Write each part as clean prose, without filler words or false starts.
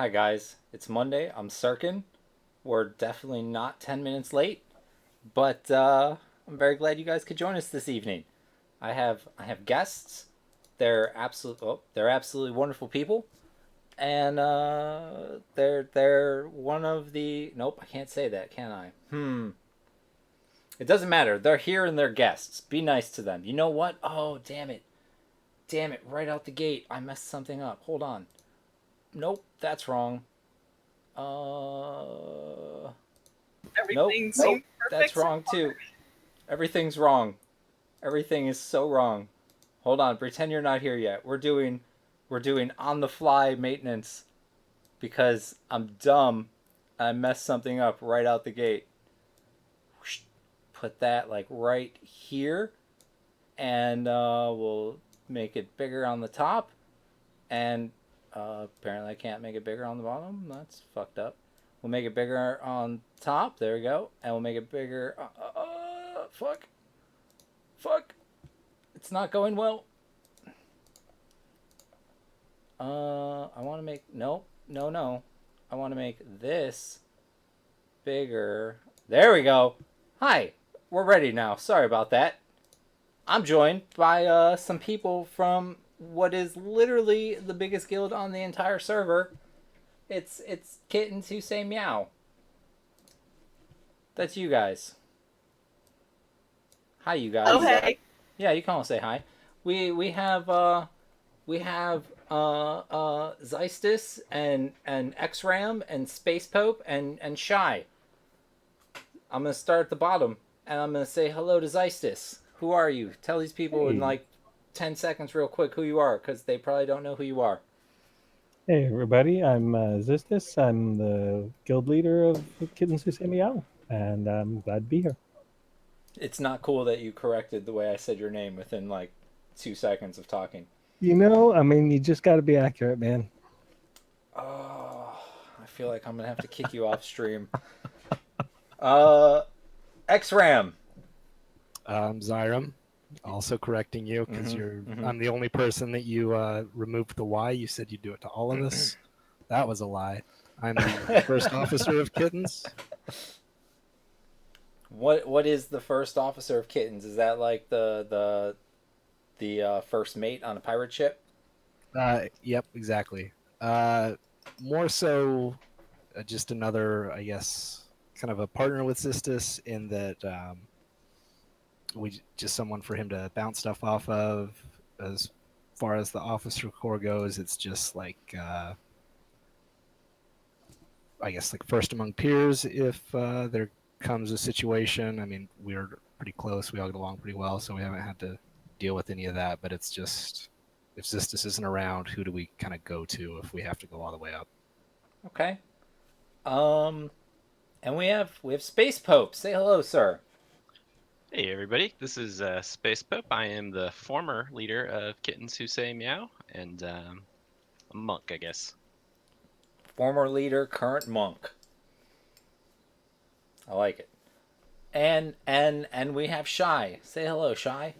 Hi guys, it's Monday. I'm Sirken. We're definitely not 10 minutes late, but I'm very glad you guys could join us this evening. I have guests. They're absolutely wonderful people, and they're one of the nope, I can't say that, can I? It doesn't matter. They're here and they're guests. Be nice to them. You know what? Oh, damn it! Right out the gate, I messed something up. Hold on. Nope, that's wrong. Uh, nope, Everything nope, seems perfect that's so wrong far. too. Everything's wrong. Everything is so wrong. Hold on, pretend you're not here yet. We're doing on the fly maintenance because I'm dumb. I messed something up right out the gate. Put that like right here, and we'll make it bigger on the top. And apparently I can't make it bigger on the bottom. That's fucked up. We'll make it bigger on top. There we go. And we'll make it bigger. Fuck. Fuck. It's not going well. I want to make. Nope. No, no. I want to make this bigger. There we go. Hi. We're ready now. Sorry about that. I'm joined by some people from what is literally the biggest guild on the entire server. It's kittens who say meow. That's you guys. Hi, you Oh, guys. hey. Yeah, you can all say hi. We have Xystus and Xyram and Spacepope and Shyye. I'm gonna start at the bottom and I'm gonna say hello to Xystus. Who are you? Tell these people in Hey, like 10 seconds, real quick, who you are, because they probably don't know who you are. hey everybody, I'm Xystus. I'm the guild leader of Kittens Who Say Meow, and I'm glad to be here. It's not cool that you corrected the way I said your name within like 2 seconds of talking. You just got to be accurate, man. Oh, I feel like I'm gonna have to kick you off stream. Uh, XRAM. Xyram, also correcting you because Mm-hmm. I'm the only person that you removed the Y. You said you'd do it to all of us. That was a lie. I'm the first officer of Kittens. What is the first officer of Kittens? Is that like the first mate on a pirate ship? Yep, exactly. More so, just another, I guess, kind of a partner with Xystus in that we just someone for him to bounce stuff off of. As far as the officer corps goes, it's just like I guess like first among peers if there comes a situation. I mean, we're pretty close. We all get along pretty well, so we haven't had to deal with any of that. But it's just if Xystus isn't around, who do we kind of go to if we have to go all the way up? Okay. Um, and we have Space Pope. Say hello, sir. Hey everybody, this is Spacepope. I am the former leader of Kittens Who Say Meow, and a monk, I guess. Former leader, current monk. I like it. And we have Shy. Say hello, Shy.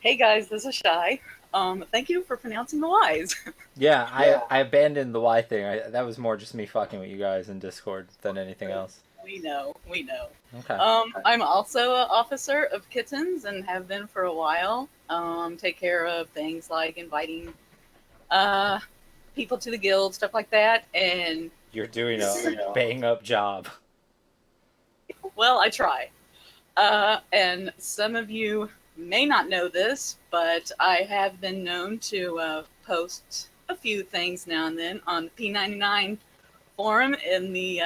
Hey guys, this is Shy. Thank you for pronouncing the Y's. Yeah, I abandoned the Y thing. That was more just me fucking with you guys in Discord than anything else. We know, we know. Okay. I'm also an officer of Kittens and have been for a while. Take care of things like inviting uh, people to the guild, stuff like that. And, You're doing a bang up job. well, I try. And some of you may not know this, but I have been known to post a few things now and then on the P99 forum in the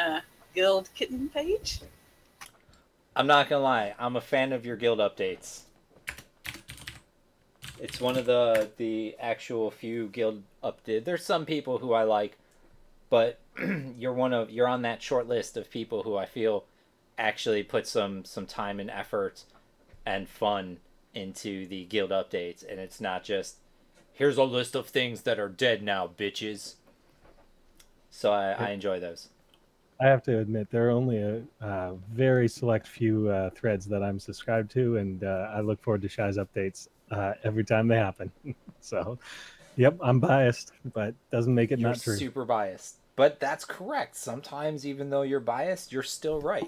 Guild Kitten page. I'm not gonna lie, I'm a fan of your guild updates. It's one of the actual few guild updates. There's some people who I like, but you're on that short list of people who I feel actually put some time and effort and fun into the guild updates, and it's not just here's a list of things that are dead now, bitches. So I enjoy those. I have to admit, there are only a very select few threads that I'm subscribed to, and I look forward to Shy's updates every time they happen. So, Yep, I'm biased, but doesn't make it You're not true. super biased. But that's correct. Sometimes, even though you're biased, you're still right.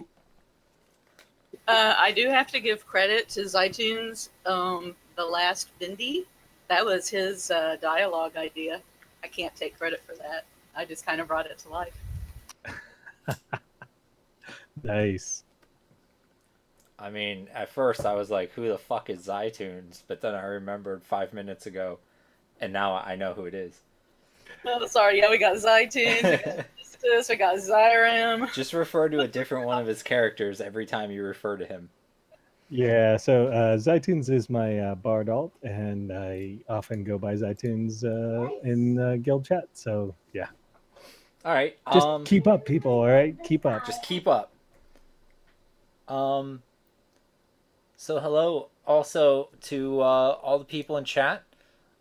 I do have to give credit to Zitunes. The last Bindi, that was his dialogue idea. I can't take credit for that. I just kind of brought it to life. Nice. I mean, at first I was like, who the fuck is Zitunes? But then I remembered 5 minutes ago, and now I know who it is. Oh, sorry. Yeah, we got Zitunes, we got Xystus, we got Xyram. Just refer to a different one of his characters every time you refer to him. Yeah, so Zitunes is my bard alt, and I often go by Zitunes in guild chat. So yeah, All right. just keep up, people. All right, keep up. Just keep up. So hello also to all the people in chat.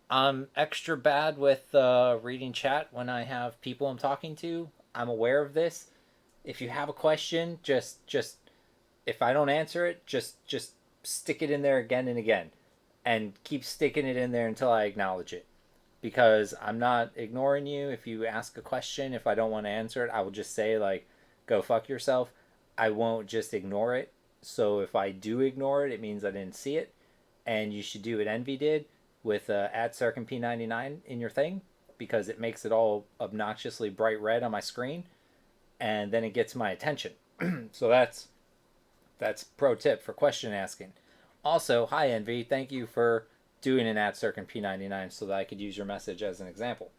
I'm extra bad with reading chat when I have people I'm talking to. I'm aware of this. If you have a question, just if I don't answer it, just stick it in there again and again, and keep sticking it in there until I acknowledge it. Because I'm not ignoring you. If you ask a question, if I don't want to answer it, I will just say like, "Go fuck yourself." I won't just ignore it. So if I do ignore it, it means I didn't see it, and you should do what Envy did with at Sirken P99 in your thing, because it makes it all obnoxiously bright red on my screen, and then it gets my attention. So that's pro tip for question asking. Also, hi Envy, thank you for doing an at Sirken P99 so that I could use your message as an example.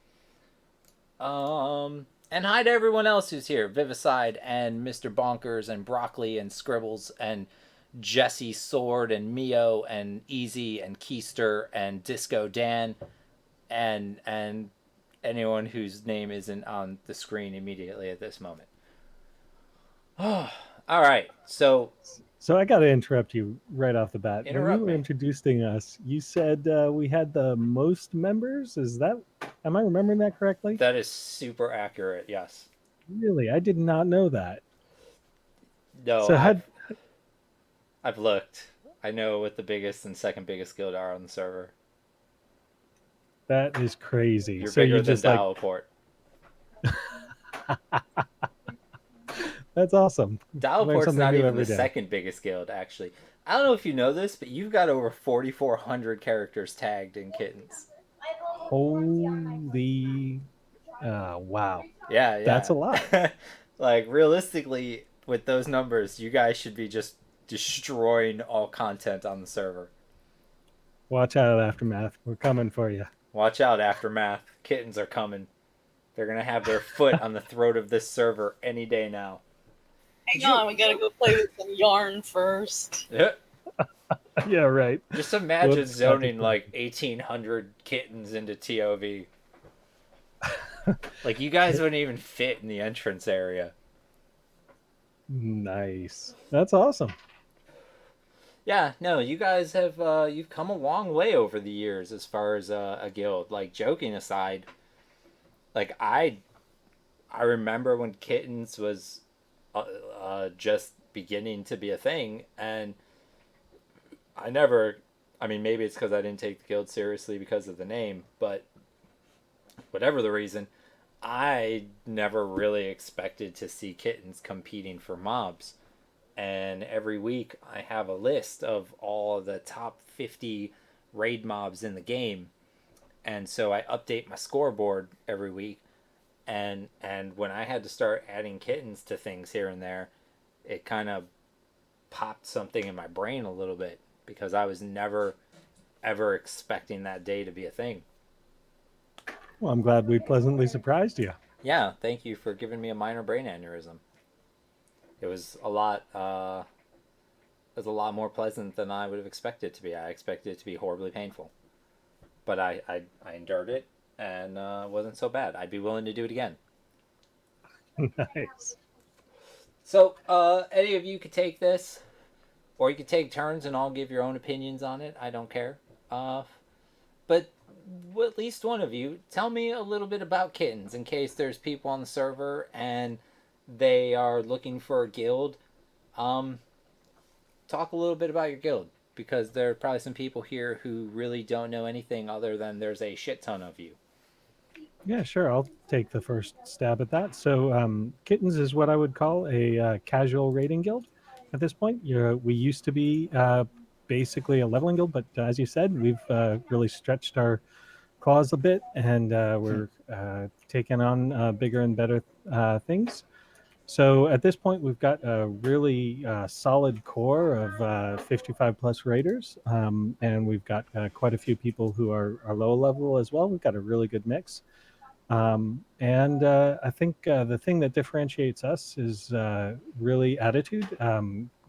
And hi to everyone else who's here, Vivicide and Mr. Bonkers and Broccoli and Scribbles and Jesse Sword and Mio and Easy and Keister and Disco Dan and anyone whose name isn't on the screen immediately at this moment. All right, so I got to interrupt you right off the bat. Interrupt when you were me. introducing us, you said we had the most members. Am I remembering that correctly? That is super accurate, yes. Really? I did not know that. No, So I've looked. I know what the biggest and second biggest guild are on the server. That is crazy. You're so bigger you than just like Dowleport. That's awesome. Learn Dowleport's something not new even every the day. second biggest guild, actually. I don't know if you know this, but you've got over 4,400 characters tagged in Kittens. Holy wow. Yeah. That's a lot. Like, realistically, with those numbers, you guys should be just destroying all content on the server. Watch out, Aftermath. We're coming for you. Watch out, Aftermath. Kittens are coming. They're going to have their foot on the throat of this server any day now. Hang on, we gotta go play with some yarn first. Yeah, right. Just imagine Whoops, zoning like 1,800 kittens into TOV. Like, you guys wouldn't even fit in the entrance area. Nice. That's awesome. Yeah, no, you guys have you've come a long way over the years as far as a guild. Like, joking aside, like I remember when Kittens was just beginning to be a thing, and I mean, maybe it's because I didn't take the guild seriously because of the name, but whatever the reason, I never really expected to see Kittens competing for mobs. And every week I have a list of all of the top 50 raid mobs in the game. And so I update my scoreboard every week. And when I had to start adding Kittens to things here and there, it kind of popped something in my brain a little bit, because I was never ever expecting that day to be a thing. Well, I'm glad we pleasantly surprised you. Yeah, thank you for giving me a minor brain aneurysm. It was a lot more pleasant than I would have expected it to be. I expected it to be horribly painful, but I endured it, and wasn't so bad. I'd be willing to do it again. Nice. So any of you could take this, or you could take turns and all give your own opinions on it. I don't care. But at least one of you, tell me a little bit about Kittens, in case there's people on the server and they are looking for a guild. Talk a little bit about your guild, because there are probably some people here who really don't know anything other than there's a shit ton of you. Yeah, sure. I'll take the first stab at that. So, Kittens is what I would call a casual raiding guild at this point. We used to be basically a leveling guild, but as you said, we've really stretched our claws a bit, and we're taking on bigger and better things. So at this point, we've got a really solid core of 55 plus raiders, and we've got quite a few people who are low level as well. We've got a really good mix. And I think the thing that differentiates us is really attitude.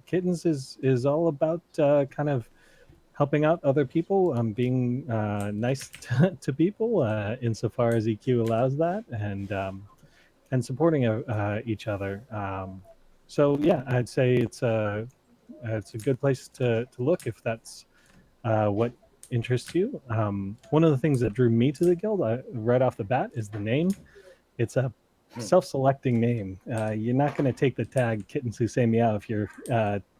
Kittens is all about kind of helping out other people, being nice to people insofar as EQ allows that, and supporting each other. So yeah, I'd say it's a good place to look if that's what interests you. One of the things that drew me to the guild right off the bat is the name. It's a self-selecting name. You're not going to take the tag "Kittens Who Say Meow" if you're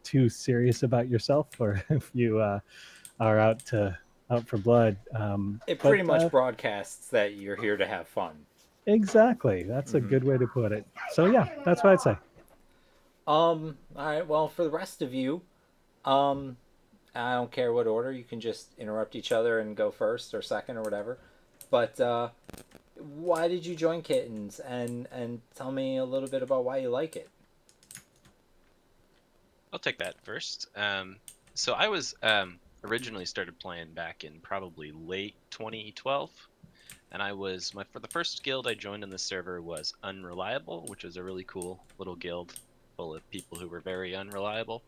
too serious about yourself, or if you are out for blood. It pretty much broadcasts that you're here to have fun. Exactly. That's a good way to put it. So yeah, that's what I'd say. All right. Well, for the rest of you, I don't care what order. You can just interrupt each other and go first or second or whatever. But why did you join Kittens? And tell me a little bit about why you like it. I'll take that first. So I was originally started playing back in probably late 2012, and for the first guild I joined in the server was Unreliable, which was a really cool little guild full of people who were very unreliable.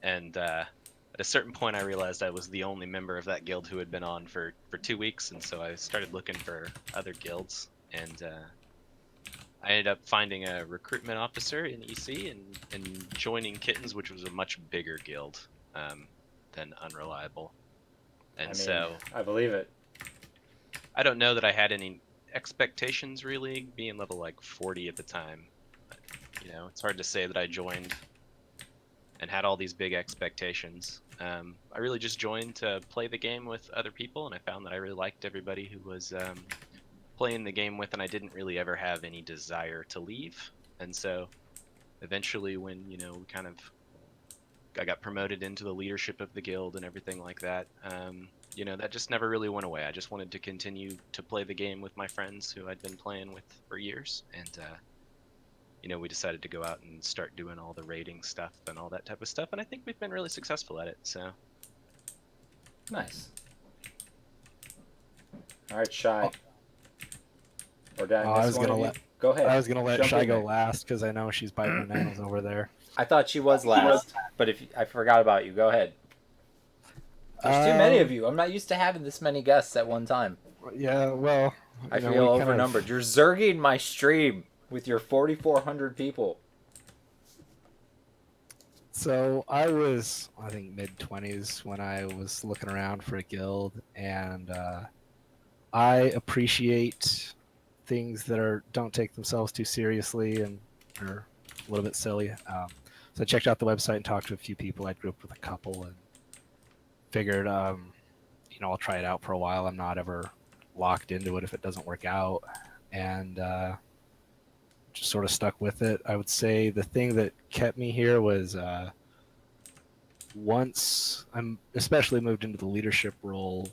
And at a certain point, I realized I was the only member of that guild who had been on for 2 weeks, and so I started looking for other guilds, and I ended up finding a recruitment officer in EC and joining Kittens, which was a much bigger guild than Unreliable. And so I believe it. I don't know that I had any expectations really, being level like 40 at the time. But, it's hard to say that I joined and had all these big expectations. I really just joined to play the game with other people, and I found that I really liked everybody who was playing the game with, and I didn't really ever have any desire to leave. And so eventually when, I got promoted into the leadership of the guild and everything like that, that just never really went away. I just wanted to continue to play the game with my friends who I'd been playing with for years, and we decided to go out and start doing all the raiding stuff and all that type of stuff, and I think we've been really successful at it. So nice. All right, Shyye. Or did I was gonna let. Go ahead. I was gonna let Jump Shyye in go there. last because I know she's biting her nails over there. I thought she was last, but if I forgot about you, go ahead. There's too many of you. I'm not used to having this many guests at one time. Yeah, well, I feel overnumbered. You're zerging my stream with your 4,400 people. So I was, I think, mid-20s when I was looking around for a guild, and I appreciate things that don't take themselves too seriously and are a little bit silly. So I checked out the website and talked to a few people. I grew up with a couple and figured, I'll try it out for a while. I'm not ever locked into it if it doesn't work out, and just sort of stuck with it. I would say the thing that kept me here was once I'm especially moved into the leadership role,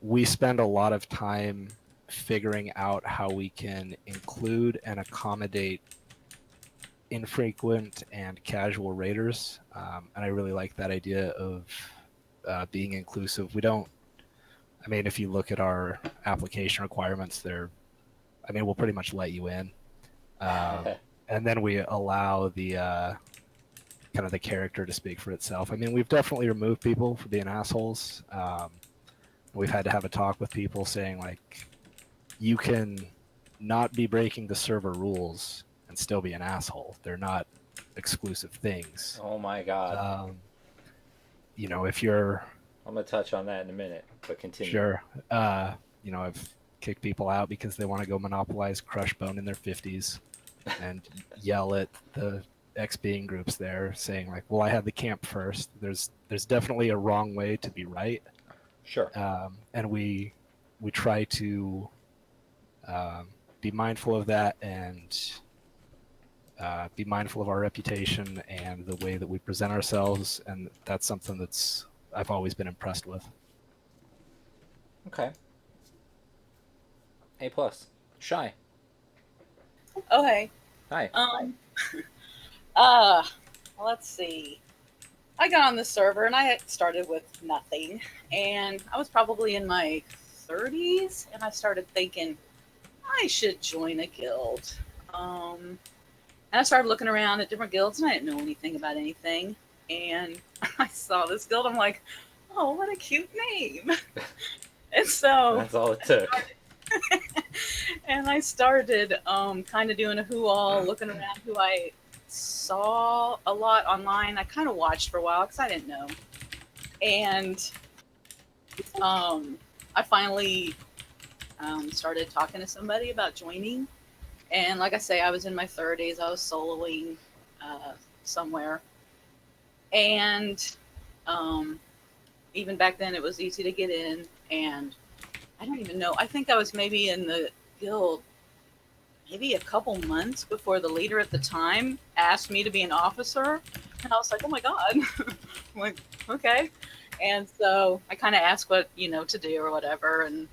we spend a lot of time figuring out how we can include and accommodate infrequent and casual raiders, and I really like that idea of being inclusive. If you look at our application requirements, we'll pretty much let you in, and then we allow the kind of the character to speak for itself. We've definitely removed people for being assholes. We've had to have a talk with people saying, like, you can not be breaking the server rules and still be an asshole. They're not exclusive things. Oh my god. If you're... I'm going to touch on that in a minute, but continue. Sure. I've kicked people out because they want to go monopolize Crushbone in their 50s and yell at the XBing groups there saying, like, well, I had the camp first. There's definitely a wrong way to be right. Sure. And we we try to be mindful of that and be mindful of our reputation and the way that we present ourselves, and that's something that's I've always been impressed with. Okay. A plus. Shy. Oh, hey. Hi. Let's see. I got on the server and I had started with nothing, and I was probably in my 30s, and I started thinking I should join a guild. And I started looking around at different guilds, and I didn't know anything about anything. And I saw this guild. I'm like, oh, what a cute name! And so That's all it took. and I started kind of doing a who all, looking around who I saw a lot online. I kind of watched for a while because I didn't know. And I finally started talking to somebody about joining. And like I say, I was in my 30s. I was soloing somewhere. And even back then, it was easy to get in. And I don't even know. I think I was maybe in the guild maybe a couple months before the leader at the time asked me to be an officer. And I was like, oh my God. I'm like, okay. And so I kind of asked what, to do or whatever, and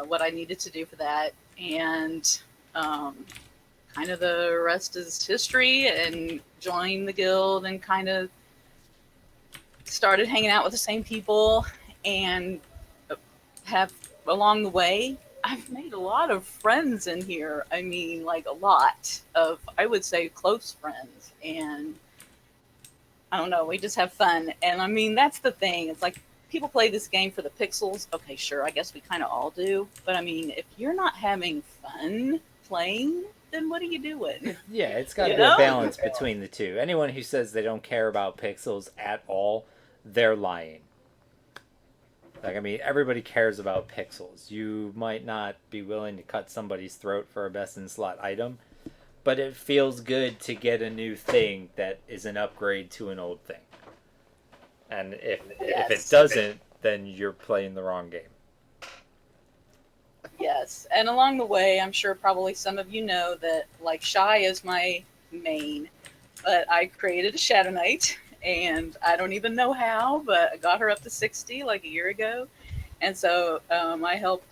what I needed to do for that. And kind of the rest is history, and joined the guild and kind of started hanging out with the same people, and have along the way, I've made a lot of friends in here. I mean, like a lot of, I would say, close friends. And I don't know, we just have fun. And I mean, that's the thing. It's like people play this game for the pixels. Okay, sure, I guess we kind of all do. But I mean, if you're not having fun playing, then what are you doing? Yeah, it's got to be a balance between the two. Anyone who says they don't care about pixels at all, they're lying. Like, I mean, everybody cares about pixels. You might not be willing to cut somebody's throat for a best-in-slot item, but it feels good to get a new thing that is an upgrade to an old thing. And if it doesn't, then you're playing the wrong game. Yes, and along the way, I'm sure probably some of you know that, like, Shyye is my main, but I created a Shadow Knight, and I don't even know how, but I got her up to 60 like a year ago. And so I help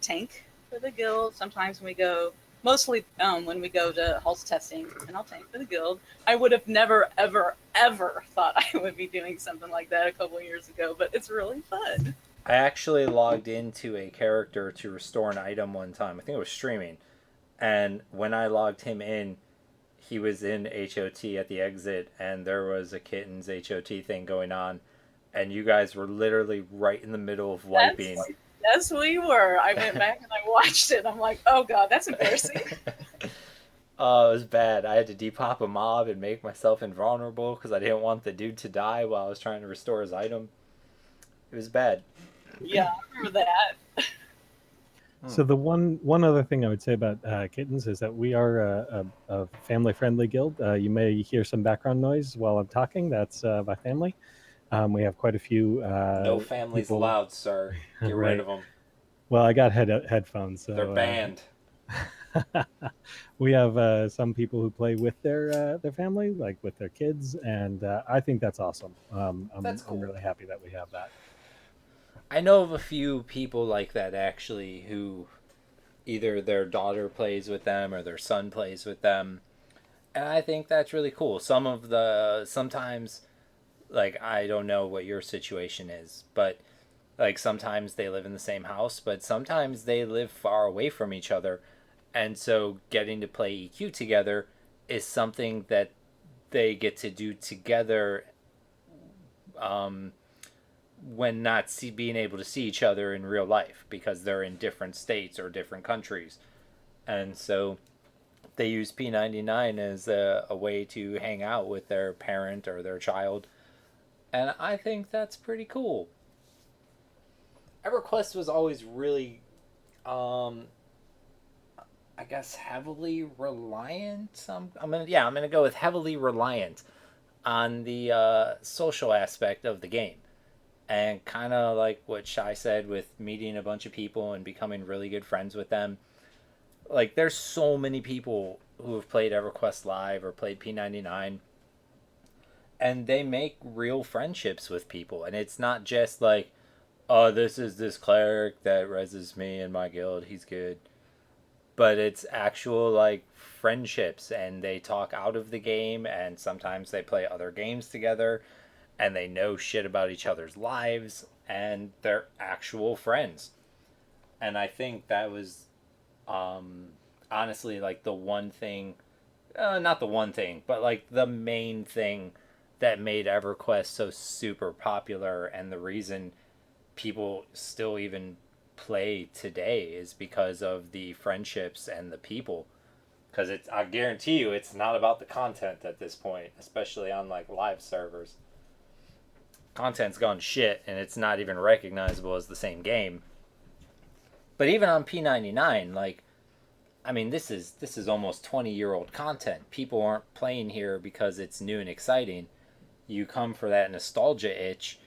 tank for the guild. Sometimes when we go, mostly when we go to Hulse testing, and I'll tank for the guild. I would have never, ever, ever thought I would be doing something like that a couple of years ago, but it's really fun. I actually logged into a character to restore an item one time. I think it was streaming. And when I logged him in, he was in HOT at the exit, and there was a Kittens HOT thing going on, and you guys were literally right in the middle of wiping. Yes, we were. I went back and I watched it. I'm like, oh God, that's embarrassing. Oh, it was bad. I had to depop a mob and make myself invulnerable because I didn't want the dude to die while I was trying to restore his item. It was bad. Yeah, I remember that. So the one other thing I would say about Kittens is that we are a family-friendly guild. You may hear some background noise while I'm talking. That's my family. We have quite a few. No families people... allowed, sir. Get Right. rid of them. Well, I got headphones. So, they're banned. We have some people who play with their family, like with their kids, and I think that's awesome. That's cool. I'm really happy that we have that. I know of a few people like that, actually, who either their daughter plays with them or their son plays with them. And I think that's really cool. Sometimes, like, I don't know what your situation is, but, like, sometimes they live in the same house, but sometimes they live far away from each other. And so getting to play EQ together is something that they get to do together, when not being able to see each other in real life because they're in different states or different countries. And so they use P99 as a way to hang out with their parent or their child. And I think that's pretty cool. EverQuest was always really, I guess, heavily reliant. I'm gonna go with heavily reliant on the social aspect of the game. And kind of like what Shy said with meeting a bunch of people and becoming really good friends with them. Like, there's so many people who have played EverQuest Live or played P99, and they make real friendships with people. And it's not just like, oh, this is this cleric that reses me in my guild, he's good. But it's actual, like, friendships, and they talk out of the game, and sometimes they play other games together, and they know shit about each other's lives, and they're actual friends. And I think that was, honestly, like, the one thing, not the one thing, but like the main thing that made EverQuest so super popular, and the reason people still even play today is because of the friendships and the people. Because it's, I guarantee you, it's not about the content at this point, especially on like live servers. Content's gone shit, and it's not even recognizable as the same game. But even on P99, like, I mean, this is almost 20-year-old content. People aren't playing here because it's new and exciting. You come for that nostalgia itch,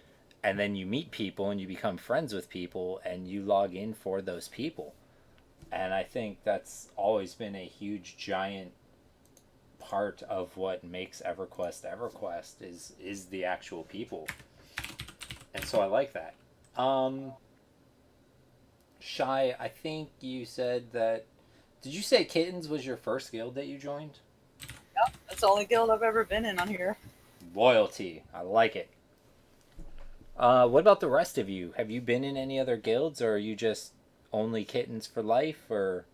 and then you meet people and you become friends with people, and you log in for those people. And I think that's always been a huge, giant part of what makes EverQuest is the actual people. And so I like that. Shy, I think you said that. Did you say Kittens was your first guild that you joined? Yep, that's the only guild I've ever been in on here. Loyalty. I like it. What about the rest of you? Have you been in any other guilds, or are you just only Kittens for life, or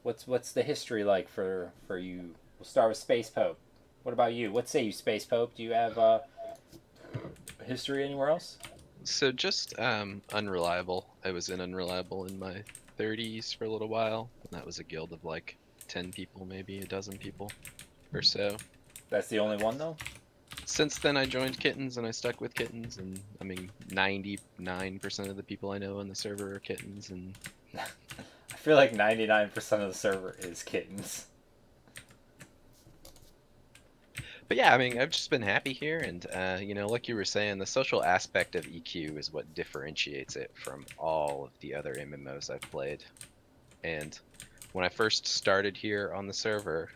what's the history like for you? We'll start with Spacepope. What about you? What say you, Spacepope? Do you have history anywhere else? So just unreliable. I was in unreliable in my 30s for a little while, and that was a guild of like 10 people, maybe a dozen people or so. That's the only one though? Since then I joined Kittens and I stuck with Kittens, and I mean 99% of the people I know on the server are Kittens, and I feel like 99% of the server is Kittens. but yeah, I mean, I've just been happy here, and you know, like you were saying, the social aspect of EQ is what differentiates it from all of the other MMOs I've played. And when I first started here on the server,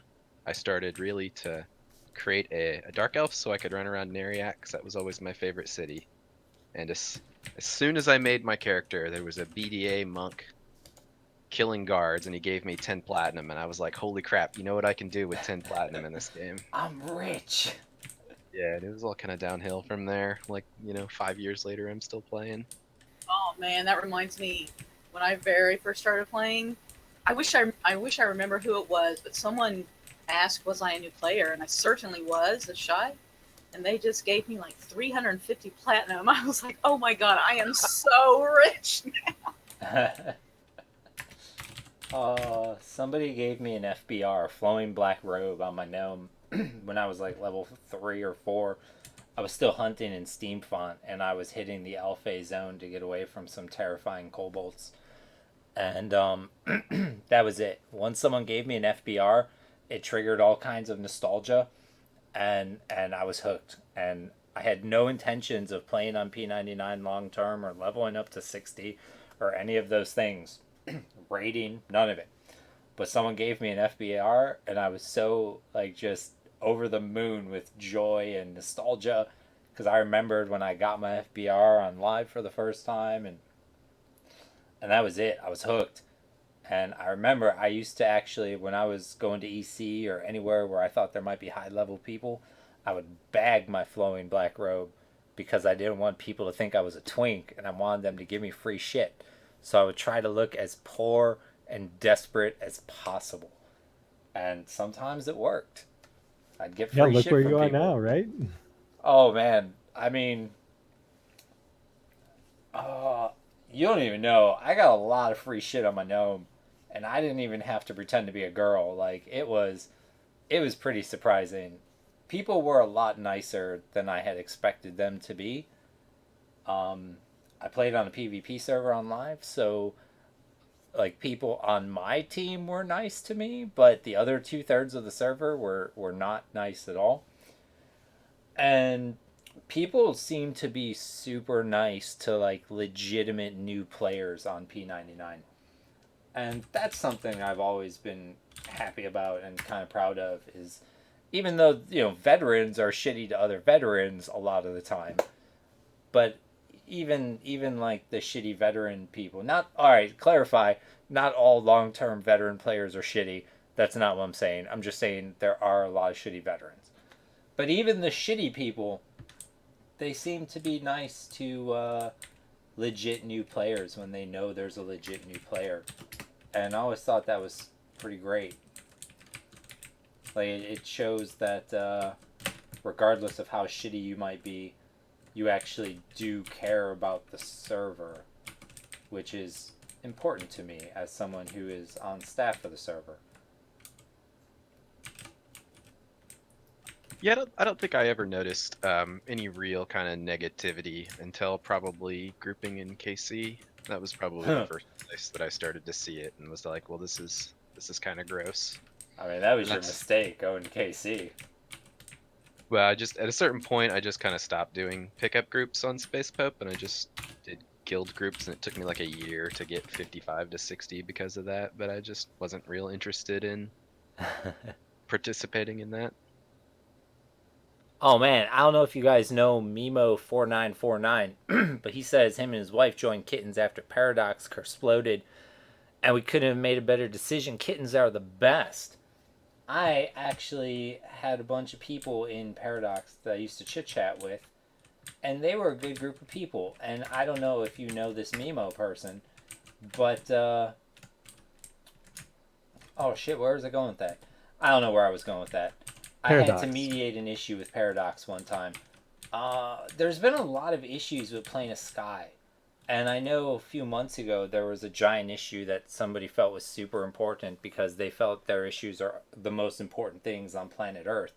I started really to create a dark elf so I could run around Neriak, because that was always my favorite city. And as soon as I made my character, there was a BDA monk killing guards, and he gave me 10 platinum, and I was like, holy crap, you know what I can do with 10 platinum in this game? I'm rich. Yeah, it was all kind of downhill from there. Like, you know, 5 years later, I'm still playing. Oh man, that reminds me when I very first started playing. I wish I remember who it was, but someone asked was I a new player, and I certainly was, a Shy. And they just gave me like 350 platinum. I was like, oh my god, I am so rich Somebody gave me an FBR, flowing black robe, on my gnome when I was like level 3 or 4. I was still hunting in Steam Font, and I was hitting the Alpha zone to get away from some terrifying kobolds. And that was it. Once someone gave me an FBR, it triggered all kinds of nostalgia, and I was hooked. And I had no intentions of playing on P99 long term or leveling up to 60 or any of those things. Raiding, none of it. But someone gave me an FBR, and I was so like just over the moon with joy and nostalgia, because I remembered when I got my FBR on live for the first time, and that was it. I was hooked. And I remember I used to actually, when I was going to EC or anywhere where I thought there might be high level people, I would bag my flowing black robe, because I didn't want people to think I was a twink, and I wanted them to give me free shit. So I would try to look as poor and desperate as possible. And sometimes it worked. I'd get free Yeah, look shit where from you are people. now, right? Oh man, I mean, you don't even know. I got a lot of free shit on my gnome, and I didn't even have to pretend to be a girl. Like, it was pretty surprising. People were a lot nicer than I had expected them to be. I played on a PvP server on live, so like people on my team were nice to me, but the other 2/3 of the server were not nice at all. And people seem to be super nice to like legitimate new players on P99. And that's something I've always been happy about and kind of proud of is even though, veterans are shitty to other veterans a lot of the time, but even like the shitty veteran people, not all right, clarify, not all long-term veteran players are shitty. That's not what I'm saying. I'm just saying there are a lot of shitty veterans. But even the shitty people, they seem to be nice to legit new players when they know there's a legit new player. And I always thought that was pretty great. Like, it shows that regardless of how shitty you might be, you actually do care about the server, which is important to me as someone who is on staff for the server. Yeah, I don't think I ever noticed any real kind of negativity until probably grouping in KC. That was probably the first place that I started to see it and was like, well, this is kind of gross. I mean, that was your mistake going to KC. Well, I just at a certain point, I just kind of stopped doing pickup groups on Spacepope, and I just did guild groups, and it took me like a year to get 55 to 60 because of that. But I just wasn't real interested in participating in that. Oh man, I don't know if you guys know Mimo4949, but he says him and his wife joined Kittens after Paradox exploded, and we couldn't have made a better decision. Kittens are the best. I actually had a bunch of people in Paradox that I used to chit chat with, and they were a good group of people. And I don't know if you know this Mimo person, but oh shit, where was I going with that? I don't know where I was going with that. Paradox. I had to mediate an issue with Paradox one time. There's been a lot of issues with Plane of Sky. And I know a few months ago there was a giant issue that somebody felt was super important because they felt their issues are the most important things on planet Earth.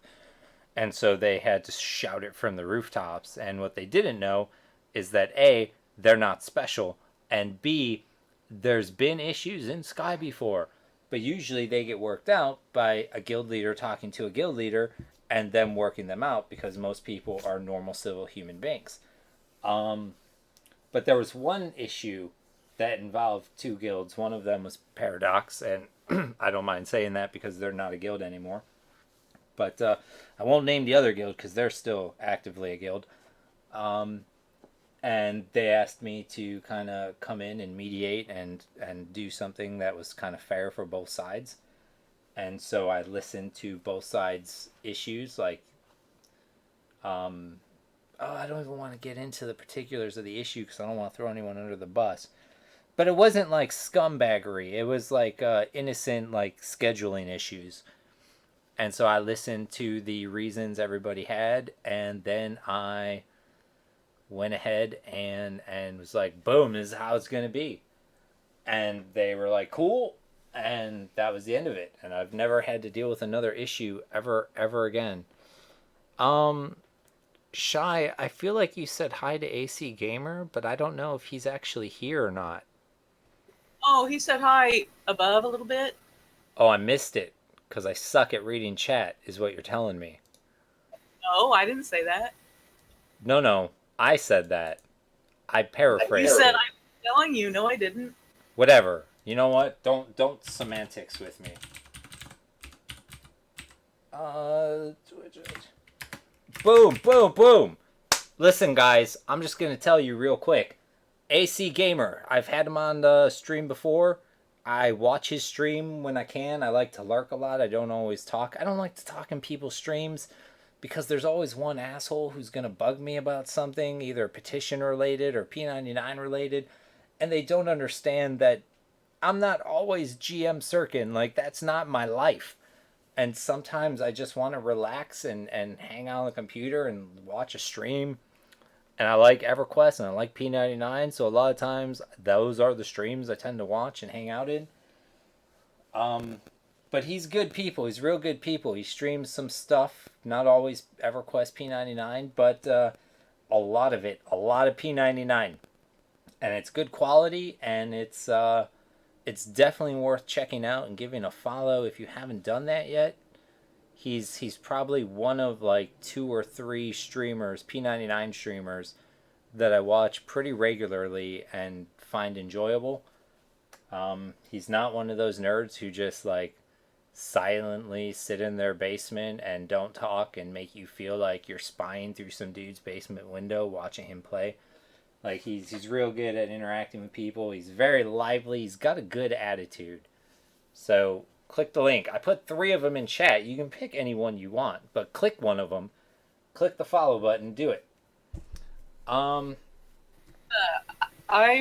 And so they had to shout it from the rooftops. And what they didn't know is that A, they're not special, and B, there's been issues in Sky before. But usually they get worked out by a guild leader talking to a guild leader and them working them out because most people are normal civil human beings. But there was one issue that involved two guilds. One of them was Paradox, and I don't mind saying that because they're not a guild anymore. But I won't name the other guild because they're still actively a guild. And they asked me to kind of come in and mediate and do something that was kind of fair for both sides. And so I listened to both sides' issues. Like, I don't even want to get into the particulars of the issue because I don't want to throw anyone under the bus. But it wasn't like scumbaggery. It was like innocent, like scheduling issues. And so I listened to the reasons everybody had, and then I went ahead and was like, boom, this is how it's going to be. And they were like, cool. And that was the end of it. And I've never had to deal with another issue ever again. Shyye, I feel like you said hi to AC Gamer, but I don't know if he's actually here or not. Oh, he said hi above a little bit. Oh, I missed it because I suck at reading chat, is what you're telling me. No, I didn't say that. No, I said that. I paraphrased. You said it. I'm telling you. No, I didn't. Whatever. You know what? Don't semantics with me. Boom. Listen, guys, I'm just gonna tell you real quick. AC Gamer, I've had him on the stream before. I watch his stream when I can. I like to lurk a lot. I don't always talk. I don't like to talk in people's streams because there's always one asshole who's gonna bug me about something, either petition related or P99 related, and they don't understand that I'm not always GM Sirken. Like, that's not my life. And sometimes I just want to relax and hang out on the computer and watch a stream. And I like EverQuest and I like P99. So a lot of times those are the streams I tend to watch and hang out in. But he's good people. He's real good people. He streams some stuff. Not always EverQuest P99, but a lot of it. A lot of P99. And it's good quality, and it's definitely worth checking out and giving a follow if you haven't done that yet. He's probably one of like 2 or 3 streamers, P99 streamers, that I watch pretty regularly and find enjoyable. He's not one of those nerds who just like silently sit in their basement and don't talk and make you feel like you're spying through some dude's basement window watching him play. Like he's real good at interacting with people. He's very lively. He's got a good attitude. So click the link. I put 3 of them in chat. You can pick any one you want, but click one of them. Click the follow button. Do it. I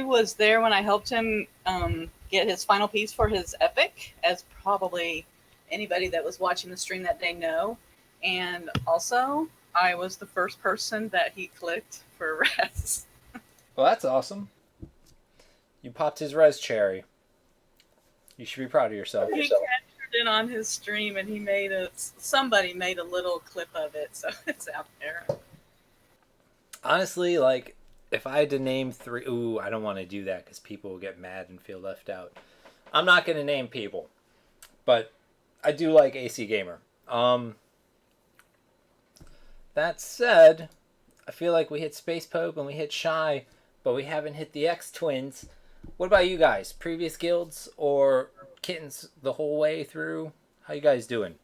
was there when I helped him get his final piece for his epic, as probably anybody that was watching the stream that day know. And also, I was the first person that he clicked for res. Well, that's awesome. You popped his res cherry. You should be proud of yourself. He captured it on his stream, and he made somebody made a little clip of it, so it's out there. Honestly, like, if I had to name 3... Ooh, I don't want to do that because people will get mad and feel left out. I'm not going to name people. But I do like AC Gamer. That said, I feel like we hit Spacepope and we hit Shyye, but we haven't hit the X-Twins. What about you guys? Previous guilds or Kittens the whole way through? How you guys doing?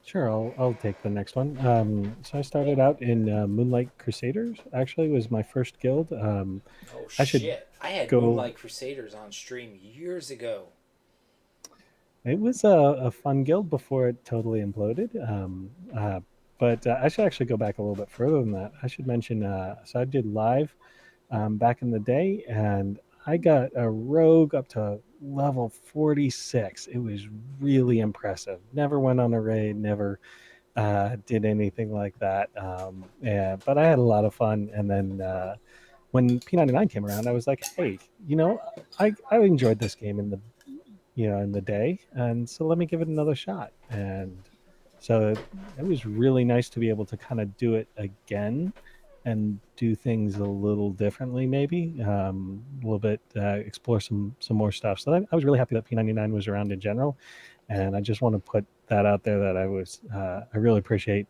Sure, I'll take the next one. So I started out in Moonlight Crusaders. Actually, was my first guild. Oh I should shit! I had go- Moonlight Crusaders on stream years ago. It was a fun guild before it totally imploded. But I should actually go back a little bit further than that. I should mention, so I did live back in the day, and I got a rogue up to level 46. It was really impressive. Never went on a raid, never did anything like that. But I had a lot of fun. And then when P99 came around, I was like, hey, I enjoyed this game in the day, and so let me give it another shot. And so it was really nice to be able to kind of do it again and do things a little differently, maybe a little bit, explore some more stuff. So I was really happy that P99 was around in general, and I just want to put that out there that I really appreciate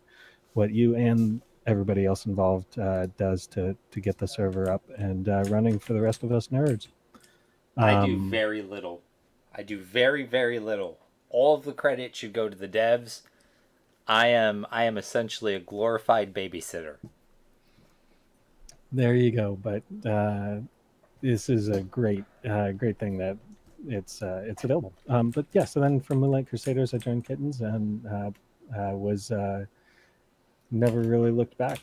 what you and everybody else involved does to get the server up and running for the rest of us nerds. I do very little. I do very, very little. All of the credit should go to the devs. I am essentially a glorified babysitter. There you go. But this is a great thing that it's available. But yeah, so then from Moonlight Crusaders, I joined Kittens and was never really looked back.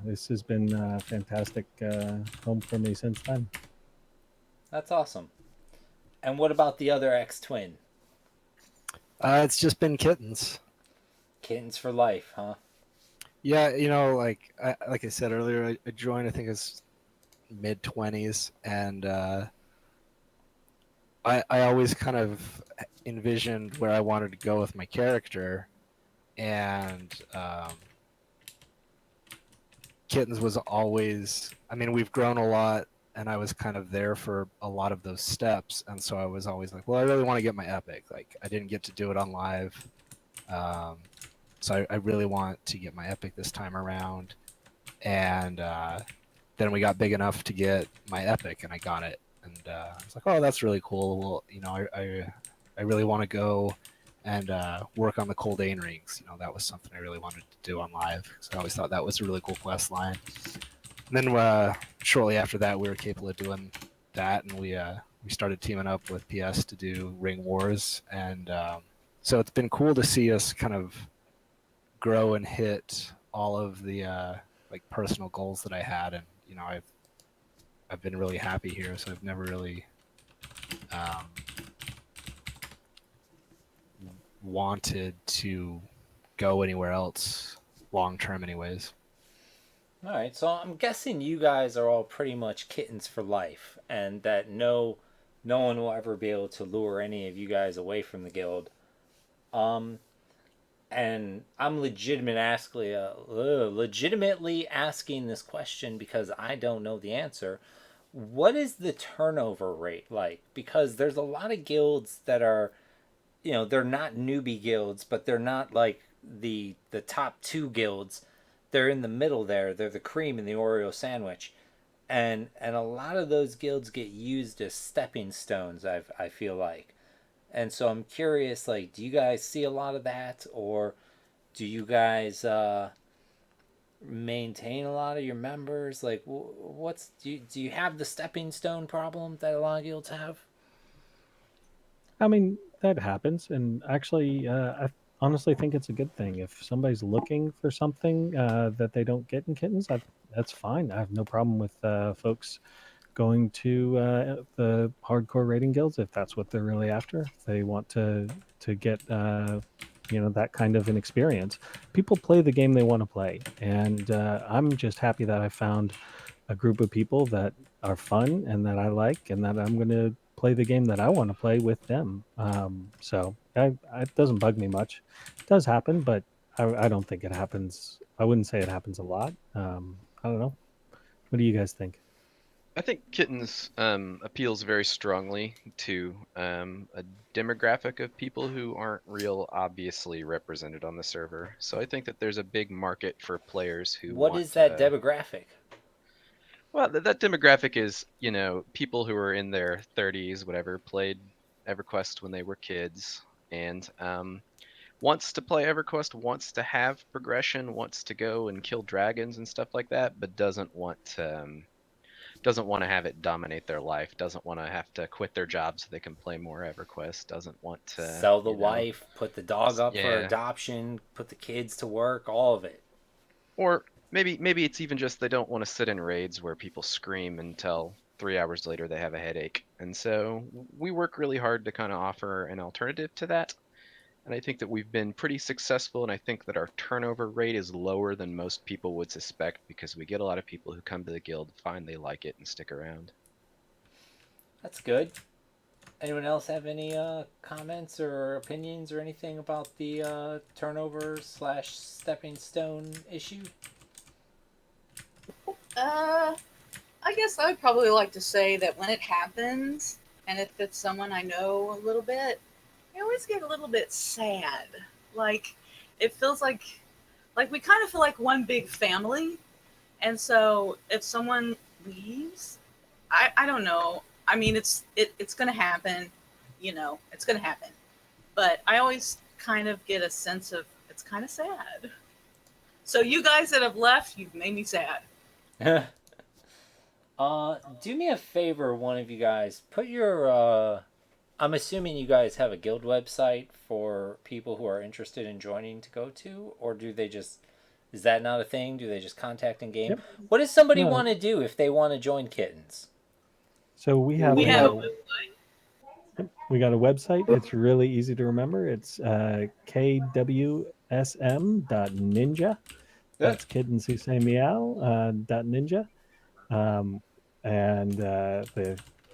This has been a fantastic home for me since then. That's awesome. And what about the other X-Twin? It's just been Kittens. Kittens for life, huh? Yeah, like I said earlier, I joined, I think it's mid-20s, and I always kind of envisioned where I wanted to go with my character, and Kittens was always, we've grown a lot, and I was kind of there for a lot of those steps, and so I was always like, well, I really want to get my epic. Like, I didn't get to do it on live, so I really want to get my epic this time around. And then we got big enough to get my epic, and I got it. And I was like, oh, that's really cool. Well, I really want to go and work on the Coldane rings. That was something I really wanted to do on live. So I always thought that was a really cool quest line. And then shortly after that, we were capable of doing that, and we started teaming up with PS to do Ring Wars. And so it's been cool to see us kind of grow and hit all of the personal goals that I had, and I've been really happy here, so I've never really wanted to go anywhere else long term anyways. All right, so I'm guessing you guys are all pretty much Kittens for life, and that no one will ever be able to lure any of you guys away from the guild. And I'm legitimately asking this question because I don't know the answer. What is the turnover rate like? Because there's a lot of guilds that are, they're not newbie guilds, but they're not like the top two guilds, they're in the middle there. They're the cream in the Oreo sandwich, and a lot of those guilds get used as stepping stones. I feel like, and so I'm curious. Like, do you guys see a lot of that, or do you guys maintain a lot of your members? Like, what's do you have the stepping stone problem that a lot of guilds have? I mean, that happens, and actually, I honestly think it's a good thing. If somebody's looking for something that they don't get in Kittens, that's fine. I have no problem with folks going to the hardcore rating guilds if that's what they're really after. If they want to get that kind of an experience. People play the game they want to play, and I'm just happy that I found a group of people that are fun and that I like, and that I'm going to play the game that I want to play with them. So it doesn't bug me much. It does happen, but I don't think it happens. I wouldn't say it happens a lot. I don't know. What do you guys think? I think Kittens appeals very strongly to a demographic of people who aren't real obviously represented on the server. So I think that there's a big market for players who What want is that demographic? well, that demographic is, people who are in their 30s, whatever, played EverQuest when they were kids, and wants to play EverQuest, wants to have progression, wants to go and kill dragons and stuff like that, but doesn't want to have it dominate their life, doesn't want to have to quit their job so they can play more EverQuest, doesn't want to, Sell the wife, put the dog up for yeah. adoption, put the kids to work, all of it. Or maybe it's even just they don't want to sit in raids where people scream until 3 hours later they have a headache. And so we work really hard to kind of offer an alternative to that. And I think that we've been pretty successful, and I think that our turnover rate is lower than most people would suspect because we get a lot of people who come to the guild, find they like it, and stick around. That's good. Anyone else have any comments or opinions or anything about the turnover slash stepping stone issue? I guess I would probably like to say that when it happens, and if it's someone I know a little bit, I always get a little bit sad. Like, it feels like we kind of feel like one big family. And so if someone leaves, I don't know. I mean, it's going to happen, it's going to happen. But I always kind of get a sense of it's kind of sad. So you guys that have left, you've made me sad. Do me a favor, one of you guys. Put your I'm assuming you guys have a guild website for people who are interested in joining to go to, or do they just, is that not a thing? Do they just contact in game? Yep. What does somebody No. want to do if they want to join Kittens? So we have We have a website. we got a website. It's really easy to remember. It's kwsm.ninja. That's kittens who say meow .ninja.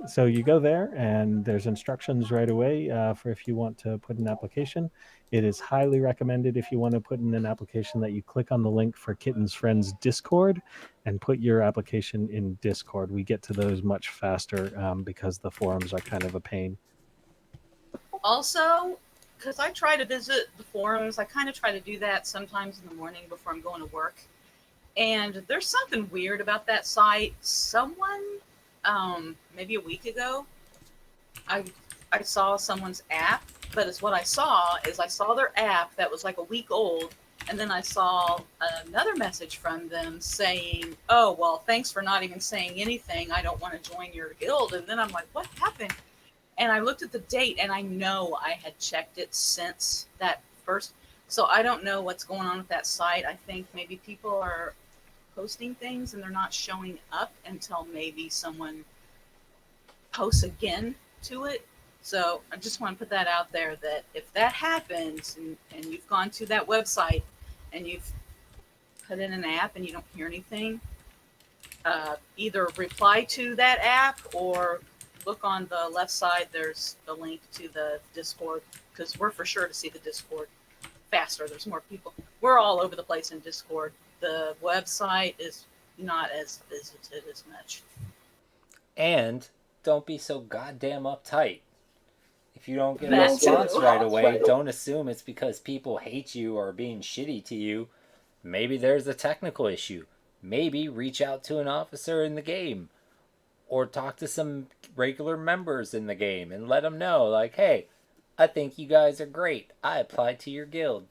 So you go there, and there's instructions right away for if you want to put an application. It is highly recommended if you want to put in an application that you click on the link for Kitten's Friends Discord and put your application in Discord. We get to those much faster because the forums are kind of a pain. Also, because I try to visit the forums, I kind of try to do that sometimes in the morning before I'm going to work. And there's something weird about that site. Someone, maybe a week ago, I saw someone's app, but it's what I saw their app that was like a week old, and then I saw another message from them saying, "Oh, well, thanks for not even saying anything. I don't want to join your guild." And then I'm like, "What happened?" And I looked at the date, and I know I had checked it since that first. So I don't know what's going on with that site. I think maybe people are posting things and they're not showing up until maybe someone posts again to it. So I just want to put that out there that if that happens and you've gone to that website and you've put in an app and you don't hear anything, either reply to that app or look on the left side. There's the link to the Discord, because we're for sure to see the Discord faster. There's more people. We're all over the place in Discord. The website is not as visited as much. And don't be so goddamn uptight. If you don't get a That response too. right away, don't assume it's because people hate you or are being shitty to you. Maybe there's a technical issue. Maybe reach out to an officer in the game or talk to some regular members in the game and let them know, like, hey, I think you guys are great. I applied to your guild.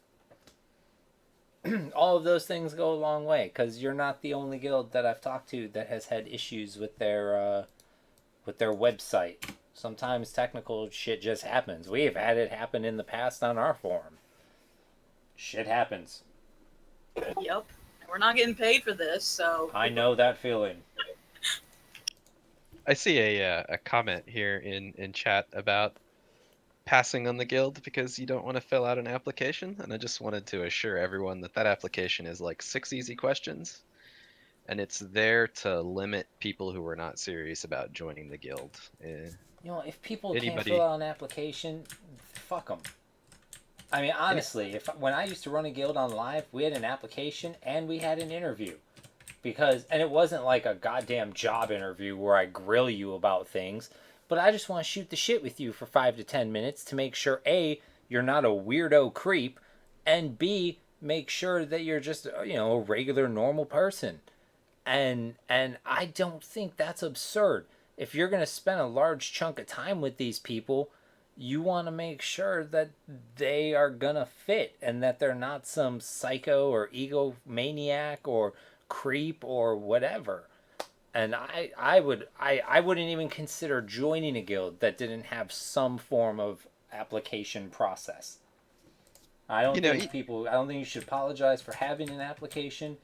All of those things go a long way because you're not the only guild that I've talked to that has had issues with their website. Sometimes technical shit just happens. We've had it happen in the past on our forum. Shit happens. Yep. We're not getting paid for this, so. I know that feeling. I see a comment here in chat about passing on the guild because you don't want to fill out an application, and I just wanted to assure everyone that that application is like 6 easy questions, and it's there to limit people who are not serious about joining the guild. You know, if people can't Anybody- fill out an application, fuck them. I mean, honestly, when I used to run a guild on live, we had an application and we had an interview. And it wasn't like a goddamn job interview where I grill you about things, but I just want to shoot the shit with you for 5 to 10 minutes to make sure, A, you're not a weirdo creep, and B, make sure that you're just, a regular, normal person. And I don't think that's absurd. If you're going to spend a large chunk of time with these people, you want to make sure that they are going to fit and that they're not some psycho or egomaniac or creep or whatever. And I wouldn't even consider joining a guild that didn't have some form of application process. I don't think you should apologize for having an application.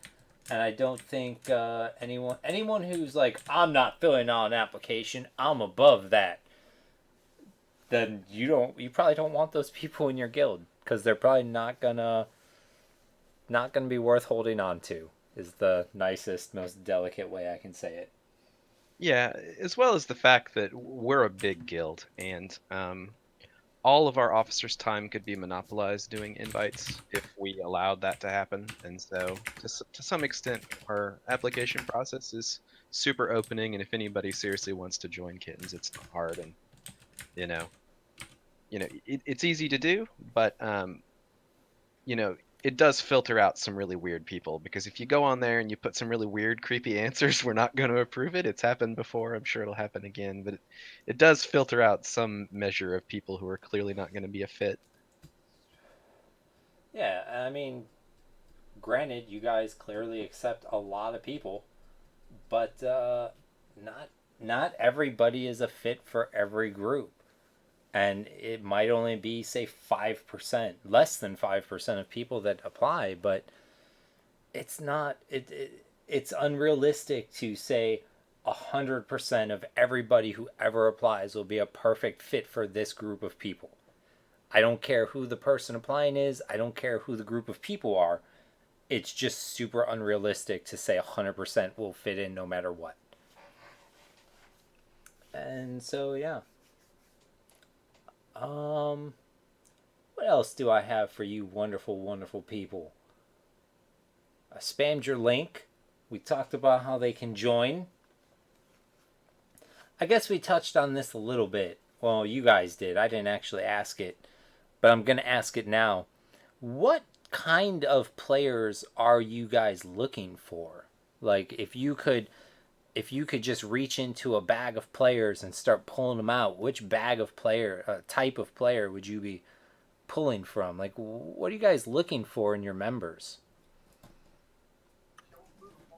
And I don't think anyone who's like, I'm not filling out an application, I'm above that, then you probably don't want those people in your guild because they're probably not gonna be worth holding on to. Is the nicest, most delicate way I can say it. Yeah, as well as the fact that we're a big guild, and all of our officers' time could be monopolized doing invites if we allowed that to happen. And so, to some extent, our application process is super opening. And if anybody seriously wants to join Kittens, it's not hard. And it's easy to do, but it does filter out some really weird people, because if you go on there and you put some really weird, creepy answers, we're not going to approve it. It's happened before. I'm sure it'll happen again, but it does filter out some measure of people who are clearly not going to be a fit. Yeah, I mean, granted, you guys clearly accept a lot of people, but not everybody is a fit for every group. And it might only be, say, 5%, less than 5% of people that apply, but it's not, it's unrealistic to say 100% of everybody who ever applies will be a perfect fit for this group of people. I don't care who the person applying is. I don't care who the group of people are. It's just super unrealistic to say 100% will fit in no matter what. And so, yeah. What else do I have for you wonderful, wonderful people? I spammed your link. We talked about how they can join. I guess we touched on this a little bit. Well, you guys did. I didn't actually ask it, but I'm going to ask it now. What kind of players are you guys looking for? Like, if you could just reach into a bag of players and start pulling them out, which type of player would you be pulling from? Like, what are you guys looking for in your members?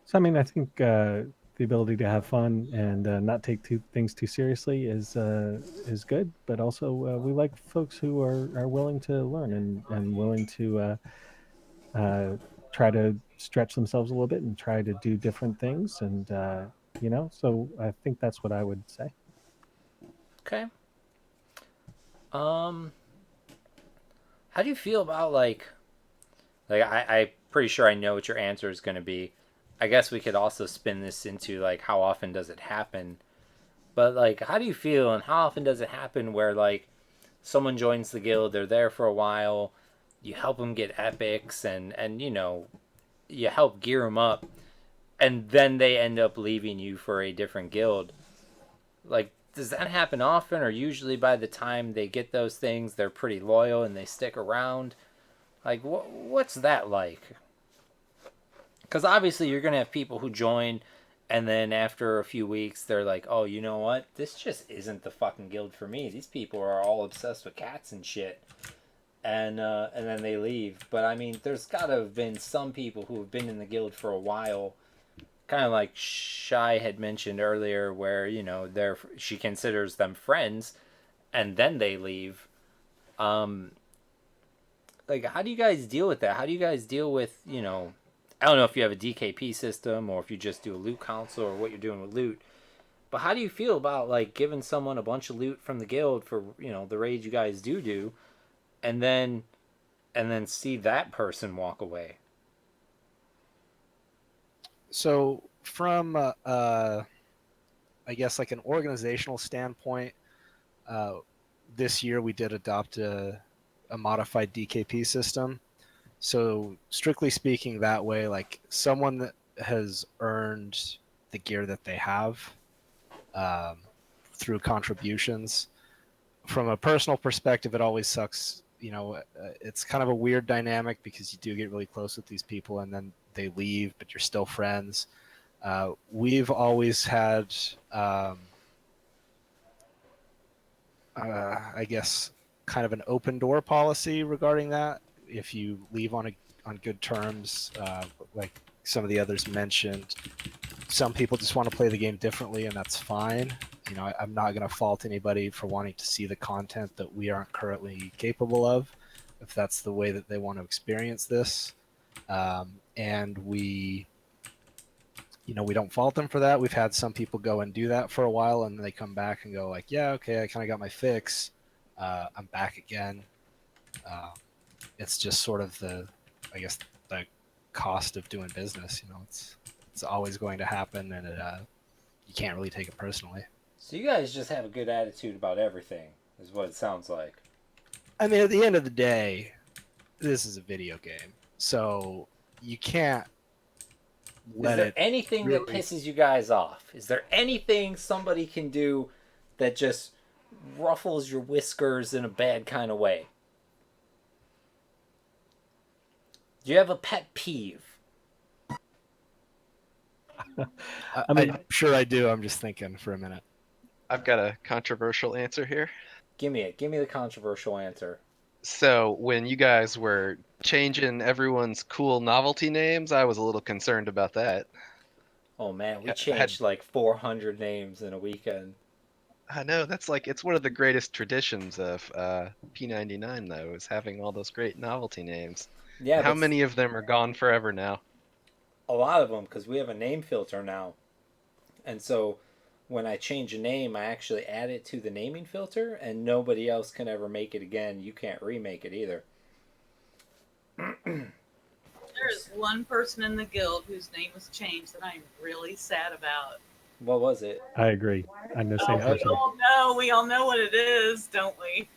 So, I mean, I think the ability to have fun and not take things too seriously is good. But also, we like folks who are willing to learn and willing to try to stretch themselves a little bit and try to do different things. And so I think that's what I would say. Okay. How do you feel about like I'm pretty sure I know what your answer is going to be. I guess we could also spin this into like, how often does it happen? But like, how do you feel and how often does it happen where like someone joins the guild, they're there for a while, you help them get epics and you help gear them up, and then they end up leaving you for a different guild? Like, does that happen often, or usually by the time they get those things, they're pretty loyal and they stick around? Like, what's that like? Because obviously you're going to have people who join, and then after a few weeks, they're like, oh, you know what? This just isn't the fucking guild for me. These people are all obsessed with cats and shit. And then they leave. But, I mean, there's got to have been some people who have been in the guild for a while, kind of like Shyye had mentioned earlier, where, you know, she considers them friends, and then they leave. Like, how do you guys deal with that? How do you guys deal with, you know, I don't know if you have a DKP system or if you just do a loot council or what you're doing with loot. But how do you feel about, like, giving someone a bunch of loot from the guild for, you know, the raids you guys do, and then see that person walk away? So from I guess like an organizational standpoint, this year we did adopt a modified DKP system. So strictly speaking, that way, like someone that has earned the gear that they have through contributions. From a personal perspective, it always sucks. You know, it's kind of a weird dynamic because you do get really close with these people and then they leave, but you're still friends. We've always had, I guess, kind of an open door policy regarding that. If you leave on good terms, like some of the others mentioned, some people just want to play the game differently, and that's fine. You know, I'm not going to fault anybody for wanting to see the content that we aren't currently capable of, if that's the way that they want to experience this. And we, you know, we don't fault them for that. We've had some people go and do that for a while, and they come back and go like, yeah, okay, I kind of got my fix. I'm back again. It's just sort of the cost of doing business. You know, it's always going to happen, and you can't really take it personally. So you guys just have a good attitude about everything, is what it sounds like. I mean, at the end of the day, this is a video game, so you can't let it. Is there anything that pisses you guys off? Is there anything somebody can do that just ruffles your whiskers in a bad kind of way? Do you have a pet peeve? I'm sure I do. I'm just thinking for a minute. I've got a controversial answer here. Give me it. Give me the controversial answer. So when you guys were changing everyone's cool novelty names, I was a little concerned about that. Oh man, we changed like 400 names in a weekend. I know, that's like, it's one of the greatest traditions of P99 though, is having all those great novelty names. Yeah. How many of them are gone forever now? A lot of them, because we have a name filter now. And so when I change a name, I actually add it to the naming filter, and nobody else can ever make it again. You can't remake it either. There is one person in the guild whose name was changed that I'm really sad about. What was it? I agree. I'm the same person. We all know what it is, don't we?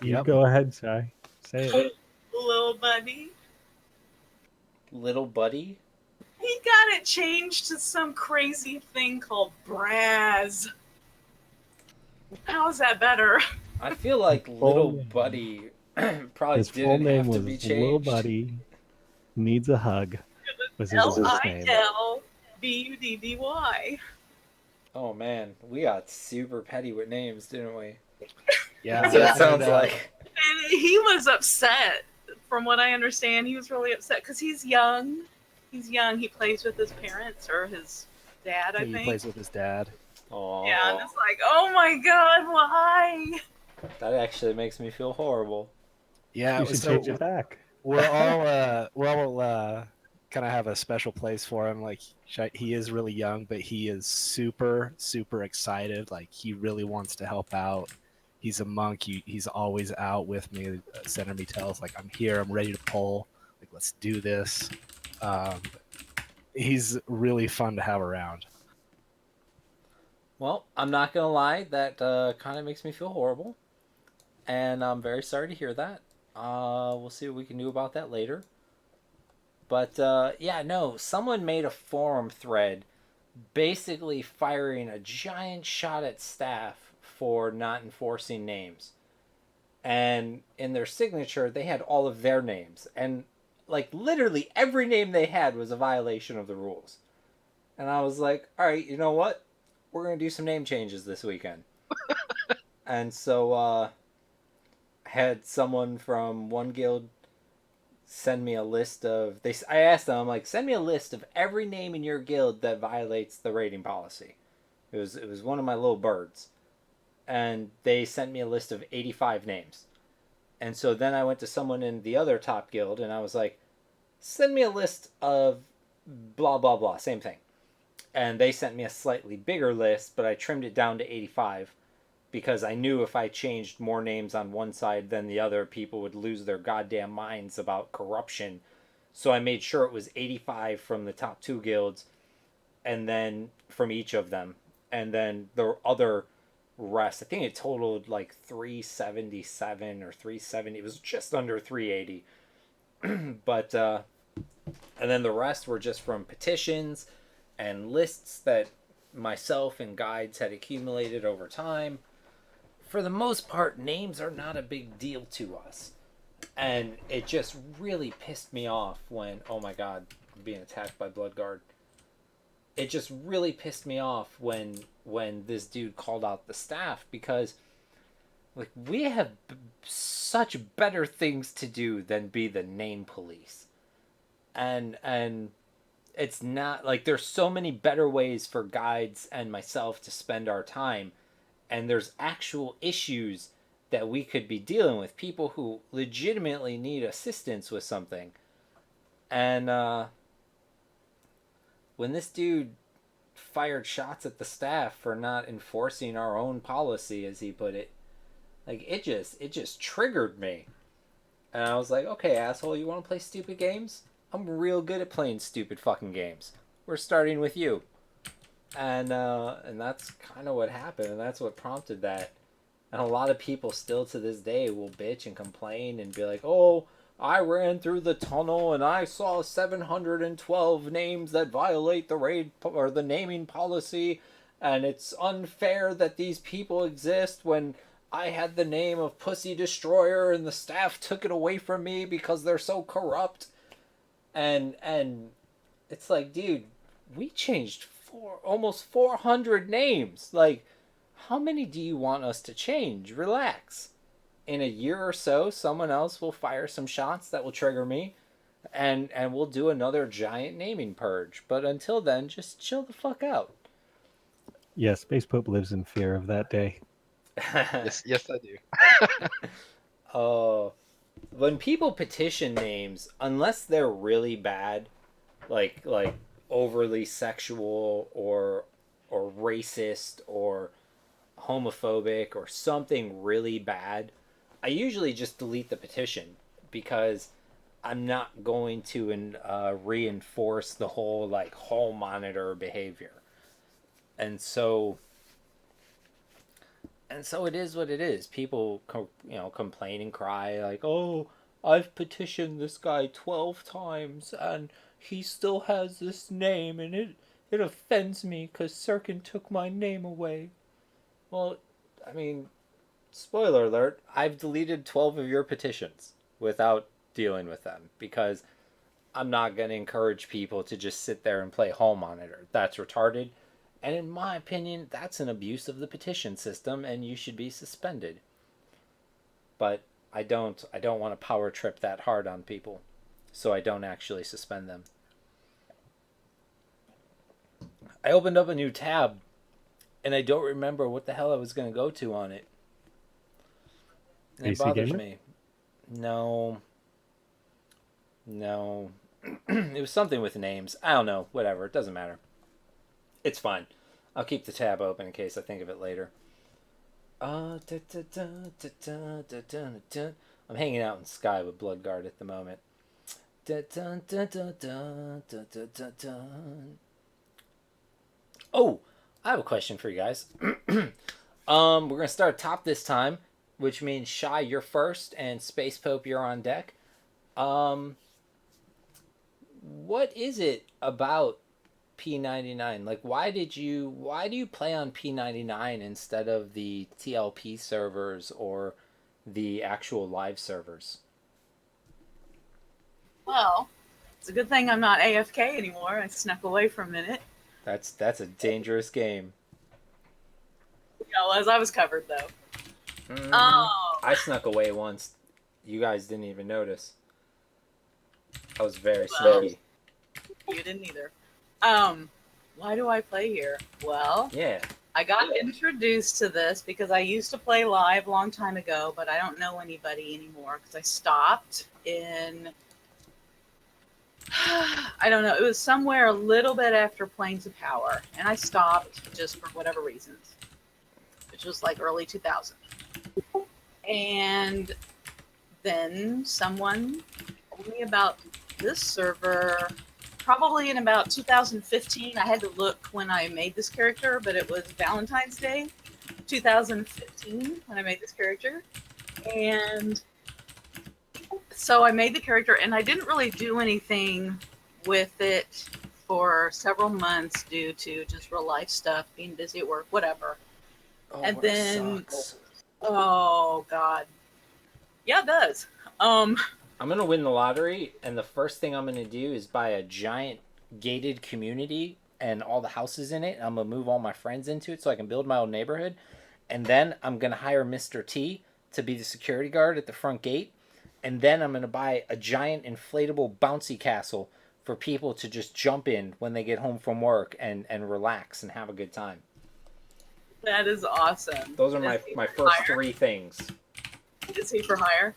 You go ahead, Shy. Say it. Little Buddy. Little Buddy? He got it changed to some crazy thing called Braz. How is that better? I feel like Little Buddy probably His full didn't name have to was be changed. Little Buddy Needs a Hug. Was his name. LILBUDDY. Oh man, we got super petty with names, didn't we? Yeah, That's what it sounds like. And he was upset. From what I understand, he was really upset because he's young. He's young. He plays with his parents or his dad, I think. He plays with his dad. Aww. Yeah, and it's like, oh my god, why? That actually makes me feel horrible. Yeah, You should change it back. We're all kind of have a special place for him. Like, he is really young, but he is super, super excited. Like, he really wants to help out. He's a monk. He's always out with me, sending me tells like, I'm here, I'm ready to pull. Like, let's do this. He's really fun to have around. Well, I'm not gonna lie, that kind of makes me feel horrible, and I'm very sorry to hear that. We'll see what we can do about that later. But yeah, no, someone made a forum thread basically firing a giant shot at staff for not enforcing names. And in their signature, they had all of their names. And, like, literally every name they had was a violation of the rules. And I was like, all right, you know what? We're going to do some name changes this weekend. And so I had someone from one guild send me a list of... I asked them, I'm like, send me a list of every name in your guild that violates the rating policy. It was one of my little birds. And they sent me a list of 85 names. And so then I went to someone in the other top guild, and I was like, send me a list of blah, blah, blah. Same thing. And they sent me a slightly bigger list, but I trimmed it down to 85 because I knew if I changed more names on one side than the other, people would lose their goddamn minds about corruption. So I made sure it was 85 from the top 2 guilds, and then from each of them. And then the other rest, I think it totaled like 377 or 370. It was just under 380. But, and then the rest were just from petitions and lists that myself and guides had accumulated over time. For the most part, names are not a big deal to us. And it just really pissed me off when, oh my god, I'm being attacked by Bloodguard. It just really pissed me off when this dude called out the staff, because like we have such better things to do than be the name police. And it's not like there's so many better ways for guides and myself to spend our time, and there's actual issues that we could be dealing with, people who legitimately need assistance with something. And when this dude fired shots at the staff for not enforcing our own policy, as he put it, like it just triggered me. And I was like, okay, asshole, you want to play stupid games? I'm real good at playing stupid fucking games. We're starting with you. And that's kind of what happened, and that's what prompted that. And a lot of people still to this day will bitch and complain and be like, oh, I ran through the tunnel and I saw 712 names that violate the raid or the naming policy, and it's unfair that these people exist when I had the name of Pussy Destroyer and the staff took it away from me because they're so corrupt. And it's like, dude, we changed almost 400 names. Like, how many do you want us to change? Relax. In a year or so, someone else will fire some shots that will trigger me, and we'll do another giant naming purge. But until then, just chill the fuck out. Yes, Spacepope lives in fear of that day. Yes, I do. When people petition names, unless they're really bad, like overly sexual or racist or homophobic or something really bad, I usually just delete the petition, because I'm not going to reinforce the whole like hall monitor behavior. And so it is what it is. People complain and cry like, oh, I've petitioned this guy 12 times and he still has this name, and it offends me because Sirken took my name away. Well, I mean, spoiler alert, I've deleted 12 of your petitions without dealing with them, because I'm not going to encourage people to just sit there and play hall monitor. That's retarded. And in my opinion, that's an abuse of the petition system, and you should be suspended. But I don't want to power trip that hard on people, so I don't actually suspend them. I opened up a new tab, and I don't remember what the hell I was going to go to on it. And it bothers me. No. It was something with names. I don't know. Whatever. It doesn't matter. It's fine. I'll keep the tab open in case I think of it later. I'm hanging out in Sky with Bloodguard at the moment. Oh, I have a question for you guys. We're going to start top this time, which means Shyye, you're first, and Spacepope, you're on deck. What is it about P99. Like, why do you play on P99 instead of the TLP servers or the actual live servers? Well, it's a good thing I'm not AFK anymore. I snuck away for a minute. That's a dangerous game. As I was covered though. I snuck away once. You guys didn't even notice. I was very sneaky. You didn't either. Why do I play here? Well, Yeah. I got introduced to this because I used to play live a long time ago, but I don't know anybody anymore because I stopped in, I don't know, it was somewhere a little bit after Planes of Power, and I stopped just for whatever reasons, which was like early 2000. And then someone told me about this server probably in about 2015. I had to look when I made this character, but it was Valentine's Day 2015 when I made this character. And so I made the character, and I didn't really do anything with it for several months due to just real life stuff, being busy at work, whatever. Oh, And that then, sucks. oh God. Yeah, it does. I'm gonna win the lottery, and the first thing I'm gonna do is buy a giant gated community and all the houses in it. And I'm gonna move all my friends into it so I can build my own neighborhood. And then I'm gonna hire Mr. T to be the security guard at the front gate. And then I'm gonna buy a giant inflatable bouncy castle for people to just jump in when they get home from work and relax and have a good time. That is awesome. Those are my first three things. Is he for hire?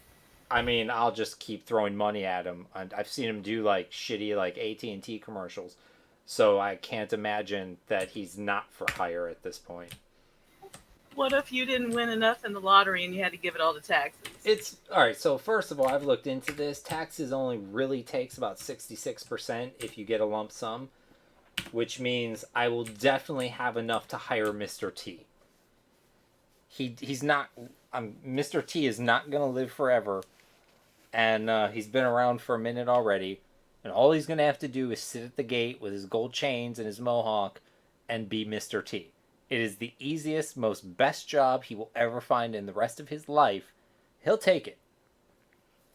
I mean, I'll just keep throwing money at him. I've seen him do like shitty like AT&T commercials, so I can't imagine that he's not for hire at this point. What if you didn't win enough in the lottery and you had to give it all to taxes? It's all right. So first of all, I've looked into this. Taxes only really takes about 66% if you get a lump sum, which means I will definitely have enough to hire Mr. T. He's not. Mr. T is not gonna live forever, and he's been around for a minute already. And all he's gonna have to do is sit at the gate with his gold chains and his mohawk, and be Mr. T. It is the easiest, most best job he will ever find in the rest of his life. He'll take it.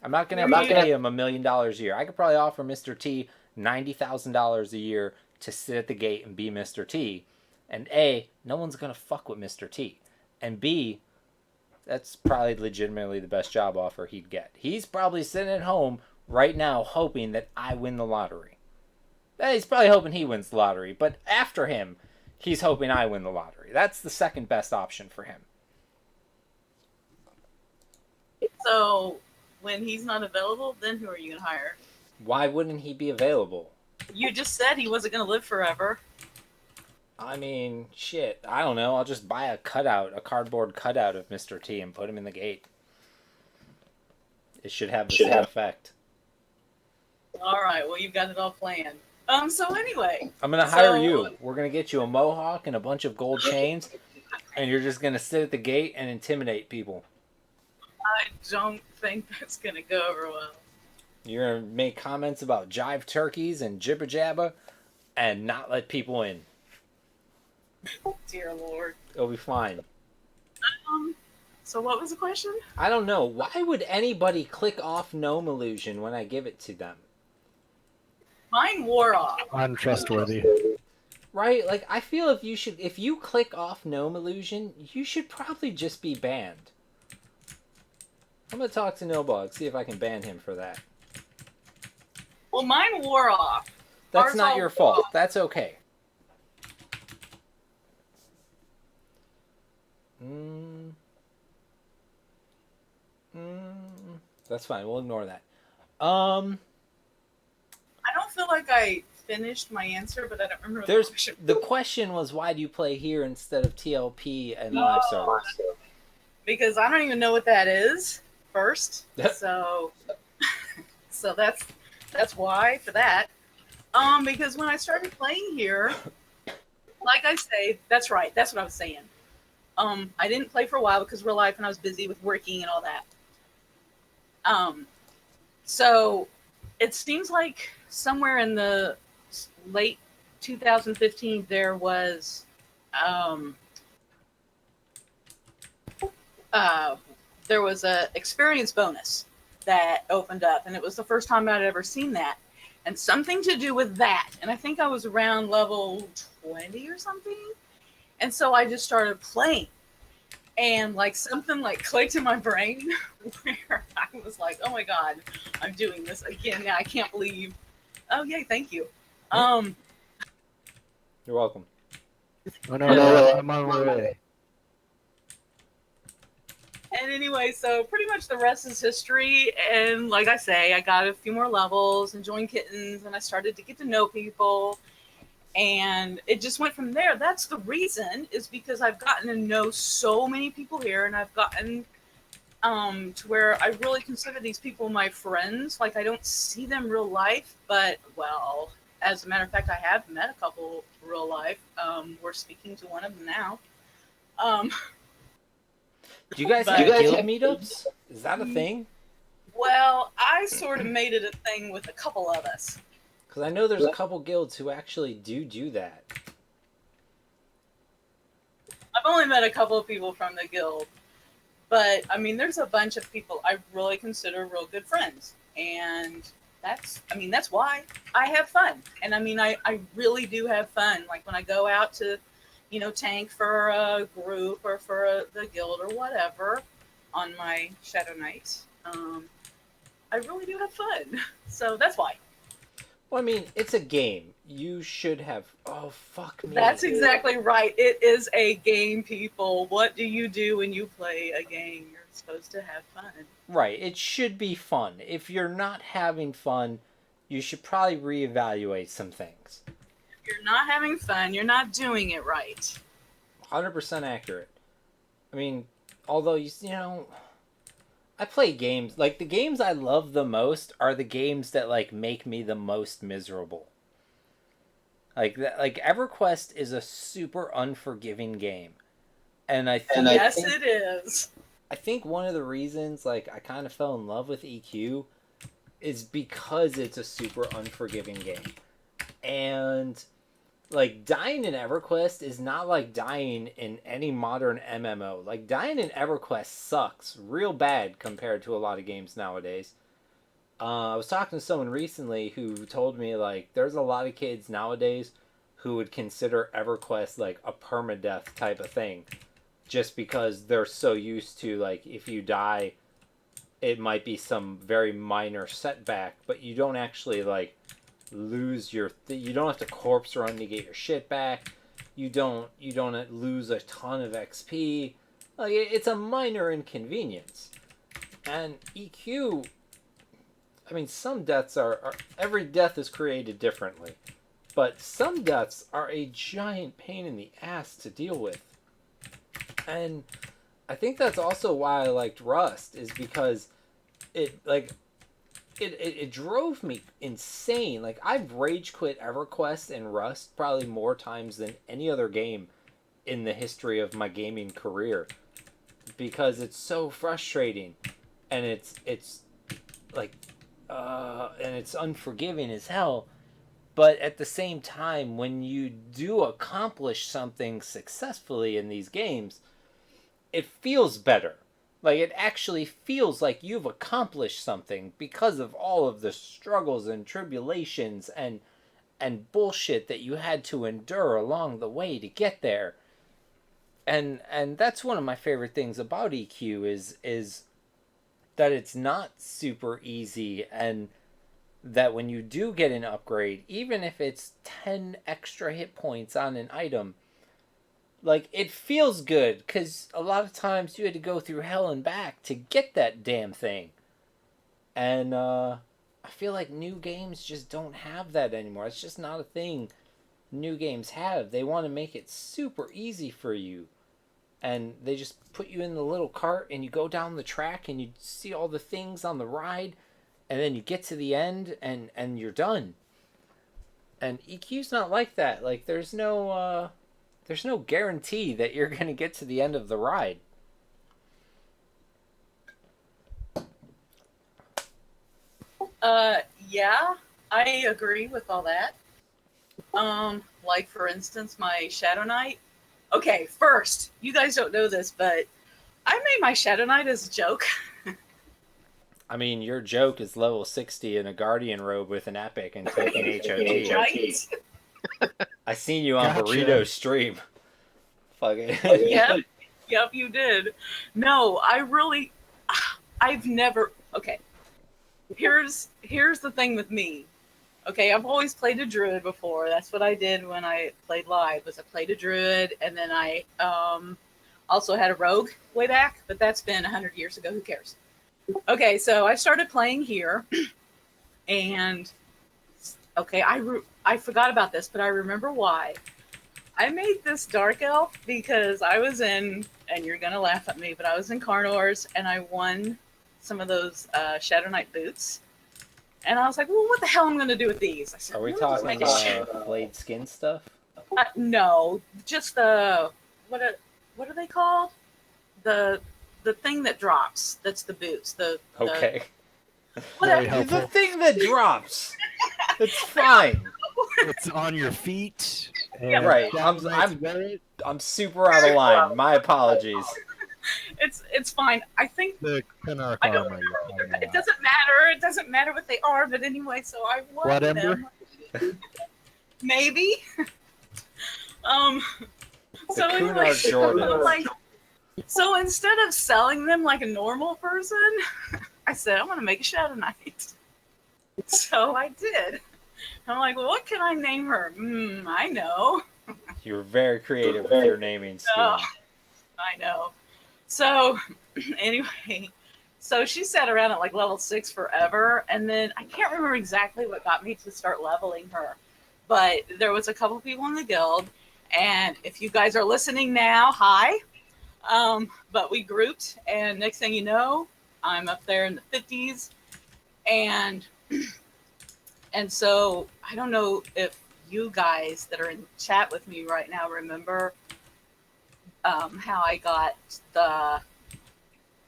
I'm not gonna have to pay him $1 million a year. I could probably offer Mr. T $90,000 a year to sit at the gate and be Mr. T. And A, no one's gonna fuck with Mr. T. And B, that's probably legitimately the best job offer he'd get. He's probably sitting at home right now hoping that I win the lottery. He's probably hoping he wins the lottery, but after him, he's hoping I win the lottery. That's the second best option for him. So, when he's not available, then who are you going to hire? Why wouldn't he be available? You just said he wasn't going to live forever. I mean, shit, I don't know. I'll just buy a cardboard cutout of Mr. T and put him in the gate. It should have the same effect. All right, well, you've got it all planned. So anyway. I'm going to hire you. We're going to get you a mohawk and a bunch of gold chains, and you're just going to sit at the gate and intimidate people. I don't think that's going to go over well. You're going to make comments about jive turkeys and jibber jabber and not let people in. Dear Lord. It'll be fine. So what was the question? I don't know. Why would anybody click off gnome illusion when I give it to them? Mine wore off. Untrustworthy. Right? Like, I feel if you click off gnome illusion, you should probably just be banned. I'm gonna talk to Nobog, see if I can ban him for that. Well, mine wore off. That's not your fault. That's okay. That's fine. We'll ignore that. I don't feel like I finished my answer, but I don't remember the question. The question was, why do you play here instead of TLP and live servers? Because I don't even know what that is first. So that's why for that. Because when I started playing here, like I say, that's right. That's what I was saying. I didn't play for a while because real life and I was busy with working and all that. So it seems like somewhere in the late 2015, there was there was a experience bonus that opened up, and it was the first time I'd ever seen that. And something to do with that, and I think I was around level 20 or something, and so I just started playing, and like something like clicked in my brain where I was like, oh my god, I'm doing this again now. I can't believe. Oh yay, thank you. You're welcome. Oh no, I'm on my way. And anyway, so pretty much the rest is history. And like I say, I got a few more levels and joined Kittens, and I started to get to know people. And it just went from there. That's the reason, is because I've gotten to know so many people here, and I've gotten to where I really consider these people my friends. Like, I don't see them real life, but, well, as a matter of fact, I have met a couple real life. We're speaking to one of them now. Do you guys But- have You guys guild have- meetups? Is that a thing? Well, I sort of made it a thing with a couple of us. Because I know there's a couple guilds who actually do that. I've only met a couple of people from the guild, but I mean, there's a bunch of people I really consider real good friends, and that's why I have fun. And I mean, I really do have fun. Like when I go out to, tank for a group or for the guild or whatever on my Shadow Knights, I really do have fun. So that's why. Well, I mean, it's a game. You should have... Oh, fuck me. That's exactly right. It is a game, people. What do you do when you play a game? You're supposed to have fun. Right. It should be fun. If you're not having fun, you should probably reevaluate some things. If you're not having fun, you're not doing it right. 100% accurate. I mean, although, I play games. Like, the games I love the most are the games that, like, make me the most miserable. Like EverQuest is a super unforgiving game. And I think... Yes, it is. I think one of the reasons, like, I kind of fell in love with EQ is because it's a super unforgiving game. And, like, dying in EverQuest is not like dying in any modern MMO. Like, dying in EverQuest sucks real bad compared to a lot of games nowadays. I was talking to someone recently who told me, like, there's a lot of kids nowadays who would consider EverQuest, like, a permadeath type of thing. Just because they're so used to, like, if you die, it might be some very minor setback, but you don't actually, like, lose your... you don't have to corpse run to get your shit back. You don't lose a ton of XP. Like, it's a minor inconvenience. And EQ... I mean, some deaths are... Every death is created differently. But some deaths are a giant pain in the ass to deal with. And I think that's also why I liked Rust, is because it drove me insane. Like, I've rage quit EverQuest and Rust probably more times than any other game in the history of my gaming career. Because it's so frustrating. And it's like... and it's unforgiving as hell. But at the same time, when you do accomplish something successfully in these games, it feels better. Like, it actually feels like you've accomplished something because of all of the struggles and tribulations and bullshit that you had to endure along the way to get there. And that's one of my favorite things about EQ is that it's not super easy, and that when you do get an upgrade, even if it's 10 extra hit points on an item, like, it feels good, because a lot of times you had to go through hell and back to get that damn thing. And I feel like new games just don't have that anymore. It's just not a thing new games have. They want to make it super easy for you. And they just put you in the little cart, and you go down the track, and you see all the things on the ride, and then you get to the end, and you're done. And EQ's not like that. Like, there's no guarantee that you're going to get to the end of the ride. Yeah, I agree with all that. Like for instance, my Shadow Knight. Okay, first, you guys don't know this, but I made my Shadow Knight as a joke. I mean, your joke is level 60 in a Guardian robe with an epic and taking HOT. Right? I seen you on Gotcha. Burrito stream. Fuck it. Yep, you did. No, I've never. Okay, here's the thing with me. Okay, I've always played a druid before. That's what I did when I played live. Was I played a druid, and then I also had a rogue way back, but that's been 100 years ago. Who cares? Okay, so I started playing here, and okay, I forgot about this, but I remember why. I made this dark elf because I was in, and you're gonna laugh at me, but I was in Carnors, and I won some of those Shadow Knight boots. And I was like, well, what the hell am I going to do with these? I said, Are we "Let me just talking make a flayed skin stuff? no, just the what are they called? The thing that drops. That's the boots. The Okay. Very whatever. helpful. The thing that drops. It's fine. It's on your feet. Yeah, right. Shadow Knight's wear it. I'm super out of line. My apologies. It's fine. I think The Canarch I don't armor you're talking it about. doesn't matter. It doesn't matter what they are. But anyway, so I won Blood them. Ember? Maybe. Um. So Kunar anyway, Jordans. so instead of selling them like a normal person, I said, I'm going to make a Shadow Knight. So I did. I'm like, well, what can I name her? I know. You were very creative with your naming scheme. I know. So anyway, so she sat around at like level 6 forever. And then I can't remember exactly what got me to start leveling her. But there was a couple people in the guild. And if you guys are listening now, hi. But we grouped. And next thing you know, I'm up there in the 50s. And so I don't know if you guys that are in chat with me right now remember how I got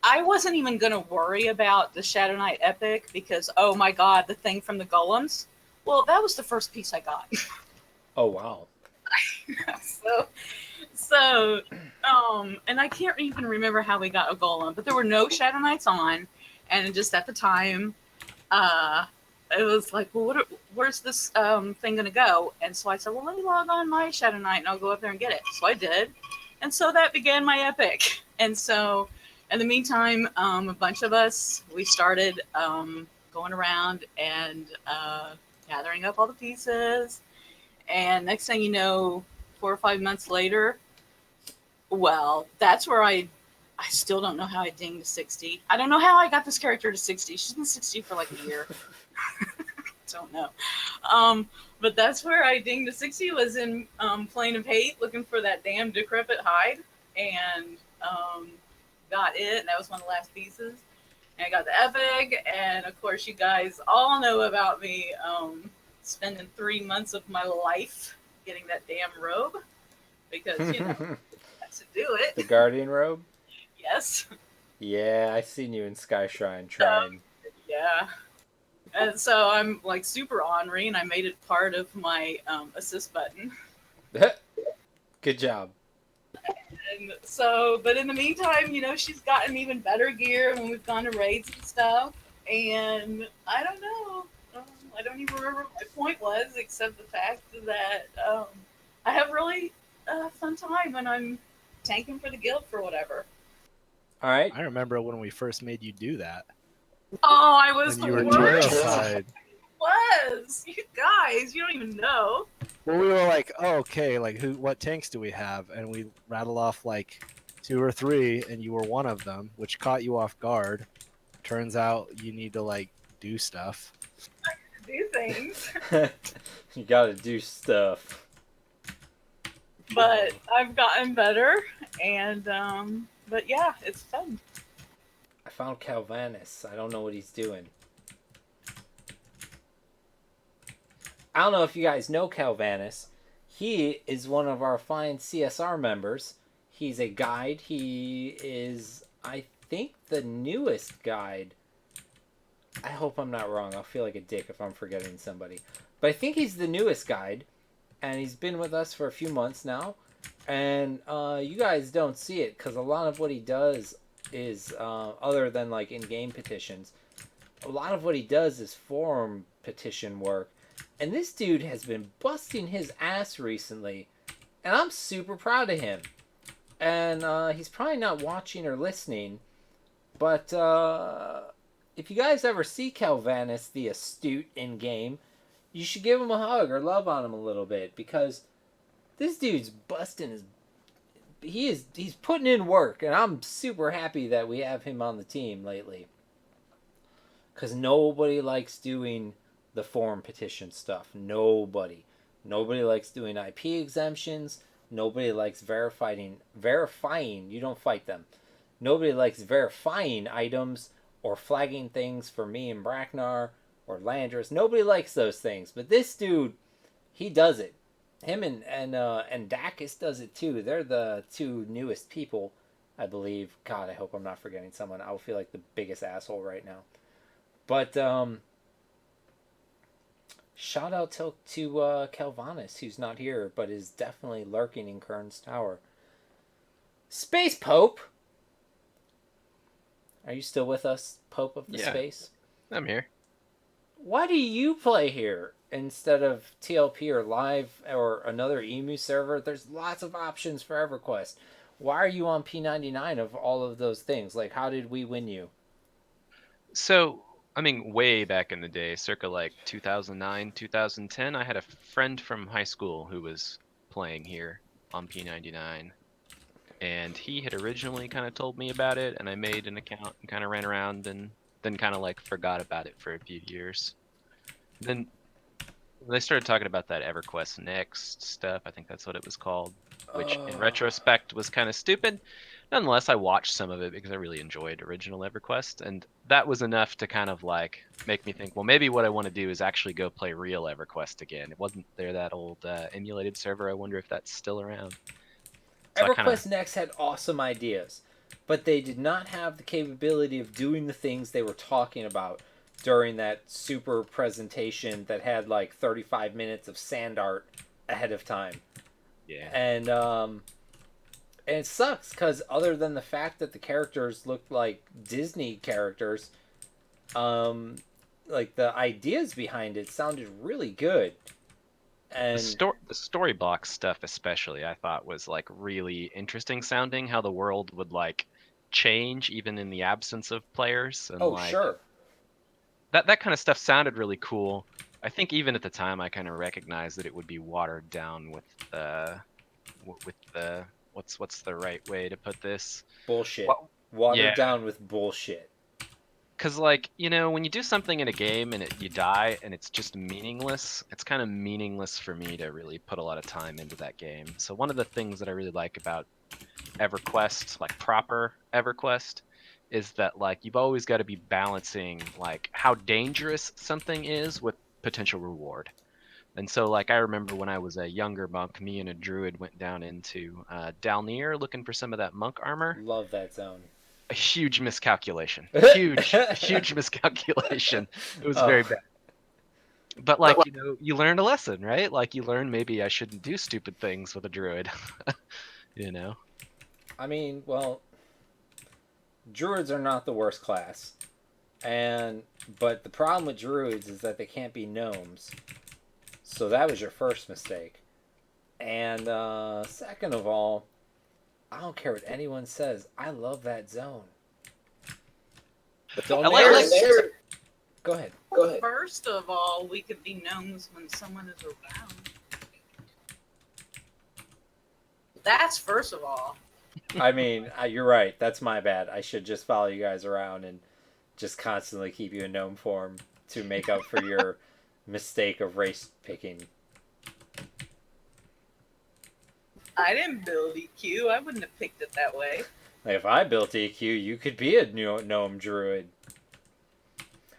I wasn't even going to worry about the Shadow Knight epic because, oh my god, the thing from the golems. Well, that was the first piece I got. Oh, wow. So, and I can't even remember how we got a golem, but there were no Shadow Knights on, and just at the time, it was like, well, where's this thing gonna go? And so I said, well, let me log on my Shadow Knight and I'll go up there and get it. So I did, and so that began my epic. And so, in the meantime, a bunch of us we started going around and gathering up all the pieces. And next thing you know, 4 or 5 months later, well, that's where I still don't know how I dinged to 60. I don't know how I got this character to 60. She's been 60 for like a year. Don't know. But that's where I dinged to 60 was in Plane of Hate, looking for that damn decrepit hide, and got it. And that was one of the last pieces. And I got the epic, and of course, you guys all know about me spending 3 months of my life getting that damn robe because you know that's to do it. The Guardian robe? Yes. Yeah, I seen you in Sky Shrine trying. Yeah. And so I'm like super ornery, and I made it part of my assist button. Good job. And so, but in the meantime, you know, she's gotten even better gear when we've gone to raids and stuff. And I don't know. I don't even remember what my point was, except the fact that I have really fun time when I'm tanking for the guild for whatever. All right. I remember when we first made you do that. Oh, I was When the you were worst. terrified. Was you guys? You don't even know. Well, we were like, oh, okay, like what tanks do we have? And we rattled off like 2 or 3, and you were one of them, which caught you off guard. Turns out you need to like do stuff. Do things. You gotta do stuff. But I've gotten better, and but yeah, it's fun. I found Calvanus. I don't know what he's doing. I don't know if you guys know Calvanus. He is one of our fine CSR members. He's a guide. He is, I think, the newest guide. I hope I'm not wrong. I'll feel like a dick if I'm forgetting somebody. But I think he's the newest guide. and he's been with us for a few months now. And you guys don't see it because a lot of what he does is, other than like in-game petitions, a lot of what he does is forum petition work. And this dude has been busting his ass recently, and I'm super proud of him. And he's probably not watching or listening, but if you guys ever see Calvanus the Astute in-game, you should give him a hug or love on him a little bit, because this dude's busting his... He's putting in work, and I'm super happy that we have him on the team lately. Because nobody likes doing the forum petition stuff. Nobody. Nobody likes doing IP exemptions. Nobody likes verifying. You don't fight them. Nobody likes verifying items or flagging things for me and Bracknar or Landris. Nobody likes those things. But this dude, he does it. Him and Dacus does it too. They're the two newest people, I believe. God, I hope I'm not forgetting someone. I'll feel like the biggest asshole right now. But shout out to Calvanus, who's not here, but is definitely lurking in Kern's Tower. Spacepope! Are you still with us, Pope of the Space? I'm here. Why do you play here instead of TLP or Live or another EMU server? There's lots of options for EverQuest. Why are you on P99 of all of those things? Like, how did we win you? So, I mean, way back in the day, circa like 2009, 2010, I had a friend from high school who was playing here on P99. And he had originally kind of told me about it, and I made an account and kind of ran around and then kind of like forgot about it for a few years. Then they started talking about that EverQuest Next stuff. I think that's what it was called, which in retrospect was kind of stupid. Nonetheless, I watched some of it because I really enjoyed original EverQuest, and that was enough to kind of like make me think, well, maybe what I want to do is actually go play real EverQuest again. It wasn't there, that old emulated server. I wonder if that's still around. So EverQuest Next had awesome ideas, but they did not have the capability of doing the things they were talking about during that super presentation that had like 35 minutes of sand art ahead of time. Yeah. And it sucks because other than the fact that the characters looked like Disney characters, like the ideas behind it sounded really good. And the story box stuff especially, I thought was like really interesting sounding, how the world would like change even in the absence of players. And sure. That kind of stuff sounded really cool. I think even at the time I kind of recognized that it would be watered down with the what's the right way to put this? Bullshit. Watered down with bullshit. Because, like, you know, when you do something in a game and you die and it's just meaningless, it's kind of meaningless for me to really put a lot of time into that game. So one of the things that I really like about EverQuest, like proper EverQuest, is that, like, you've always got to be balancing, like, how dangerous something is with potential reward. And so, like, I remember when I was a younger monk, me and a druid went down into Dalnir looking for some of that monk armor. Love that zone. A huge miscalculation. Huge miscalculation. It was very bad. But, like, you know, you learned a lesson, right? Like, you learned maybe I shouldn't do stupid things with a druid. You know? I mean, well, druids are not the worst class. But the problem with druids is that they can't be gnomes. So that was your first mistake. And second of all, I don't care what anyone says. I love that zone. I like Go ahead. First of all, we could be gnomes when someone is around. That's first of all. I mean, you're right. That's my bad. I should just follow you guys around and just constantly keep you in gnome form to make up for your mistake of race picking. I didn't build EQ. I wouldn't have picked it that way. Like, if I built EQ, you could be a gnome druid.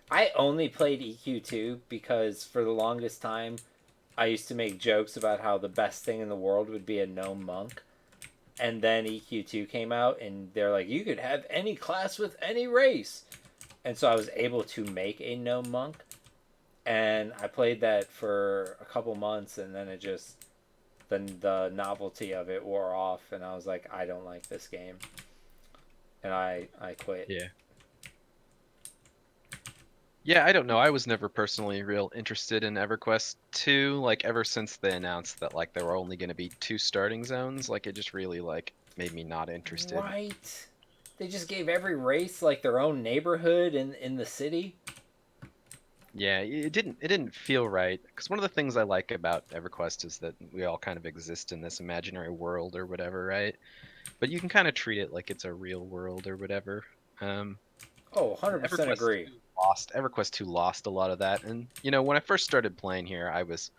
I only played EQ2 because for the longest time, I used to make jokes about how the best thing in the world would be a gnome monk. And then EQ2 came out, and they're like, you could have any class with any race. And so I was able to make a gnome monk. And I played that for a couple months, and then it just the novelty of it wore off, and I was like, I don't like this game, and I quit. Yeah. Yeah, I don't know. I was never personally real interested in EverQuest 2, like ever since they announced that like there were only going to be 2 starting zones, like it just really like made me not interested. Right. They just gave every race like their own neighborhood in the city. Yeah, it didn't feel right, because one of the things I like about EverQuest is that we all kind of exist in this imaginary world or whatever, right? But you can kind of treat it like it's a real world or whatever. Um, Oh, and 100% agree. EverQuest 2 lost a lot of that. And when I first started playing here, I was,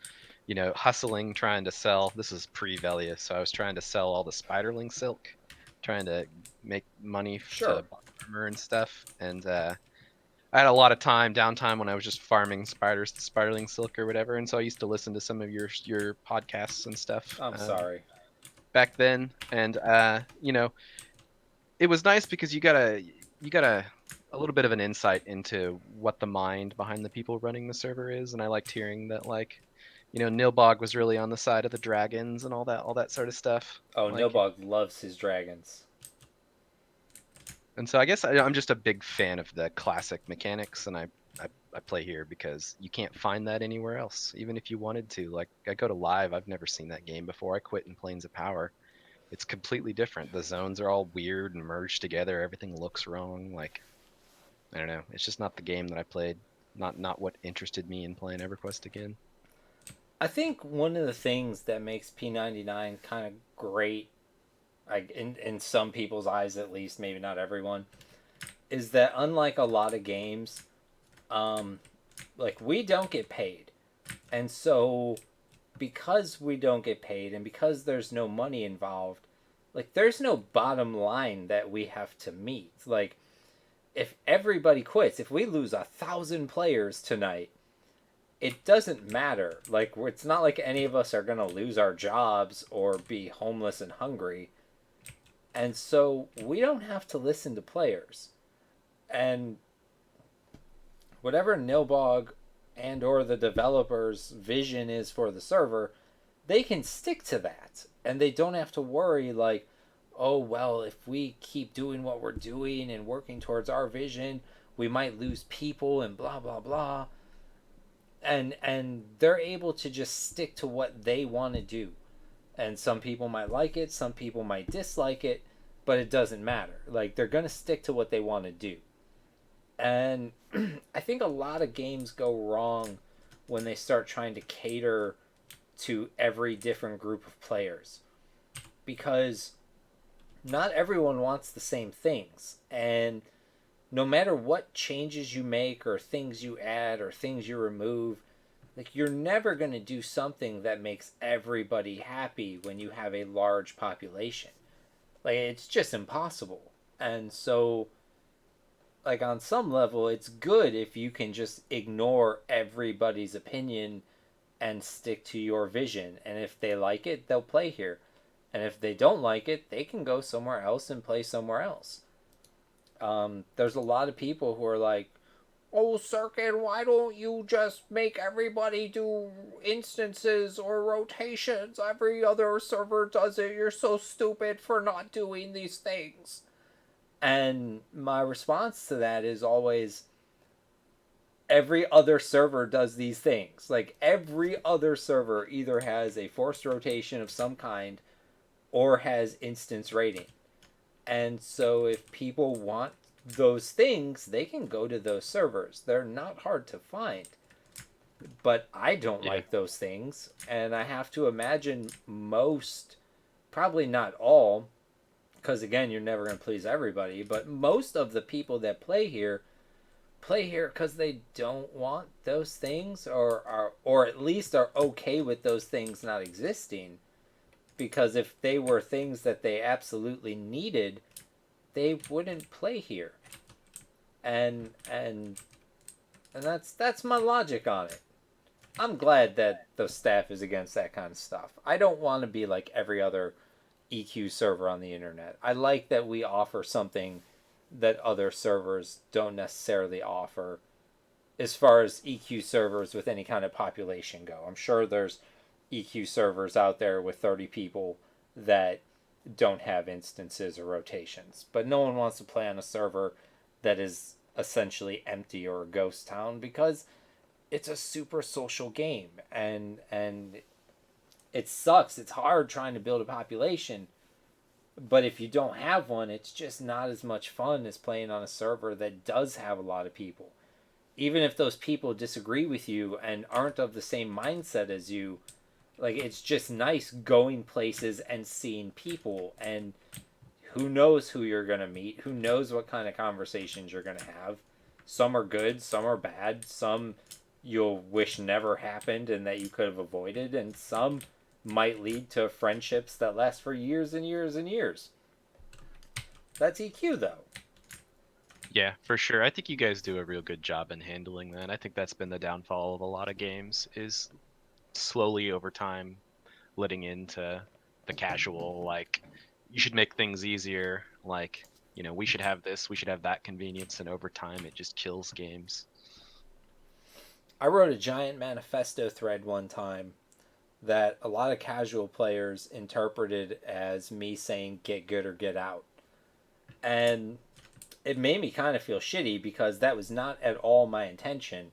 hustling, trying to sell. This is pre-Velia, so I was trying to sell all the spiderling silk, trying to make money Sure. to buy armor and stuff. And I had a lot of downtime when I was just farming spiderling silk or whatever. And so I used to listen to some of your podcasts and stuff. I'm sorry. Back then, and it was nice because you got a little bit of an insight into what the mind behind the people running the server is, and I liked hearing that, like, Nilbog was really on the side of the dragons and all that sort of stuff. Oh, Like, Nilbog loves his dragons. and so I guess I'm just a big fan of the classic mechanics, and I play here because you can't find that anywhere else, even if you wanted to. Like, I go to live, I've never seen that game before. I quit in Planes of Power. It's completely different. The zones are all weird and merged together. Everything looks wrong. Like, I don't know. It's just not the game that I played. Not what interested me in playing EverQuest again. I think one of the things that makes P99 kind of great, like in some people's eyes at least, maybe not everyone, is that unlike a lot of games, like we don't get paid, and so because we don't get paid and because there's no money involved, like there's no bottom line that we have to meet. Like if everybody quits, if we lose 1,000 players tonight, it doesn't matter. Like it's not like any of us are gonna lose our jobs or be homeless and hungry, and so we don't have to listen to players. And whatever Nilbog and or the developer's vision is for the server, they can stick to that, and they don't have to worry like, oh well, if we keep doing what we're doing and working towards our vision, we might lose people and blah blah blah. And they're able to just stick to what they want to do. And some people might like it, some people might dislike it, but it doesn't matter. Like they're going to stick to what they want to do. And I think a lot of games go wrong when they start trying to cater to every different group of players, because not everyone wants the same things. And no matter what changes you make or things you add or things you remove, like you're never going to do something that makes everybody happy when you have a large population. Like it's just impossible. And so like on some level it's good if you can just ignore everybody's opinion and stick to your vision, and if they like it they'll play here, and if they don't like it they can go somewhere else and play somewhere else. There's a lot of people who are like, oh, Sirken, why don't you just make everybody do instances or rotations? Every other server does it. You're so stupid for not doing these things. And my response to that is always, every other server does these things. Like, every other server either has a forced rotation of some kind or has instance rating. And so if people want those things, they can go to those servers. They're not hard to find. But I don't like those things, and I have to imagine most, probably not all, because again, you're never going to please everybody, but most of the people that play here because they don't want those things, or at least are okay with those things not existing. Because if they were things that they absolutely needed, they wouldn't play here. And that's my logic on it. I'm glad that the staff is against that kind of stuff. I don't want to be like every other EQ server on the internet. I like that we offer something that other servers don't necessarily offer as far as EQ servers with any kind of population go. I'm sure there's EQ servers out there with 30 people that don't have instances or rotations. But no one wants to play on a server that is essentially empty or a ghost town, because it's a super social game, and it sucks. It's hard trying to build a population, but if you don't have one, it's just not as much fun as playing on a server that does have a lot of people. Even if those people disagree with you and aren't of the same mindset as you, like, it's just nice going places and seeing people, and who knows who you're going to meet, who knows what kind of conversations you're going to have. Some are good, some are bad, some you'll wish never happened and that you could have avoided, and some might lead to friendships that last for years and years and years. That's EQ, though. Yeah, for sure. I think you guys do a real good job in handling that. I think that's been the downfall of a lot of games, is slowly over time letting into the casual, like, you should make things easier, like, you know, we should have this, we should have that convenience, and over time it just kills games. I wrote a giant manifesto thread one time that a lot of casual players interpreted as me saying get good or get out. And it made me kind of feel shitty, because that was not at all my intention.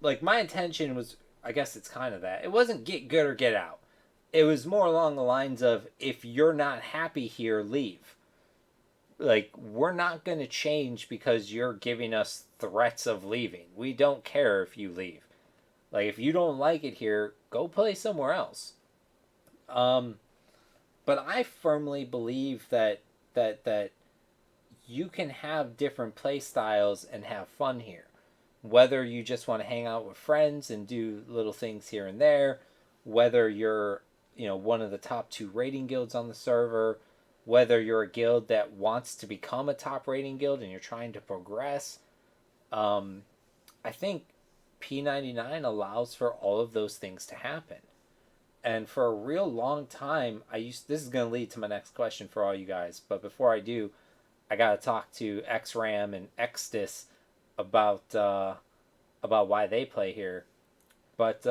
Like, my intention was, I guess it's kind of that. It wasn't get good or get out. It was more along the lines of, if you're not happy here, leave. Like, we're not going to change because you're giving us threats of leaving. We don't care if you leave. Like, if you don't like it here, go play somewhere else. But I firmly believe that you can have different play styles and have fun here. Whether you just want to hang out with friends and do little things here and there, whether you're, you know, one of the top 2 rating guilds on the server, whether you're a guild that wants to become a top rating guild and you're trying to progress. I think P99 allows for all of those things to happen. And for a real long time, this is going to lead to my next question for all you guys, but before I do, I got to talk to Xyram and Xystus about why they play here. But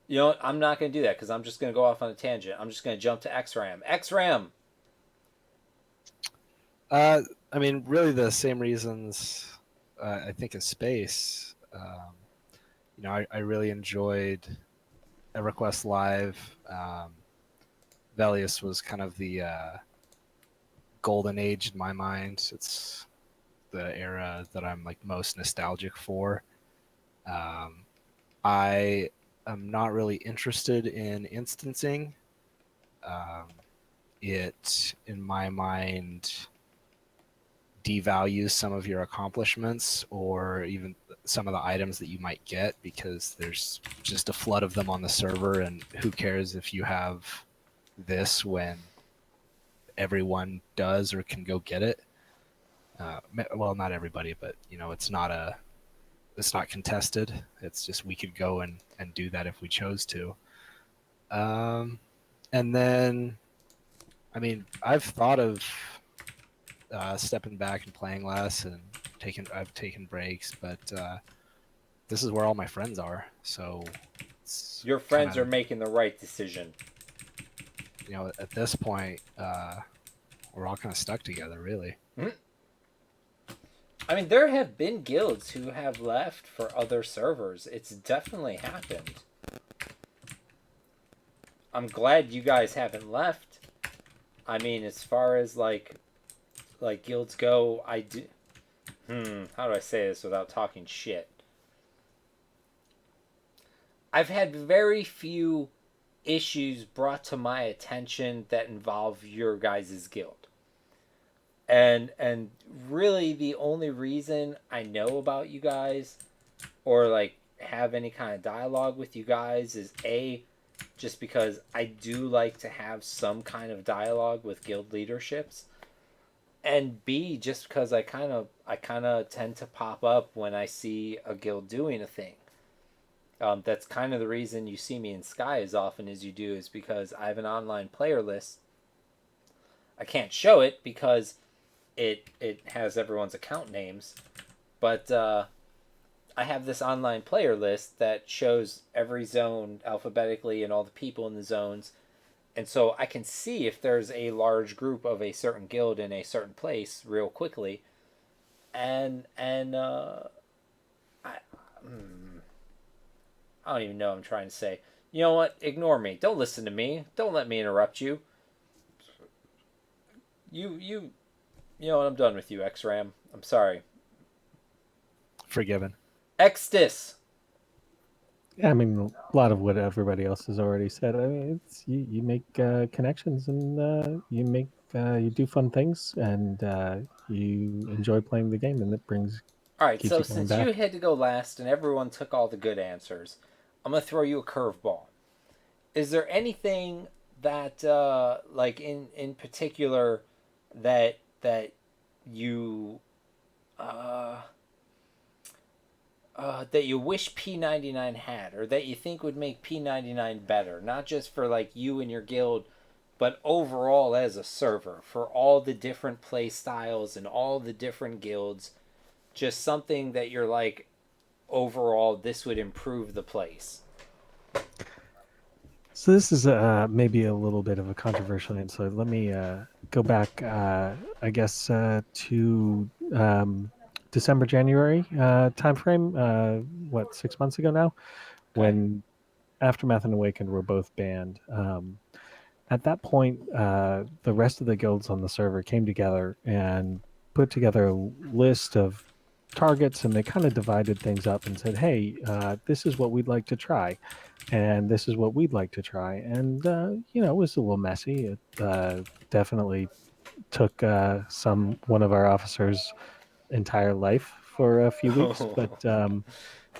you know what? I'm not going to do that, because I'm just going to go off on a tangent. I'm just going to jump to Xyram. Xyram! I mean, really the same reasons, I think, as Space. You know, I really enjoyed EverQuest Live. Velius was kind of the golden age in my mind. It's the era that I'm like most nostalgic for. I am not really interested in instancing. It, in my mind, devalues some of your accomplishments or even some of the items that you might get, because there's just a flood of them on the server, and who cares if you have this when everyone does or can go get it. Well, not everybody, but you know, it's not contested. It's just we could go and do that if we chose to. And then, I mean, I've thought of stepping back and playing less, and I've taken breaks, but this is where all my friends are. So your friends are making the right decision. You know, at this point, we're all kind of stuck together, really. Mm-hmm. I mean, there have been guilds who have left for other servers. It's definitely happened. I'm glad you guys haven't left. I mean, as far as like guilds go, I do. How do I say this without talking shit? I've had very few issues brought to my attention that involve your guys' guild. And really the only reason I know about you guys or like have any kind of dialogue with you guys is A, just because I do like to have some kind of dialogue with guild leaderships, and B, just because I kind of tend to pop up when I see a guild doing a thing. That's kind of the reason you see me in Sky as often as you do, is because I have an online player list. I can't show it because it has everyone's account names, but I have this online player list that shows every zone alphabetically and all the people in the zones. And so I can see if there's a large group of a certain guild in a certain place real quickly. I, I don't even know what I'm trying to say. You know what? Ignore me. Don't listen to me. Don't let me interrupt you. You know what? I'm done with you, Xyram. I'm sorry. Forgiven. Xystus. Yeah, I mean, a lot of what everybody else has already said. I mean, it's you make connections and you do fun things and you enjoy playing the game, and it All right, keeps so you going since you back. had to go last and everyone took all the good answers, I'm gonna throw you a curveball. Is there anything that, like in particular, that you uh, that you wish P99 had, or that you think would make P99 better, not just for like you and your guild, but overall as a server for all the different play styles and all the different guilds? Just something that you're like, overall, this would improve the place. So this is maybe a little bit of a controversial answer. Let me go back, I guess, to December, January timeframe. What, 6 months ago now, when Aftermath and Awakened were both banned. At that point, the rest of the guilds on the server came together and put together a list of targets, and they kind of divided things up and said, "Hey, this is what we'd like to try, and this is what we'd like to try." And it was a little messy. It definitely took one of our officers' entire life for a few weeks, but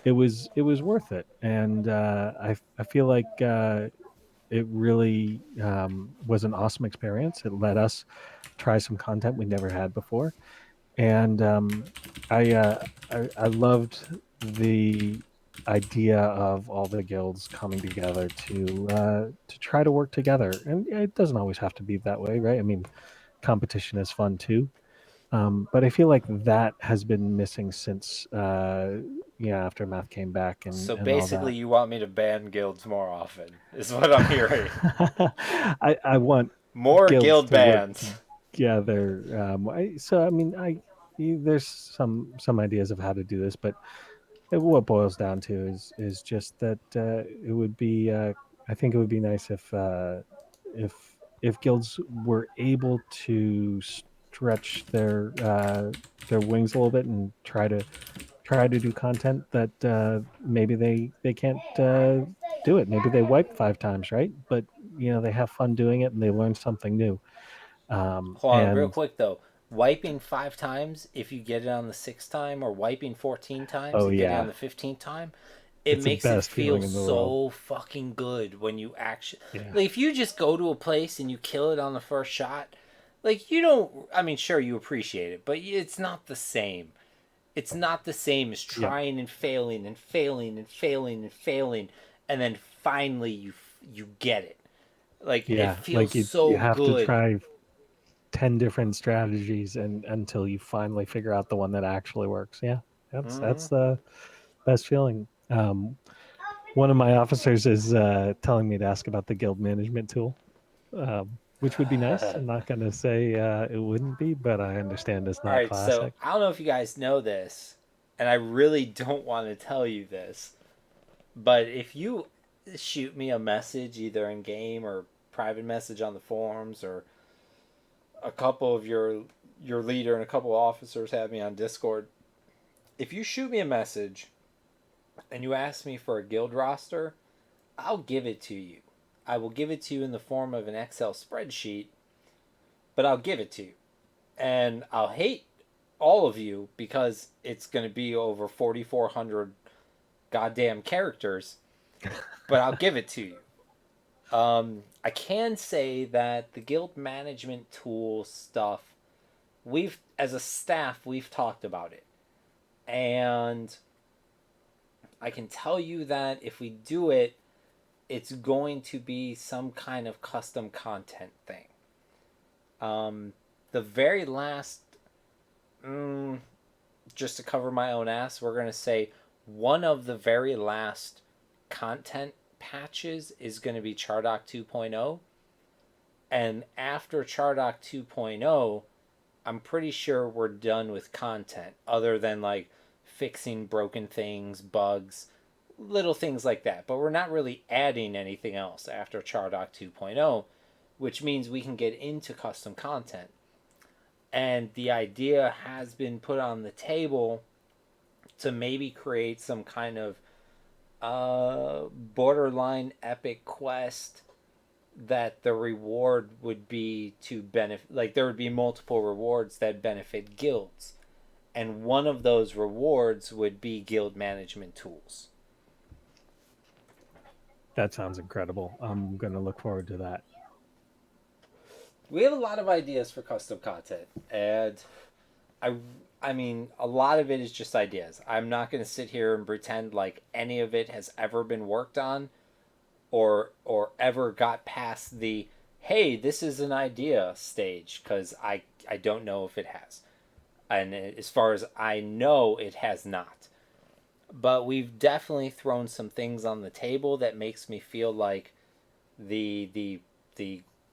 it was worth it, and I feel like it really was an awesome experience. It let us try some content we never had before, and I loved the idea of all the guilds coming together to try to work together. And it doesn't always have to be that way, right? I mean, competition is fun too. But I feel like that has been missing since Aftermath came back So and all basically, that. you want me to ban guilds more often, is what I'm hearing. I want More guilds guild to work bans. together. There's some ideas of how to do this, but what boils down to is just that it would be. I think it would be nice if guilds were able to stretch their wings a little bit and try to do content that maybe they can't do it. Maybe they wipe 5 times, right? But they have fun doing it and they learn something new. Hold on, real And quick though. Wiping 5 times if you get it on the 6th time, or wiping 14 times oh and getting on yeah, the 15th time, it it's the makes it best feel feeling in the world. so fucking good when you actually. Yeah, Like, if you just go to a place and you kill it on the first shot, like, you don't. I mean, sure, you appreciate it, but it's not the same. It's not the same as yep, trying and failing and failing and failing and failing, and then finally you get it. Like, it yeah. feels Like you so have to good. try 10 different strategies and until you finally figure out the one that actually works. Yeah, that's the best feeling. One of my officers is telling me to ask about the guild management tool, which would be nice. I'm not going to say it wouldn't be, but I understand it's All not right, so classic. I don't know if you guys know this, and I really don't want to tell you this, but if you shoot me a message either in game or private message on the forums, or a couple of your leader and a couple of officers have me on Discord, if you shoot me a message and you ask me for a guild roster, I'll give it to you. I will give it to you in the form of an Excel spreadsheet, but I'll give it to you. And I'll hate all of you because it's going to be over 4,400 goddamn characters, but I'll give it to you. I can say that the guild management tool stuff, as a staff, we've talked about it. And I can tell you that if we do it, it's going to be some kind of custom content thing. The very last, just to cover my own ass, we're going to say one of the very last content patches is going to be Chardock 2.0. And after Chardock 2.0, I'm pretty sure we're done with content other than like fixing broken things, bugs, little things like that. But we're not really adding anything else after Chardock 2.0, which means we can get into custom content. And the idea has been put on the table to maybe create some kind of borderline epic quest that the reward would be to benefit, like there would be multiple rewards that benefit guilds, and one of those rewards would be guild management tools. That sounds incredible. I'm going to look forward to that. We have a lot of ideas for custom content, and I mean, a lot of it is just ideas. I'm not going to sit here and pretend like any of it has ever been worked on or ever got past the hey, this is an idea stage, because I don't know if it has. And as far as I know, it has not. But we've definitely thrown some things on the table that makes me feel like the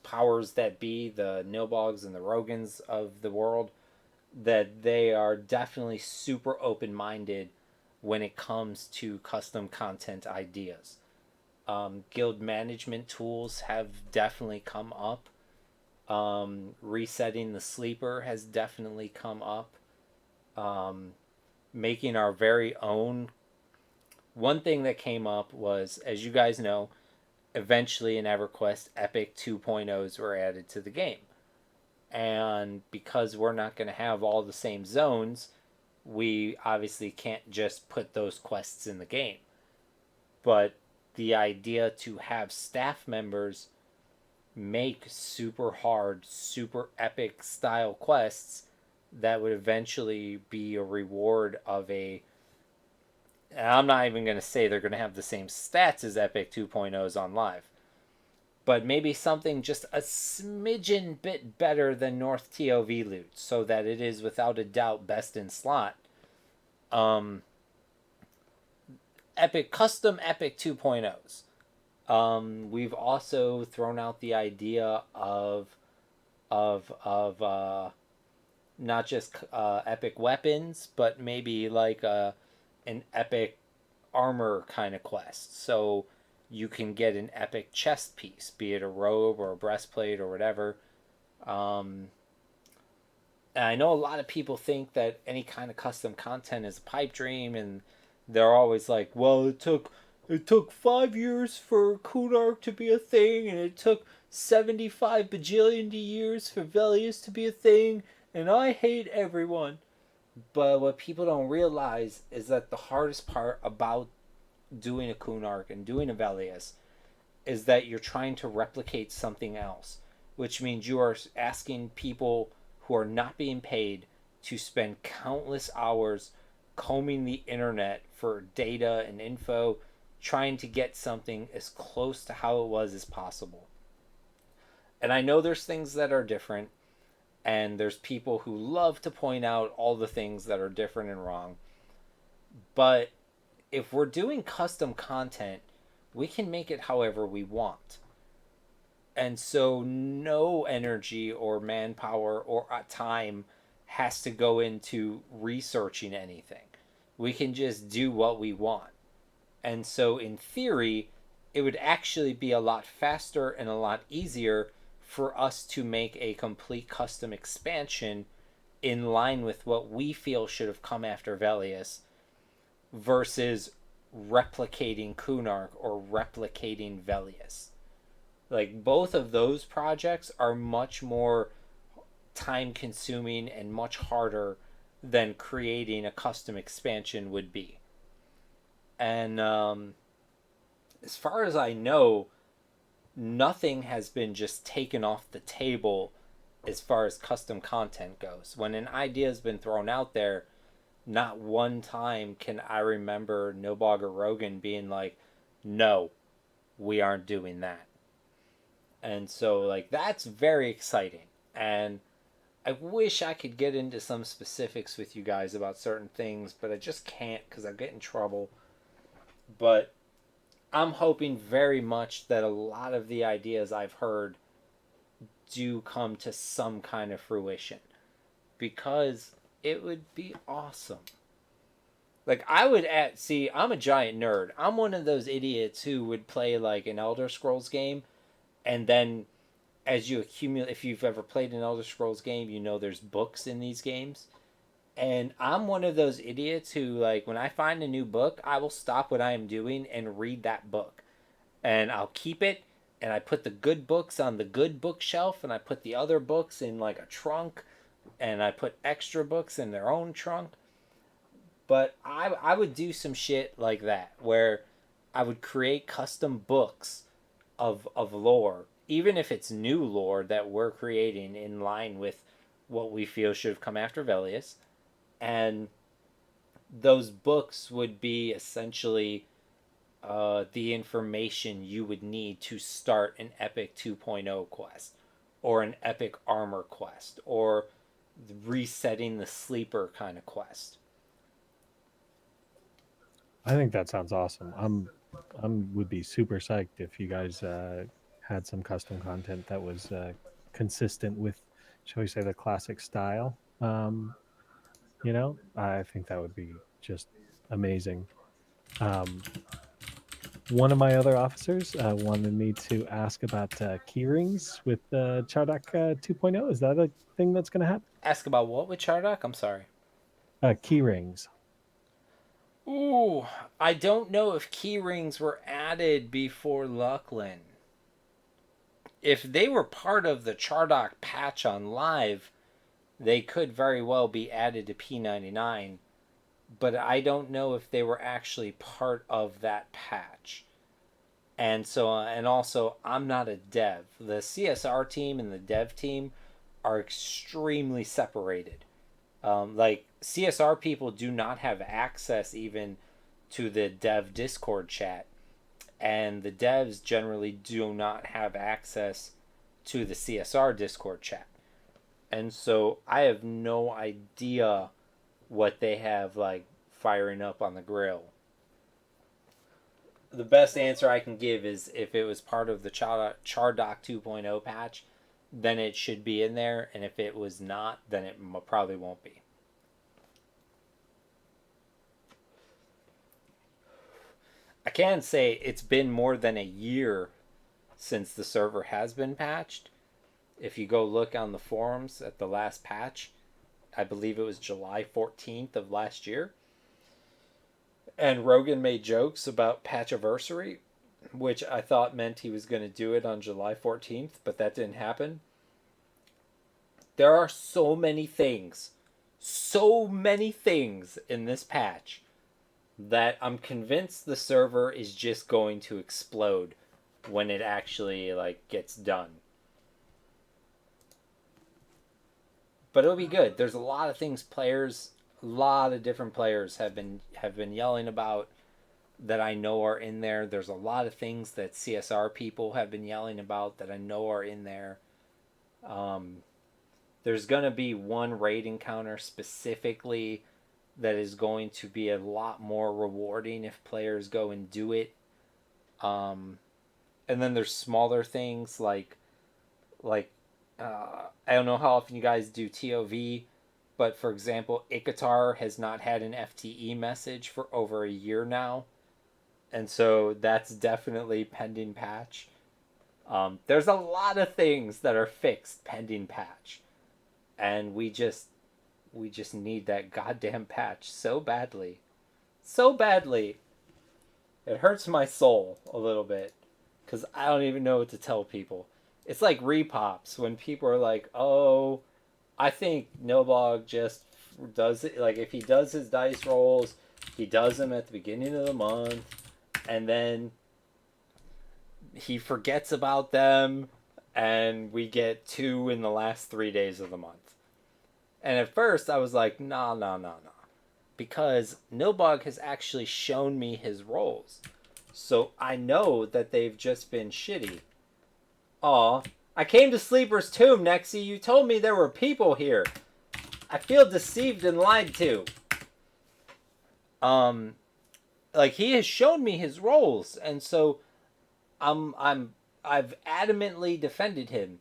powers that be, the Nilbogs and the Rogans of the world, that they are definitely super open-minded when it comes to custom content ideas. Guild management tools have definitely come up. Resetting the sleeper has definitely come up. Making our very own. One thing that came up was, as you guys know, eventually in EverQuest, Epic 2.0s were added to the game. And because we're not going to have all the same zones, we obviously can't just put those quests in the game. But the idea to have staff members make super hard, super epic style quests that would eventually be a reward of a... I'm not even going to say they're going to have the same stats as Epic 2.0s on live, but maybe something just a smidgen bit better than North TOV loot, so that it is without a doubt best in slot. Custom Epic 2.0s. We've also thrown out the idea of not just epic weapons, but maybe like an epic armor kind of quest. So you can get an epic chest piece, be it a robe or a breastplate or whatever. And I know a lot of people think that any kind of custom content is a pipe dream, and they're always like, well, it took 5 years for Kunark to be a thing, and it took 75 bajillion years for Velius to be a thing, and I hate everyone. But what people don't realize is that the hardest part about doing a Kunark and doing a Velius is that you're trying to replicate something else, which means you are asking people who are not being paid to spend countless hours combing the internet for data and info, trying to get something as close to how it was as possible. And I know there's things that are different, and there's people who love to point out all the things that are different and wrong. But if we're doing custom content, we can make it however we want. And so no energy or manpower or time has to go into researching anything. We can just do what we want. And so in theory, it would actually be a lot faster and a lot easier for us to make a complete custom expansion in line with what we feel should have come after Velius versus replicating Kunark or replicating Velius. Like, both of those projects are much more time consuming and much harder than creating a custom expansion would be. And as far as I know, nothing has been just taken off the table as far as custom content goes. When an idea has been thrown out there, not one time can I remember Nilbog or Rogan being like, no, we aren't doing that. And so, like, that's very exciting. And I wish I could get into some specifics with you guys about certain things, but I just can't because I get in trouble. But I'm hoping very much that a lot of the ideas I've heard do come to some kind of fruition, because it would be awesome. Like, I would see, I'm a giant nerd. I'm one of those idiots who would play like an Elder Scrolls game, and then as you accumulate, if you've ever played an Elder Scrolls game, you know there's books in these games. And I'm one of those idiots who, like, when I find a new book, I will stop what I am doing and read that book. And I'll keep it, and I put the good books on the good bookshelf, and I put the other books in like a trunk, and I put extra books in their own trunk. But I would do some shit like that, where I would create custom books of lore, even if it's new lore that we're creating in line with what we feel should have come after Velius. And those books would be essentially the information you would need to start an Epic 2.0 quest, or an Epic Armor quest, or resetting the Sleeper kind of quest. I think that sounds awesome. Would be super psyched if you guys had some custom content that was consistent with, shall we say, the classic style. I think that would be just amazing. One of my other officers wanted me to ask about key rings with Chardock 2.0. Is that a thing that's going to happen? Ask about what with Chardock? I'm sorry. Key rings. Ooh, I don't know if key rings were added before Lucklin. If they were part of the Chardock patch on live, they could very well be added to P99, but I don't know if they were actually part of that patch. And so, and also, I'm not a dev. The CSR team and the dev team are extremely separated. Like, CSR people do not have access even to the dev Discord chat, and the devs generally do not have access to the CSR Discord chat. And so I have no idea what they have, like, firing up on the grill. The best answer I can give is if it was part of the Chardock 2.0 patch, then it should be in there, and if it was not, then it probably won't be. I can say it's been more than a year since the server has been patched. If you go look on the forums at the last patch, I believe it was July 14th of last year. And Rogan made jokes about patchiversary, which I thought meant he was going to do it on July 14th, but that didn't happen. There are so many things in this patch that I'm convinced the server is just going to explode when it actually, like, gets done. But it'll be good. There's a lot of things a lot of different players have been yelling about that I know are in there. There's a lot of things that CSR people have been yelling about that I know are in there. There's going to be one raid encounter specifically that is going to be a lot more rewarding if players go and do it. And then there's smaller things like I don't know how often you guys do TOV, but for example, Ikatar has not had an FTE message for over a year now. And so that's definitely pending patch. There's a lot of things that are fixed pending patch. And we just need that goddamn patch so badly. So badly. It hurts my soul a little bit, because I don't even know what to tell people. It's like repops when people are like, oh, I think Nobog just does it. Like, if he does his dice rolls, he does them at the beginning of the month, and then he forgets about them, and we get 2 in the last 3 days of the month. And at first, I was like, nah. Because Nobog has actually shown me his rolls. So I know that they've just been shitty. Aw, I came to Sleeper's Tomb, Nexy. You told me there were people here. I feel deceived and lied to. Like, he has shown me his roles, and so I've adamantly defended him.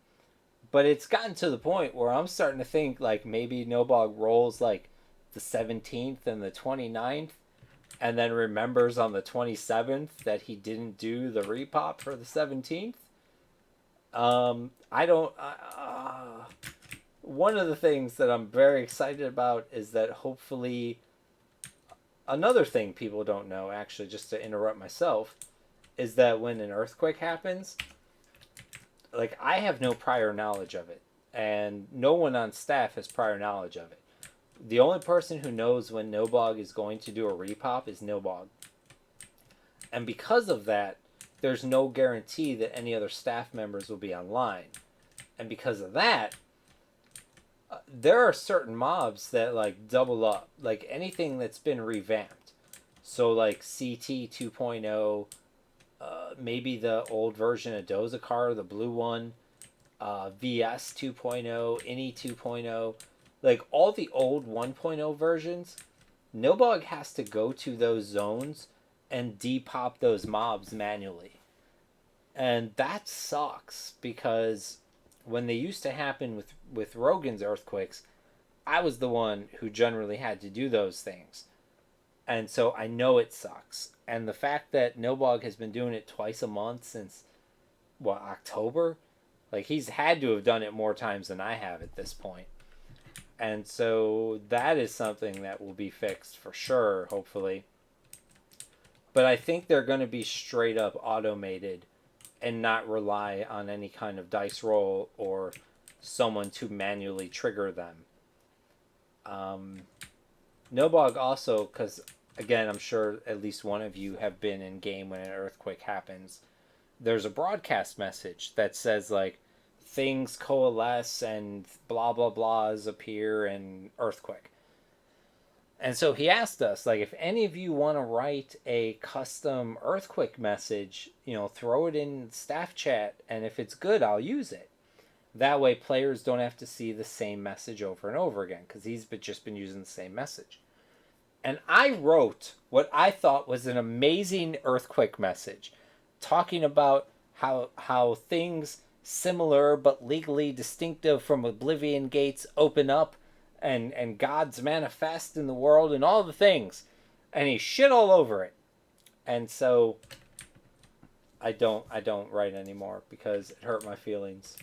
But it's gotten to the point where I'm starting to think, like, maybe Nobog rolls, like, the 17th and the 29th, and then remembers on the 27th that he didn't do the repop for the 17th. I don't... one of the things that I'm very excited about is that hopefully... Another thing people don't know, actually, just to interrupt myself, is that when an earthquake happens, like, I have no prior knowledge of it, and no one on staff has prior knowledge of it. The only person who knows when Nobog is going to do a repop is Nobog. And because of that, there's no guarantee that any other staff members will be online. And because of that, there are certain mobs that, like, double up. Like, anything that's been revamped. So, like, CT 2.0, maybe the old version of Dozakar, the blue one, VS 2.0, INI 2.0, like, all the old 1.0 versions, Nobog has to go to those zones and depop those mobs manually. And that sucks, because when they used to happen with Rogan's earthquakes, I was the one who generally had to do those things. And so I know it sucks. And the fact that Nobog has been doing it twice a month since, what, October? Like, he's had to have done it more times than I have at this point. And so that is something that will be fixed for sure, hopefully. But I think they're going to be straight up automated and not rely on any kind of dice roll or someone to manually trigger them. Nobog also, because again, I'm sure at least one of you have been in game when an earthquake happens. There's a broadcast message that says, like, things coalesce and blah blah blahs appear and earthquake. And so he asked us, like, if any of you want to write a custom earthquake message, you know, throw it in staff chat, and if it's good, I'll use it. That way players don't have to see the same message over and over again, because he's just been using the same message. And I wrote what I thought was an amazing earthquake message, talking about how things similar but legally distinctive from Oblivion Gates open up, and gods manifest in the world and all the things. And he shit all over it. And so I don't write anymore because it hurt my feelings.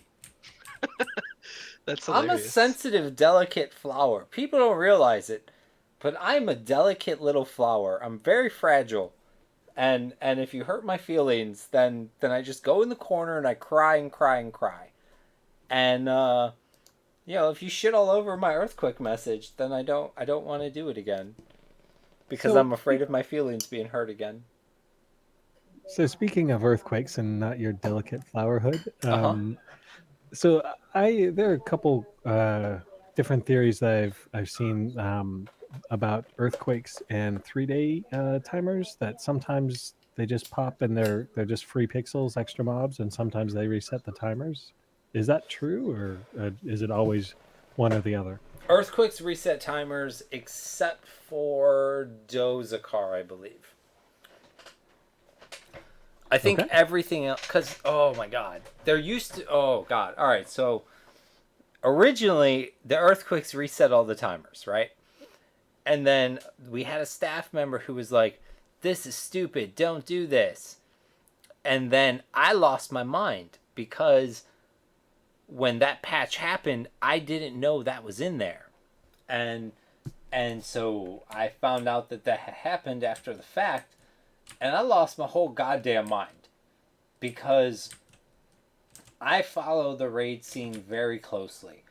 That's I'm hilarious. a sensitive, delicate flower. People don't realize it, but I'm a delicate little flower. I'm very fragile. And if you hurt my feelings, then I just go in the corner and I cry and cry and cry. And you know, if you shit all over my earthquake message, then I don't want to do it again, because I'm afraid of my feelings being hurt again. So speaking of earthquakes and not your delicate flowerhood, so there are a couple different theories that I've seen about earthquakes and 3-day timers, that sometimes they just pop and they're just free pixels, extra mobs, and sometimes they reset the timers. Is that true, or is it always one or the other? Earthquakes reset timers except for Dozakar, I believe. I think everything else, because, oh my god, they're used to, oh god, alright, so originally the earthquakes reset all the timers, right? And then we had a staff member who was like, this is stupid, don't do this. And then I lost my mind, because when that patch happened, I didn't know that was in there. And so I found out that had happened after the fact, and I lost my whole goddamn mind, because I follow the raid scene very closely.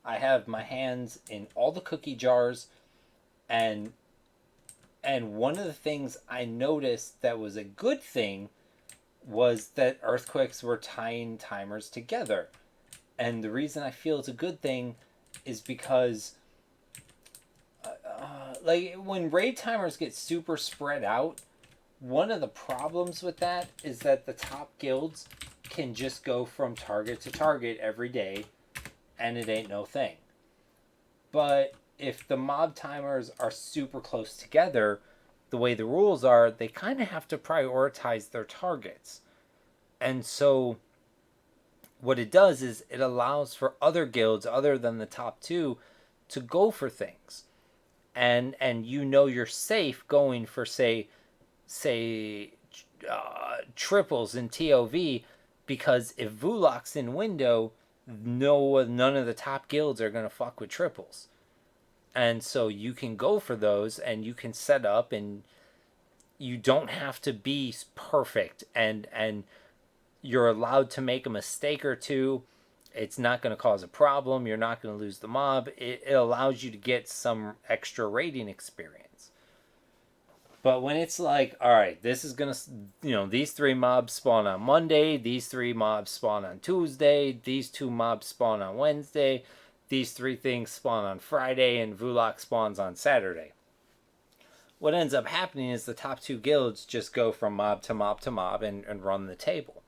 I have my hands in all the cookie jars, and one of the things I noticed that was a good thing was that earthquakes were tying timers together. And the reason I feel it's a good thing is because like, when raid timers get super spread out, one of the problems with that is that the top guilds can just go from target to target every day, and it ain't no thing. But if the mob timers are super close together, the way the rules are, they kind of have to prioritize their targets. And so what it does is it allows for other guilds other than the top two to go for things. And you know you're safe going for, say triples in TOV, because if Vulok's in window, none of the top guilds are going to fuck with triples. And so you can go for those, and you can set up, and you don't have to be perfect, and you're allowed to make a mistake or two. It's not going to cause a problem. You're not going to lose the mob. It allows you to get some extra raiding experience. But when it's like, all right, this is going to, these 3 mobs spawn on Monday, these 3 mobs spawn on Tuesday, these 2 mobs spawn on Wednesday, these 3 things spawn on Friday, and Vulok spawns on Saturday. What ends up happening is the top 2 guilds just go from mob to mob to mob and run the table.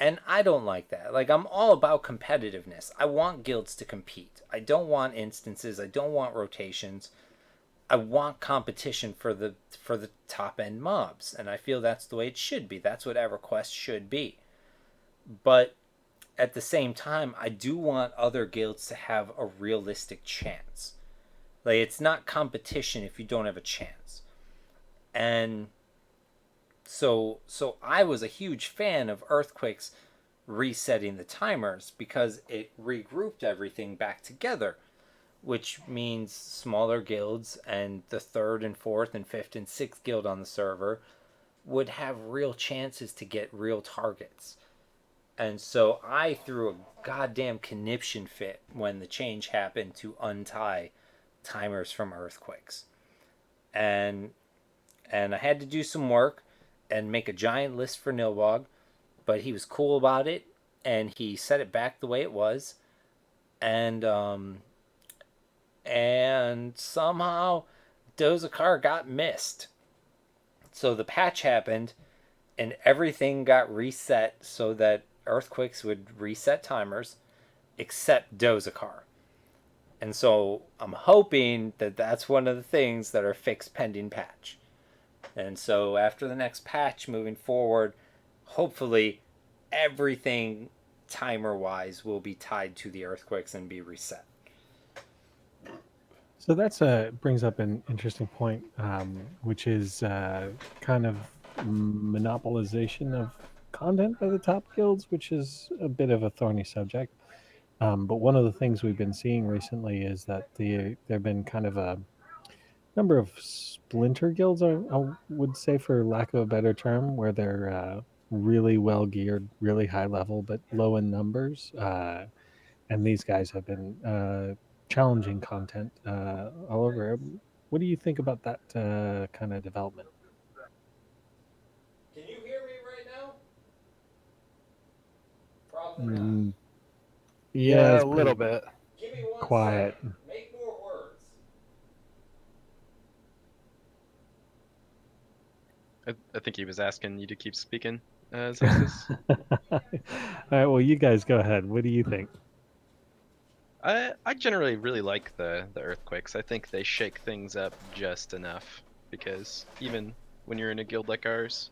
And I don't like that. Like, I'm all about competitiveness. I want guilds to compete. I don't want instances. I don't want rotations. I want competition for the top end mobs, and I feel that's the way it should be. That's what EverQuest should be. But at the same time, I do want other guilds to have a realistic chance. Like, it's not competition if you don't have a chance. And so I was a huge fan of Earthquake's resetting the timers, because it regrouped everything back together, which means smaller guilds and the 3rd and 4th and 5th and 6th guild on the server would have real chances to get real targets. And so I threw a goddamn conniption fit when the change happened to untie timers from Earthquakes. And I had to do some work and make a giant list for Nilbog, but he was cool about it, and he set it back the way it was. And somehow Dozakar got missed. So the patch happened, and everything got reset so that Earthquakes would reset timers, except Dozakar. And so I'm hoping that that's one of the things that are fixed pending patch. And so after the next patch moving forward, hopefully everything timer-wise will be tied to the Earthquakes and be reset. So that's brings up an interesting point, which is kind of monopolization of content by the top guilds, which is a bit of a thorny subject. But one of the things we've been seeing recently is that there have been kind of a number of splinter guilds, I would say, for lack of a better term, where they're really well geared, really high level, but low in numbers. And these guys have been challenging content all over. What do you think about that kind of development? Can you hear me right now? Probably not. Yeah, a little bit. Give me one quiet. second. Make more words. I think he was asking you to keep speaking, Xystus. All right, well, you guys go ahead. What do you think? I generally really like the Earthquakes. I think they shake things up just enough, because even when you're in a guild like ours,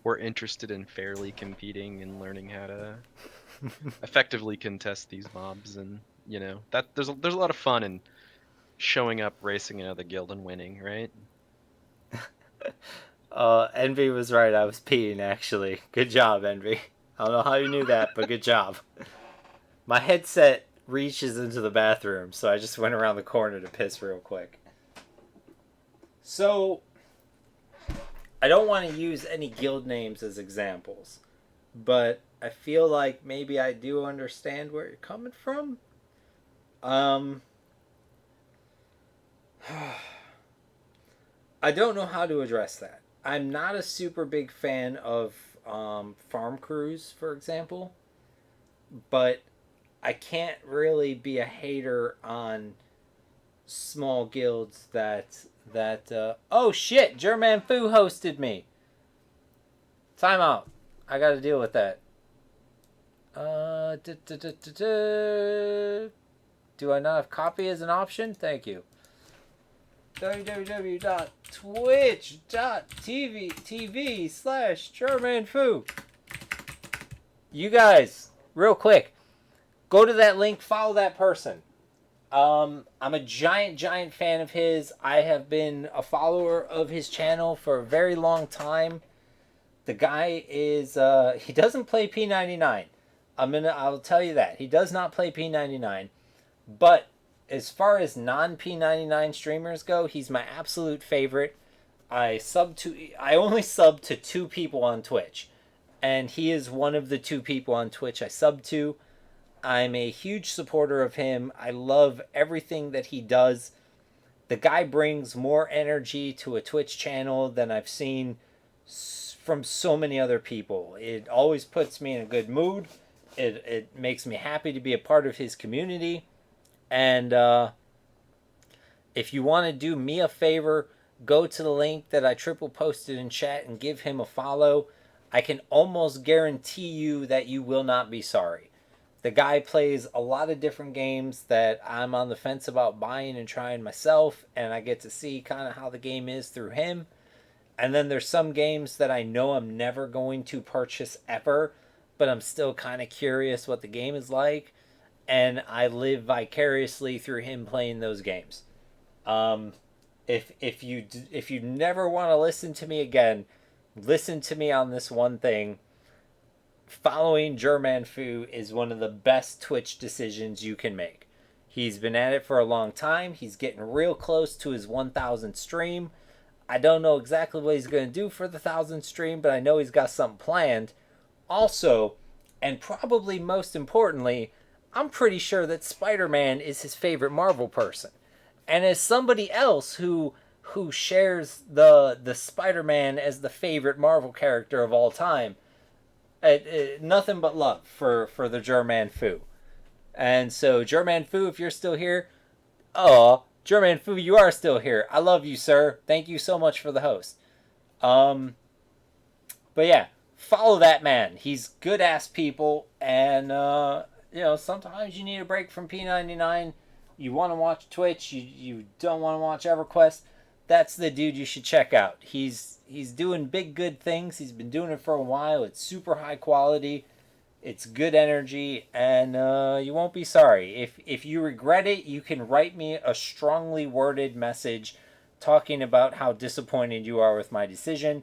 we're interested in fairly competing and learning how to effectively contest these mobs, and that there's a lot of fun in showing up, racing another guild, and winning, right? Envy was right. I was peeing, actually. Good job, Envy. I don't know how you knew that, but good job. My headset reaches into the bathroom, so I just went around the corner to piss real quick. So, I don't want to use any guild names as examples, but I feel like maybe I do understand where you're coming from. I don't know how to address that. I'm not a super big fan of farm crews, for example, but I can't really be a hater on small guilds that oh shit, German Foo hosted me. Time out. I gotta deal with that. Do I not have copy as an option? Thank you. www.twitch.tv/Germanfu. You guys, real quick, go to that link, follow that person. I'm a giant fan of his. I have been a follower of his channel for a very long time. The guy is, he doesn't play P99. I'll tell you that. He does not play P99. But as far as non-P99 streamers go, he's my absolute favorite. I only sub to 2 people on Twitch. And he is one of the 2 people on Twitch I sub to. I'm a huge supporter of him. I love everything that he does. The guy brings more energy to a Twitch channel than I've seen from so many other people. It always puts me in a good mood. It makes me happy to be a part of his community. And if you want to do me a favor, go to the link that I triple posted in chat and give him a follow. I can almost guarantee you that you will not be sorry. The guy plays a lot of different games that I'm on the fence about buying and trying myself, and I get to see kind of how the game is through him. And then there's some games that I know I'm never going to purchase ever, but I'm still kind of curious what the game is like, and I live vicariously through him playing those games. If you never want to listen to me again, listen to me on this one thing. Following Germanfu is one of the best Twitch decisions you can make. He's been at it for a long time. He's getting real close to his 1,000th stream. I don't know exactly what he's going to do for the 1,000th stream, but I know he's got something planned. Also, and probably most importantly, I'm pretty sure that Spider-Man is his favorite Marvel person. And as somebody else who shares the Spider-Man as the favorite Marvel character of all time, nothing but love for the Germanfu. And so, Germanfu, if you're still here, Germanfu, you are still here. I love you, sir. Thank you so much for the host. But yeah, follow that man. He's good-ass people, and, sometimes you need a break from P99. You want to watch Twitch, you don't want to watch EverQuest. That's the dude you should check out. He's doing big, good things. He's been doing it for a while. It's super high quality. It's good energy, and you won't be sorry. If you regret it, you can write me a strongly worded message talking about how disappointed you are with my decision,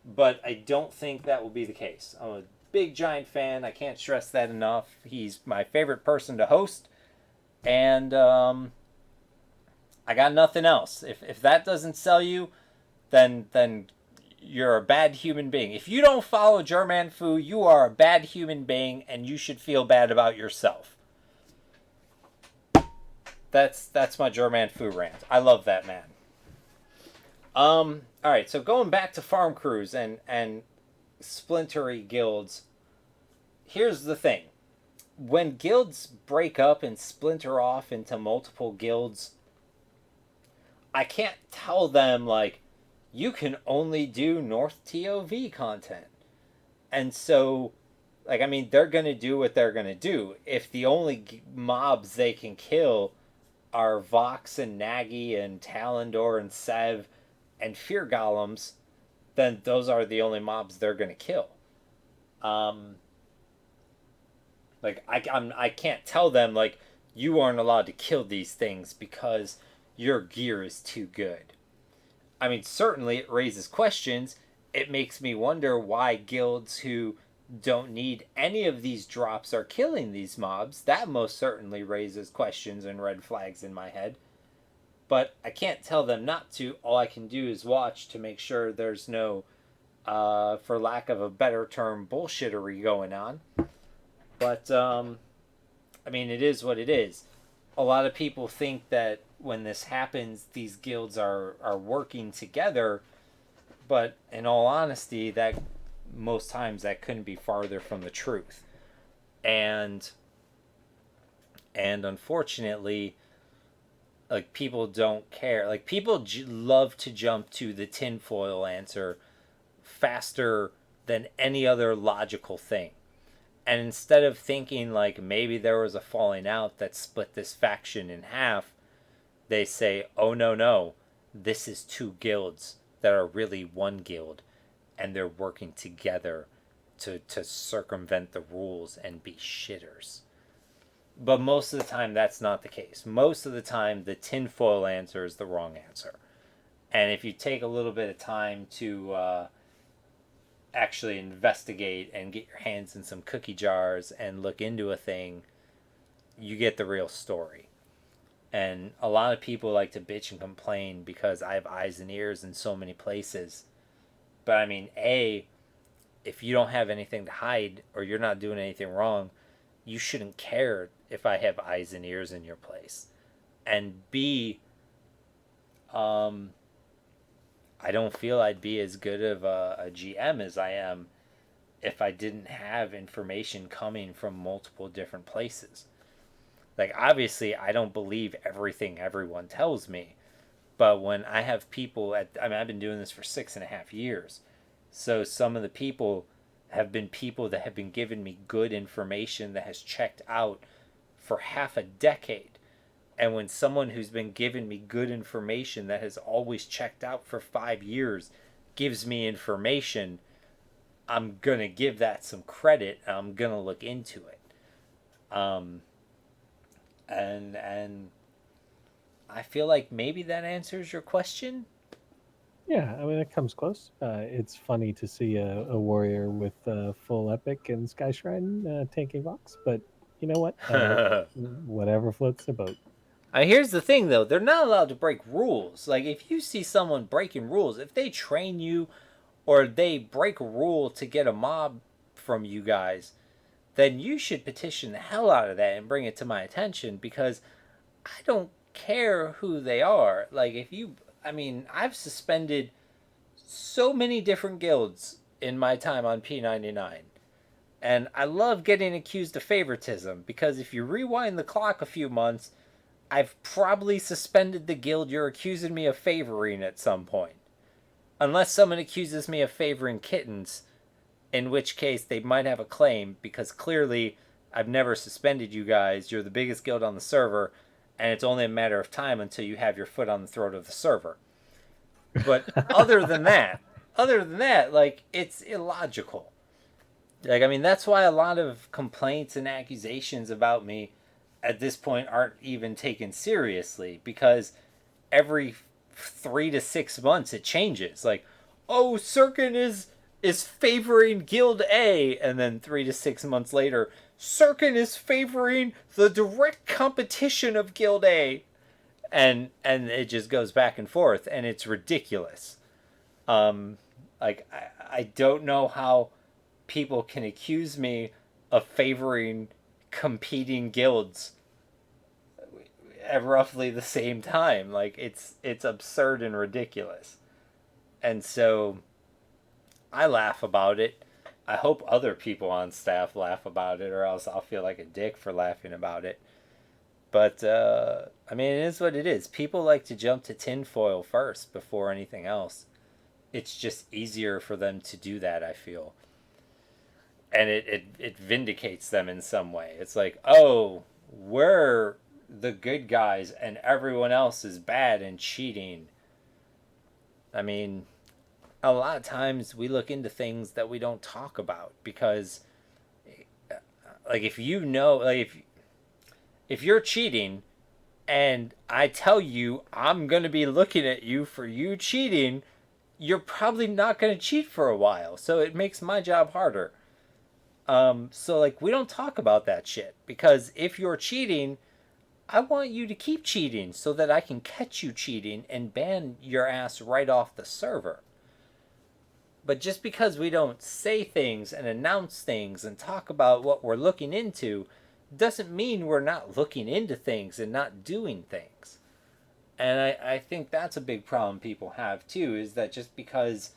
but I don't think that will be the case. I'm a big, giant fan. I can't stress that enough. He's my favorite person to host, and I got nothing else. If that doesn't sell you, then you're a bad human being. If you don't follow Germanfu, you are a bad human being, and you should feel bad about yourself. That's my Germanfu rant. I love that man. All right, so going back to farm crews and splintery guilds, here's the thing. When guilds break up and splinter off into multiple guilds, I can't tell them, like, you can only do North TOV content. And so, like, I mean, they're going to do what they're going to do. If the only mobs they can kill are Vox and Nagy and Talendor and Sev and Fear Golems, then those are the only mobs they're going to kill. Like, I can't tell them, like, you aren't allowed to kill these things because your gear is too good. I mean, certainly it raises questions. It makes me wonder why guilds who don't need any of these drops are killing these mobs. That most certainly raises questions and red flags in my head. But I can't tell them not to. All I can do is watch to make sure there's no, for lack of a better term, bullshittery going on. But, I mean, it is what it is. A lot of people think that when this happens, these guilds are working together, but in all honesty, that most times that couldn't be farther from the truth. And unfortunately, like, people don't care. Like, people love to jump to the tinfoil answer faster than any other logical thing. And instead of thinking like maybe there was a falling out that split this faction in half, they say, oh no, this is two guilds that are really one guild, and they're working together to circumvent the rules and be shitters. But most of the time, that's not the case. Most of the time, the tinfoil answer is the wrong answer. And if you take a little bit of time to actually investigate and get your hands in some cookie jars and look into a thing, you get the real story. And a lot of people like to bitch and complain because I have eyes and ears in so many places. But I mean, A, if you don't have anything to hide or you're not doing anything wrong, you shouldn't care if I have eyes and ears in your place. And B, I don't feel I'd be as good of a GM as I am if I didn't have information coming from multiple different places. Like, obviously, I don't believe everything everyone tells me. But when I have people I've been doing this for 6.5 years. So some of the people have been people that have been giving me good information that has checked out for half a decade. And when someone who's been giving me good information that has always checked out for 5 years gives me information, I'm going to give that some credit. And I'm going to look into it. And I feel like maybe that answers your question. Yeah, I mean, it comes close. It's funny to see a warrior with full epic and Sky Shrine tanking Vox, but you know what? Whatever floats the boat. Here's the thing, though. They're not allowed to break rules. Like, if you see someone breaking rules, if they train you or they break a rule to get a mob from you guys, then you should petition the hell out of that and bring it to my attention, because I don't care who they are. Like, I've suspended so many different guilds in my time on P99. And I love getting accused of favoritism, because if you rewind the clock a few months, I've probably suspended the guild you're accusing me of favoring at some point. Unless someone accuses me of favoring Kittens, in which case they might have a claim, because clearly I've never suspended you guys. You're the biggest guild on the server, and it's only a matter of time until you have your foot on the throat of the server. But other than that, like, it's illogical. Like, I mean, that's why a lot of complaints and accusations about me at this point aren't even taken seriously, because every 3 to 6 months it changes. Like, oh, Sirken is favoring Guild A, and then 3 to 6 months later, Sirken is favoring the direct competition of Guild A, and it just goes back and forth, and it's ridiculous. Like, I don't know how people can accuse me of favoring competing guilds at roughly the same time. Like, it's absurd and ridiculous. And so I laugh about it. I hope other people on staff laugh about it, or else I'll feel like a dick for laughing about it. But, I mean, it is what it is. People like to jump to tinfoil first before anything else. It's just easier for them to do that, I feel. And it vindicates them in some way. It's like, oh, we're the good guys and everyone else is bad and cheating. I mean, a lot of times we look into things that we don't talk about, because, like, if you know, like, if you're cheating and I tell you I'm going to be looking at you for you cheating, you're probably not going to cheat for a while. So it makes my job harder. So, like, we don't talk about that shit, because if you're cheating, I want you to keep cheating so that I can catch you cheating and ban your ass right off the server. But just because we don't say things and announce things and talk about what we're looking into doesn't mean we're not looking into things and not doing things. And I think that's a big problem people have too, is that just because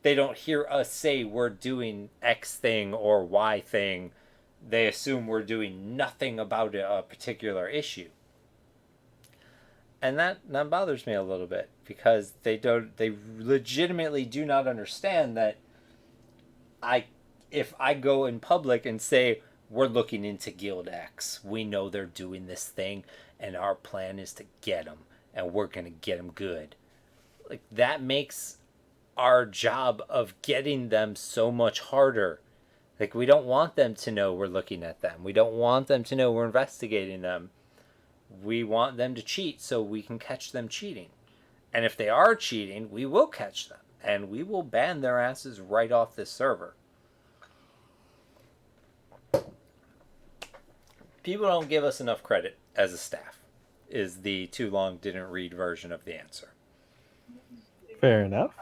they don't hear us say we're doing X thing or Y thing, they assume we're doing nothing about a particular issue. And that bothers me a little bit, because they legitimately do not understand that if I go in public and say we're looking into Guild X. We know they're doing this thing, and our plan is to get them, and we're going to get them good. Like, that makes our job of getting them so much harder. Like, we don't want them to know we're looking at them. We don't want them to know we're investigating them. We want them to cheat so we can catch them cheating. And if they are cheating, we will catch them. And we will ban their asses right off this server. People don't give us enough credit as a staff, is the too long didn't read version of the answer. Fair enough.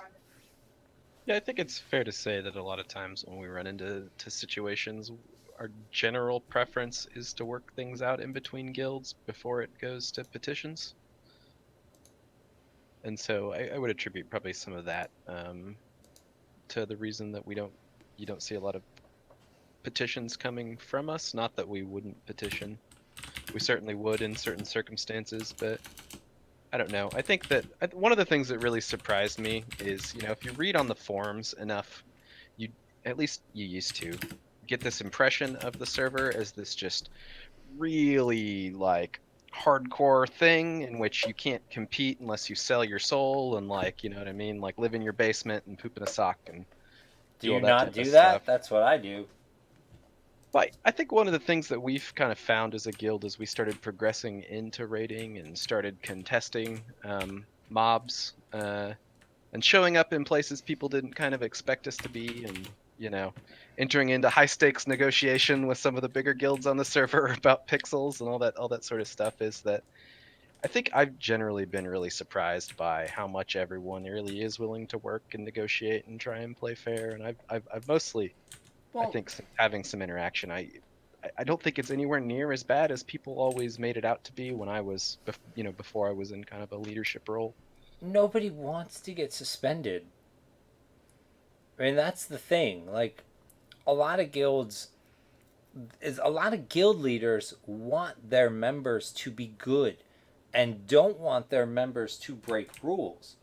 Yeah, I think it's fair to say that a lot of times when we run into situations, our general preference is to work things out in between guilds before it goes to petitions. And so I would attribute probably some of that to the reason that you don't see a lot of petitions coming from us. Not that we wouldn't petition. We certainly would in certain circumstances, but I don't know. I think that one of the things that really surprised me is, if you read on the forums enough, at least you used to, get this impression of the server as this just really like hardcore thing in which you can't compete unless you sell your soul and you know what I mean, like live in your basement and poop in a sock and do all you that not type do of that? stuff. That's what I do. But I think one of the things that we've kind of found as a guild as we started progressing into raiding and started contesting mobs and showing up in places people didn't kind of expect us to be, and entering into high stakes negotiation with some of the bigger guilds on the server about pixels and all that sort of stuff, is that I think I've generally been really surprised by how much everyone really is willing to work and negotiate and try and play fair. And I've mostly, I think, having some interaction, I don't think it's anywhere near as bad as people always made it out to be when I was, before I was in kind of a leadership role. Nobody wants to get suspended. I mean, that's the thing. Like, a lot of guild leaders want their members to be good and don't want their members to break rules.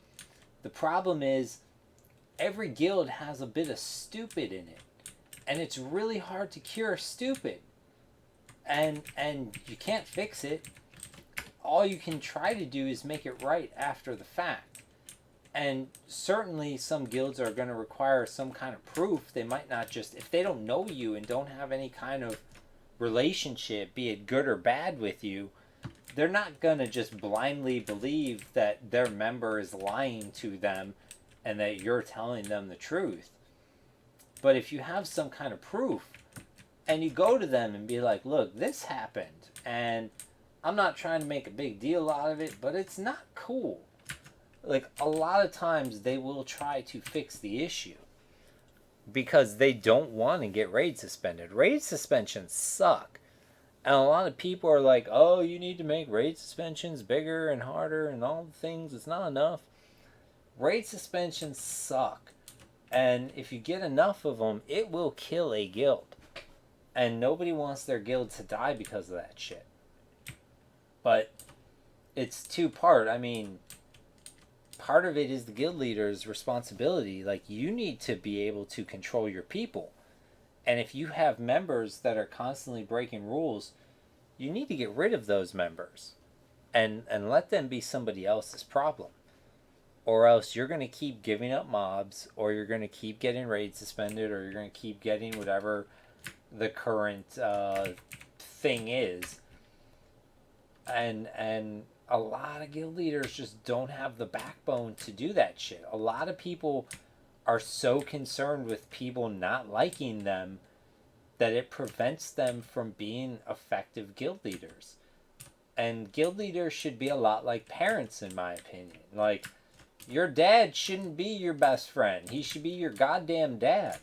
The problem is every guild has a bit of stupid in it, and it's really hard to cure stupid. And you can't fix it. All you can try to do is make it right after the fact. And certainly some guilds are going to require some kind of proof. They might not just, if they don't know you and don't have any kind of relationship, be it good or bad with you, they're not going to just blindly believe that their member is lying to them and that you're telling them the truth. But if you have some kind of proof and you go to them and be like, look, this happened, and I'm not trying to make a big deal out of it, but it's not cool. Like, a lot of times they will try to fix the issue because they don't want to get raid suspended. Raid suspensions suck. And a lot of people are like, oh, you need to make raid suspensions bigger and harder and all the things. It's not enough. Raid suspensions suck. And if you get enough of them, it will kill a guild. And nobody wants their guild to die because of that shit. But it's two-part. I mean, part of it is the guild leader's responsibility. Like, you need to be able to control your people. And if you have members that are constantly breaking rules, you need to get rid of those members and let them be somebody else's problem. Or else you're going to keep giving up mobs, or you're going to keep getting raid suspended, or you're going to keep getting whatever the current thing is. And a lot of guild leaders just don't have the backbone to do that shit. A lot of people are so concerned with people not liking them that it prevents them from being effective guild leaders. And guild leaders should be a lot like parents, in my opinion. Like, your dad shouldn't be your best friend. He should be your goddamn dad.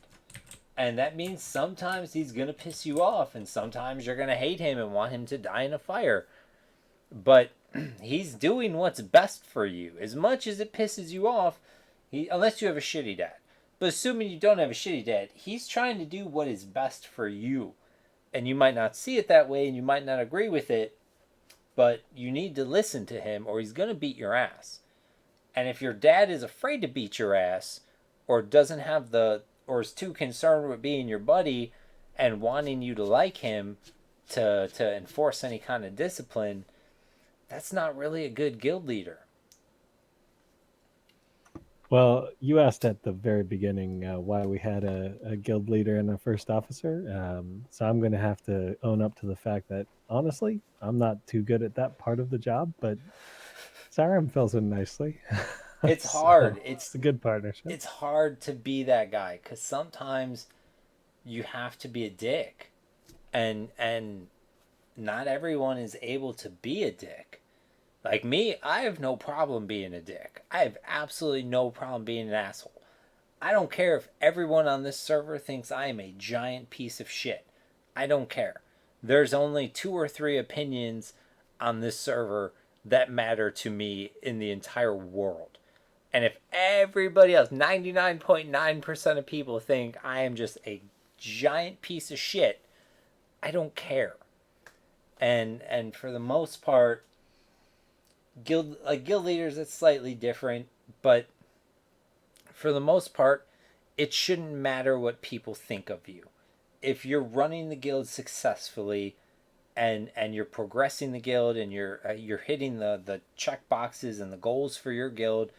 And that means sometimes he's going to piss you off, and sometimes you're going to hate him and want him to die in a fire. But he's doing what's best for you. As much as it pisses you off, unless you have a shitty dad. But assuming you don't have a shitty dad, he's trying to do what is best for you. And you might not see it that way, and you might not agree with it, but you need to listen to him, or he's going to beat your ass. And if your dad is afraid to beat your ass, or doesn't have or is too concerned with being your buddy, and wanting you to like him to enforce any kind of discipline, that's not really a good guild leader. Well, you asked at the very beginning why we had a guild leader and a first officer. So I'm going to have to own up to the fact that, honestly, I'm not too good at that part of the job, but Xyram fills in nicely. It's So, hard. it's a good partnership. It's hard to be that guy because sometimes you have to be a dick, and not everyone is able to be a dick. Like me, I have no problem being a dick. I have absolutely no problem being an asshole. I don't care if everyone on this server thinks I am a giant piece of shit. I don't care. There's only 2 or 3 opinions on this server that matter to me in the entire world. And if everybody else, 99.9% of people think I am just a giant piece of shit, I don't care. And for the most part, guild leaders, it's slightly different, but for the most part, it shouldn't matter what people think of you. If you're running the guild successfully and you're progressing the guild and you're hitting the check boxes and the goals for your guild,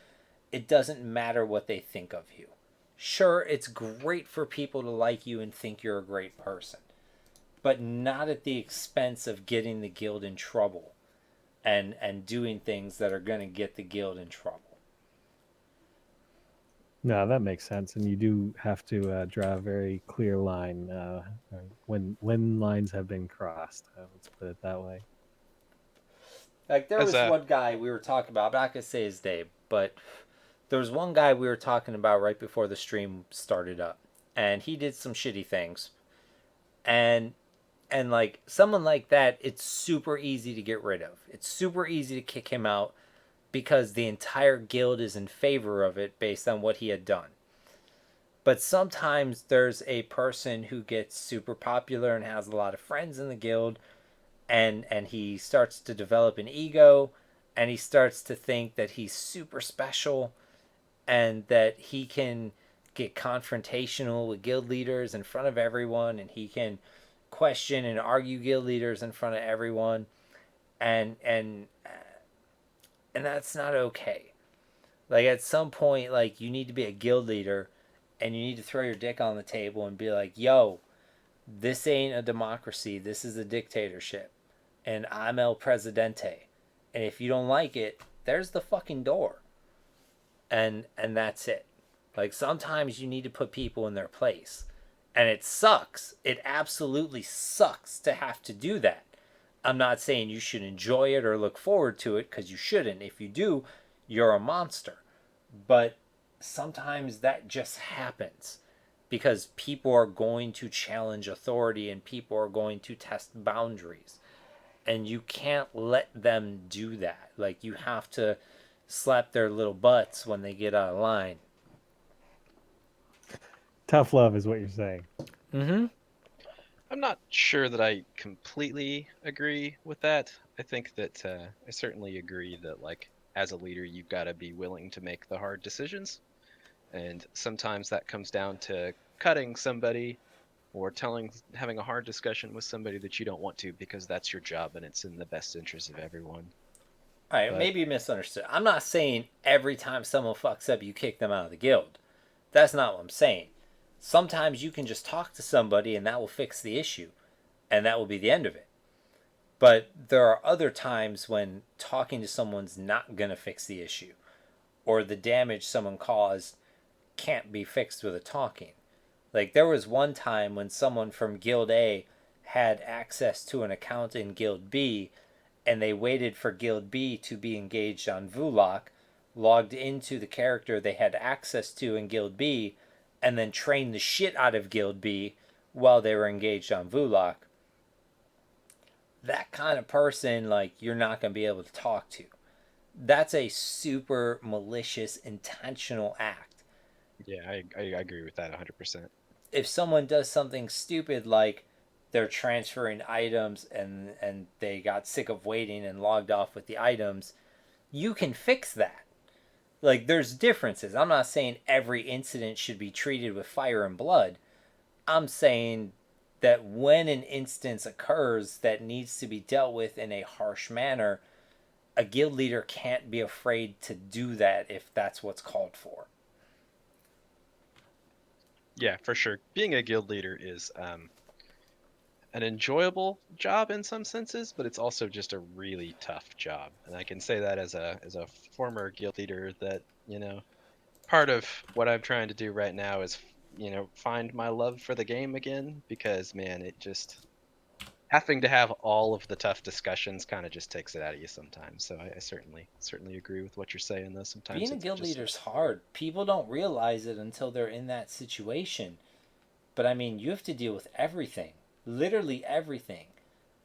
it doesn't matter what they think of you. Sure, it's great for people to like you and think you're a great person, but not at the expense of getting the guild in trouble and doing things that are going to get the guild in trouble. No, that makes sense, and you do have to draw a very clear line when lines have been crossed. Let's put it that way. Like there was one guy we were talking about. I'm not gonna say his name, but there was one guy we were talking about right before the stream started up, and he did some shitty things, and like someone like that, it's super easy to get rid of. It's super easy to kick him out because the entire guild is in favor of it based on what he had done. But sometimes there's a person who gets super popular and has a lot of friends in the guild, and he starts to develop an ego, and he starts to think that he's super special and that he can get confrontational with guild leaders in front of everyone, and he can question and argue guild leaders in front of everyone, and that's not okay. Like at some point, like you need to be a guild leader and you need to throw your dick on the table and be like, yo, this ain't a democracy, this is a dictatorship, and I'm El Presidente, and if you don't like it, there's the fucking door, and that's it. Like sometimes you need to put people in their place, and it sucks. It absolutely sucks to have to do that. I'm not saying you should enjoy it or look forward to it, because you shouldn't. If you do, you're a monster. But sometimes that just happens because people are going to challenge authority and people are going to test boundaries. And you can't let them do that. Like you have to slap their little butts when they get out of line. Tough love is what you're saying. Mm-hmm. I'm not sure that I completely agree with that. I think that I certainly agree that, like, as a leader, you've got to be willing to make the hard decisions. And sometimes that comes down to cutting somebody or having a hard discussion with somebody that you don't want to because that's your job and it's in the best interest of everyone. All right, But maybe you misunderstood. I'm not saying every time someone fucks up, you kick them out of the guild. That's not what I'm saying. Sometimes you can just talk to somebody and that will fix the issue, and that will be the end of it. But there are other times when talking to someone's not going to fix the issue, or the damage someone caused can't be fixed with a talking. Like there was one time when someone from Guild A had access to an account in Guild B, and they waited for Guild B to be engaged on Vulok, logged into the character they had access to in Guild B, and then trained the shit out of Guild B while they were engaged on Vulok. That kind of person, like, you're not going to be able to talk to. That's a super malicious, intentional act. yeah, I agree with that 100%. If someone does something stupid like they're transferring items and they got sick of waiting and logged off with the items, you can fix that. Like, there's differences. I'm not saying every incident should be treated with fire and blood. I'm saying that when an instance occurs that needs to be dealt with in a harsh manner, a guild leader can't be afraid to do that if that's what's called for. Yeah, for sure. Being a guild leader is an enjoyable job in some senses, but it's also just a really tough job. And I can say that as a former guild leader that, part of what I'm trying to do right now is, find my love for the game again, because man, it just having to have all of the tough discussions kind of just takes it out of you sometimes. So I certainly agree with what you're saying, though. Sometimes Being a it's guild just leader's hard. People don't realize it until they're in that situation. But I mean, you have to deal with everything. Literally everything.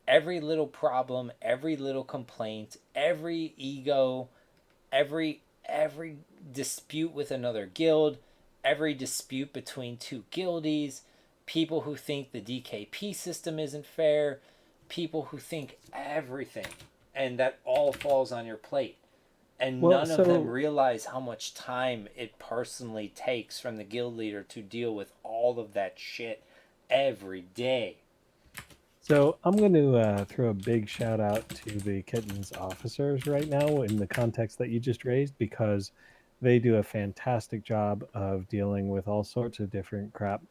Every little problem, every little complaint, every ego, every dispute with another guild, every dispute between two guildies, people who think the DKP system isn't fair, people who think everything, and that all falls on your plate. And Well, none of them so realize how much time it personally takes from the guild leader to deal with all of that shit every day. So I'm going to throw a big shout out to the Kittens officers right now in the context that you just raised, because they do a fantastic job of dealing with all sorts of different crap.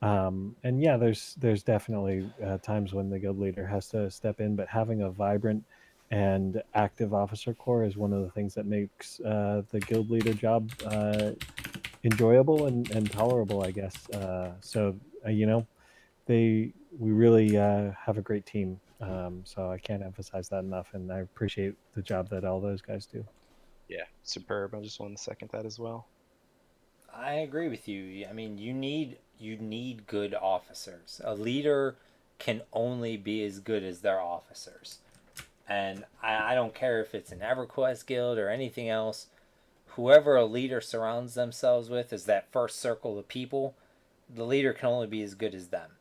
And yeah, there's definitely times when the guild leader has to step in, but having a vibrant and active officer corps is one of the things that makes the guild leader job enjoyable and tolerable, I guess. We really have a great team. So I can't emphasize that enough, and I appreciate the job that all those guys do. yeah, superb. I just want to second that as well. I agree with you. I mean, you need good officers. A leader can only be as good as their officers. And I don't care if it's an EverQuest guild or anything else. Whoever a leader surrounds themselves with is that first circle of people. The leader can only be as good as them.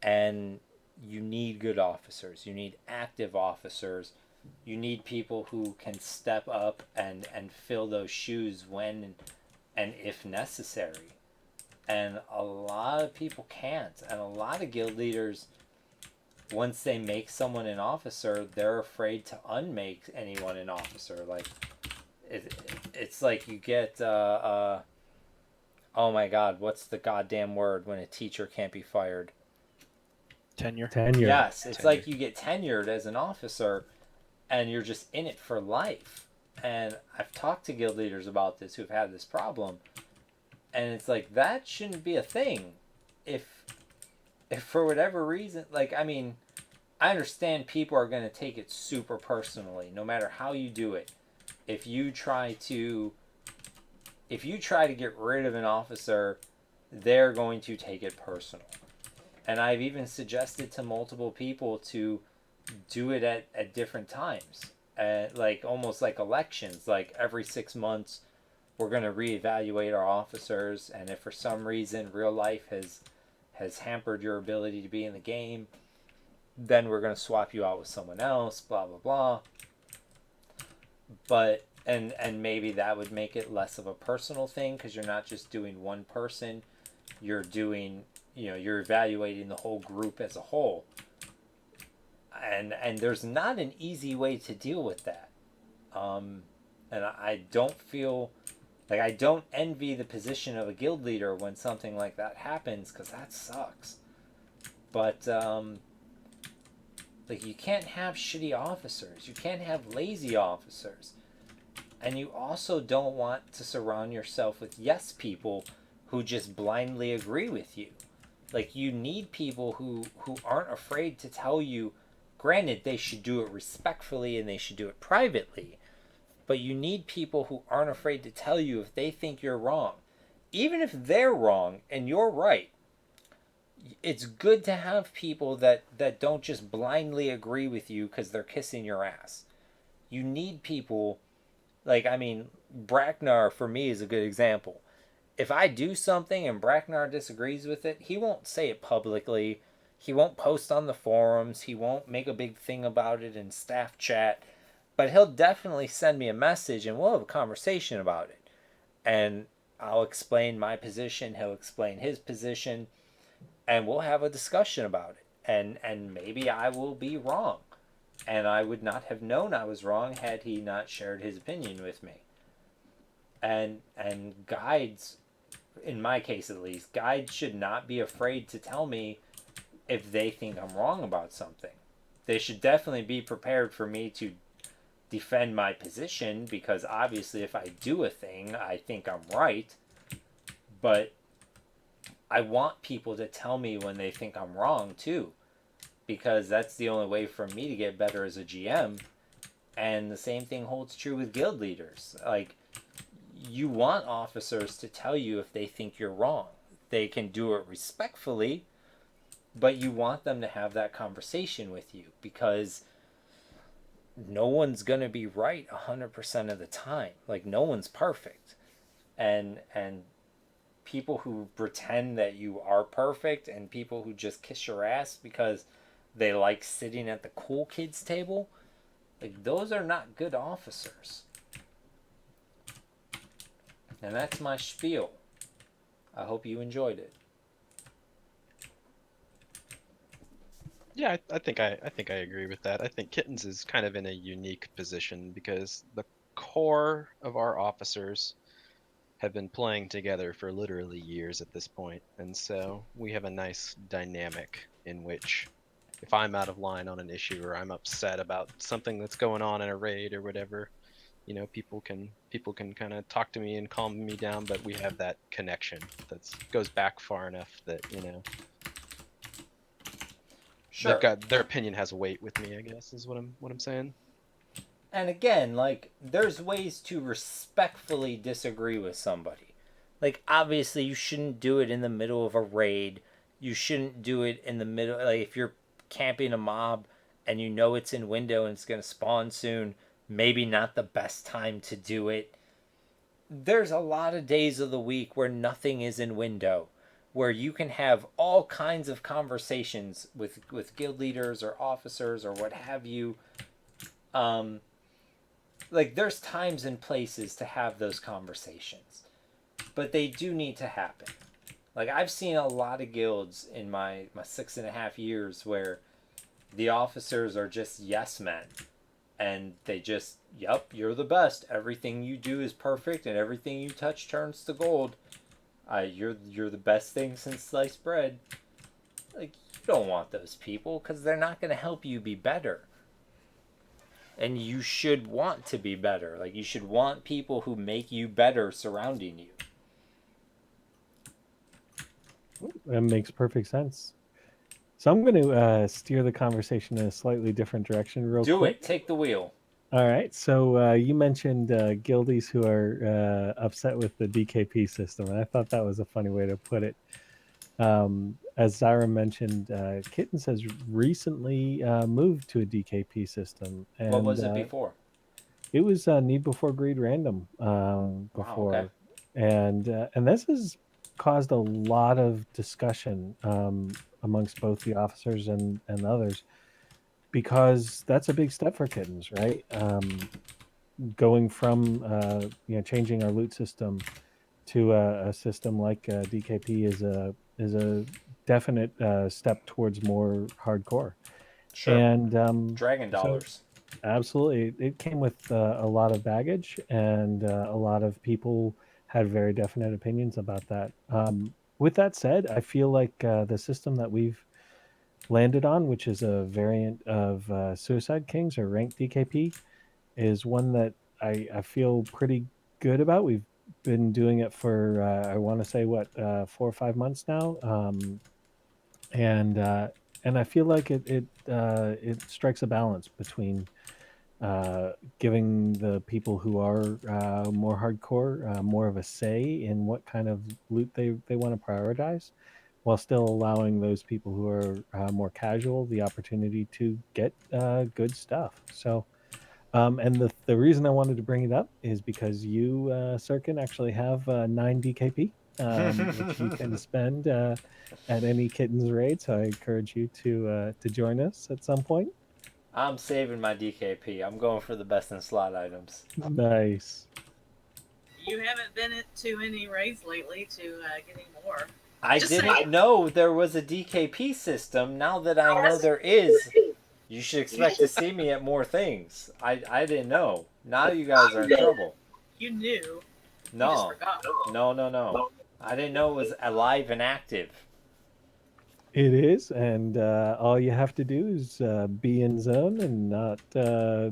And you need good officers. You need active officers. You need people who can step up and fill those shoes when and if necessary. And a lot of people can't. And a lot of guild leaders, once they make someone an officer, they're afraid to unmake anyone an officer. Like, it's like you get, oh my god, what's the goddamn word when a teacher can't be fired? Tenure. Yes, it's Tenure. like you get tenured as an officer and you're just in it for life. And I've talked to guild leaders about this who've had this problem. And it's like, that shouldn't be a thing. If for whatever reason, like, I mean, I understand people are going to take it super personally, no matter how you do it. If you try to get rid of an officer, they're going to take it personal. And I've even suggested to multiple people to do it at different times. Like almost like elections, like every 6 months we're going to reevaluate our officers, and if for some reason real life has hampered your ability to be in the game, then we're going to swap you out with someone else, blah blah blah. But and maybe that would make it less of a personal thing, because you're not just doing one person, you're doing, you're evaluating the whole group as a whole. And there's not an easy way to deal with that. And I don't feel like, I don't envy the position of a guild leader when something like that happens, because that sucks. But like, you can't have shitty officers. You can't have lazy officers. And you also don't want to surround yourself with yes people who just blindly agree with you. Like, you need people who aren't afraid to tell you, granted, they should do it respectfully and they should do it privately, but you need people who aren't afraid to tell you if they think you're wrong. Even if they're wrong and you're right, it's good to have people that don't just blindly agree with you because they're kissing your ass. You need people, like, I mean, Bracknar for me is a good example. If I do something and Bracknar disagrees with it, he won't say it publicly. He won't post on the forums. He won't make a big thing about it in staff chat. But he'll definitely send me a message and we'll have a conversation about it. And I'll explain my position. He'll explain his position. and we'll have a discussion about it. And maybe I will be wrong, and I would not have known I was wrong had he not shared his opinion with me. And guides, in my case at least, guides should not be afraid to tell me if they think I'm wrong about something. They should definitely be prepared for me to defend my position, because obviously if I do a thing, I think I'm right. But I want people to tell me when they think I'm wrong too, because that's the only way for me to get better as a GM. And the same thing holds true with guild leaders. Like, you want officers to tell you if they think you're wrong. They can do it respectfully, but you want them to have that conversation with you, because no one's going to be right 100% of the time. Like, no one's perfect. And people who pretend that you are perfect, and people who just kiss your ass because they like sitting at the cool kids table, like, those are not good officers. And that's my spiel. I hope you enjoyed it. Yeah, I think I agree with that. I think Kittens is kind of in a unique position because the core of our officers have been playing together for literally years at this point, and so we have a nice dynamic in which if I'm out of line on an issue or I'm upset about something that's going on in a raid or whatever, you know, people can kind of talk to me and calm me down, but we have that connection that goes back far enough that, you know, Sure. their opinion has weight with me, I guess, is what I'm saying. And again, like, there's ways to respectfully disagree with somebody. Like, obviously, you shouldn't do it in the middle of a raid. You shouldn't do it in the middle, like, if you're camping a mob and you know it's in window and it's going to spawn soon, maybe not the best time to do it. There's a lot of days of the week where nothing is in window, where you can have all kinds of conversations with guild leaders or officers or what have you. Like, there's times and places to have those conversations, but they do need to happen. Like, I've seen a lot of guilds in my 6.5 years where the officers are just yes men, and they just, yep, you're the best, everything you do is perfect, and everything you touch turns to gold. You're the best thing since sliced bread. Like, you don't want those people, because they're not going to help you be better. And you should want to be better. Like, you should want people who make you better surrounding you. That makes perfect sense. So I'm going to steer the conversation in a slightly different direction real Do quick. it. Take the wheel. All right. So you mentioned guildies who are upset with the DKP system, and I thought that was a funny way to put it. As Xyram mentioned, Kittens has recently moved to a DKP system. And, What was it before? It was Need Before Greed Random before. Wow, okay. And this has caused a lot of discussion amongst both the officers and others, because that's a big step for Kittens, right? Going from changing our loot system to a system like DKP is a definite step towards more hardcore. Sure. And Dragon dollars. absolutely, it came with a lot of baggage, and a lot of people had very definite opinions about that. With that said, I feel like the system that we've landed on, which is a variant of Suicide Kings or ranked DKP, is one that I feel pretty good about. We've been doing it for I want to say 4 or 5 months now, and I feel like it strikes a balance between giving the people who are more hardcore more of a say in what kind of loot they want to prioritize, while still allowing those people who are more casual the opportunity to get good stuff. So, and the reason I wanted to bring it up is because you, Sirken, actually have 9 DKP, which you can spend at any Kittens raid. So I encourage you to join us at some point. I'm saving my DKP. I'm going for the best in slot items. Nice. You haven't been to any raids lately to get any more. I Just didn't saying. know there was a DKP system. Now that I know there is, you should expect to see me at more things. I didn't know. Now you guys are in trouble. You knew. You just No. forgot. No. I didn't know it was alive and active. It is, and all you have to do is be in zone and not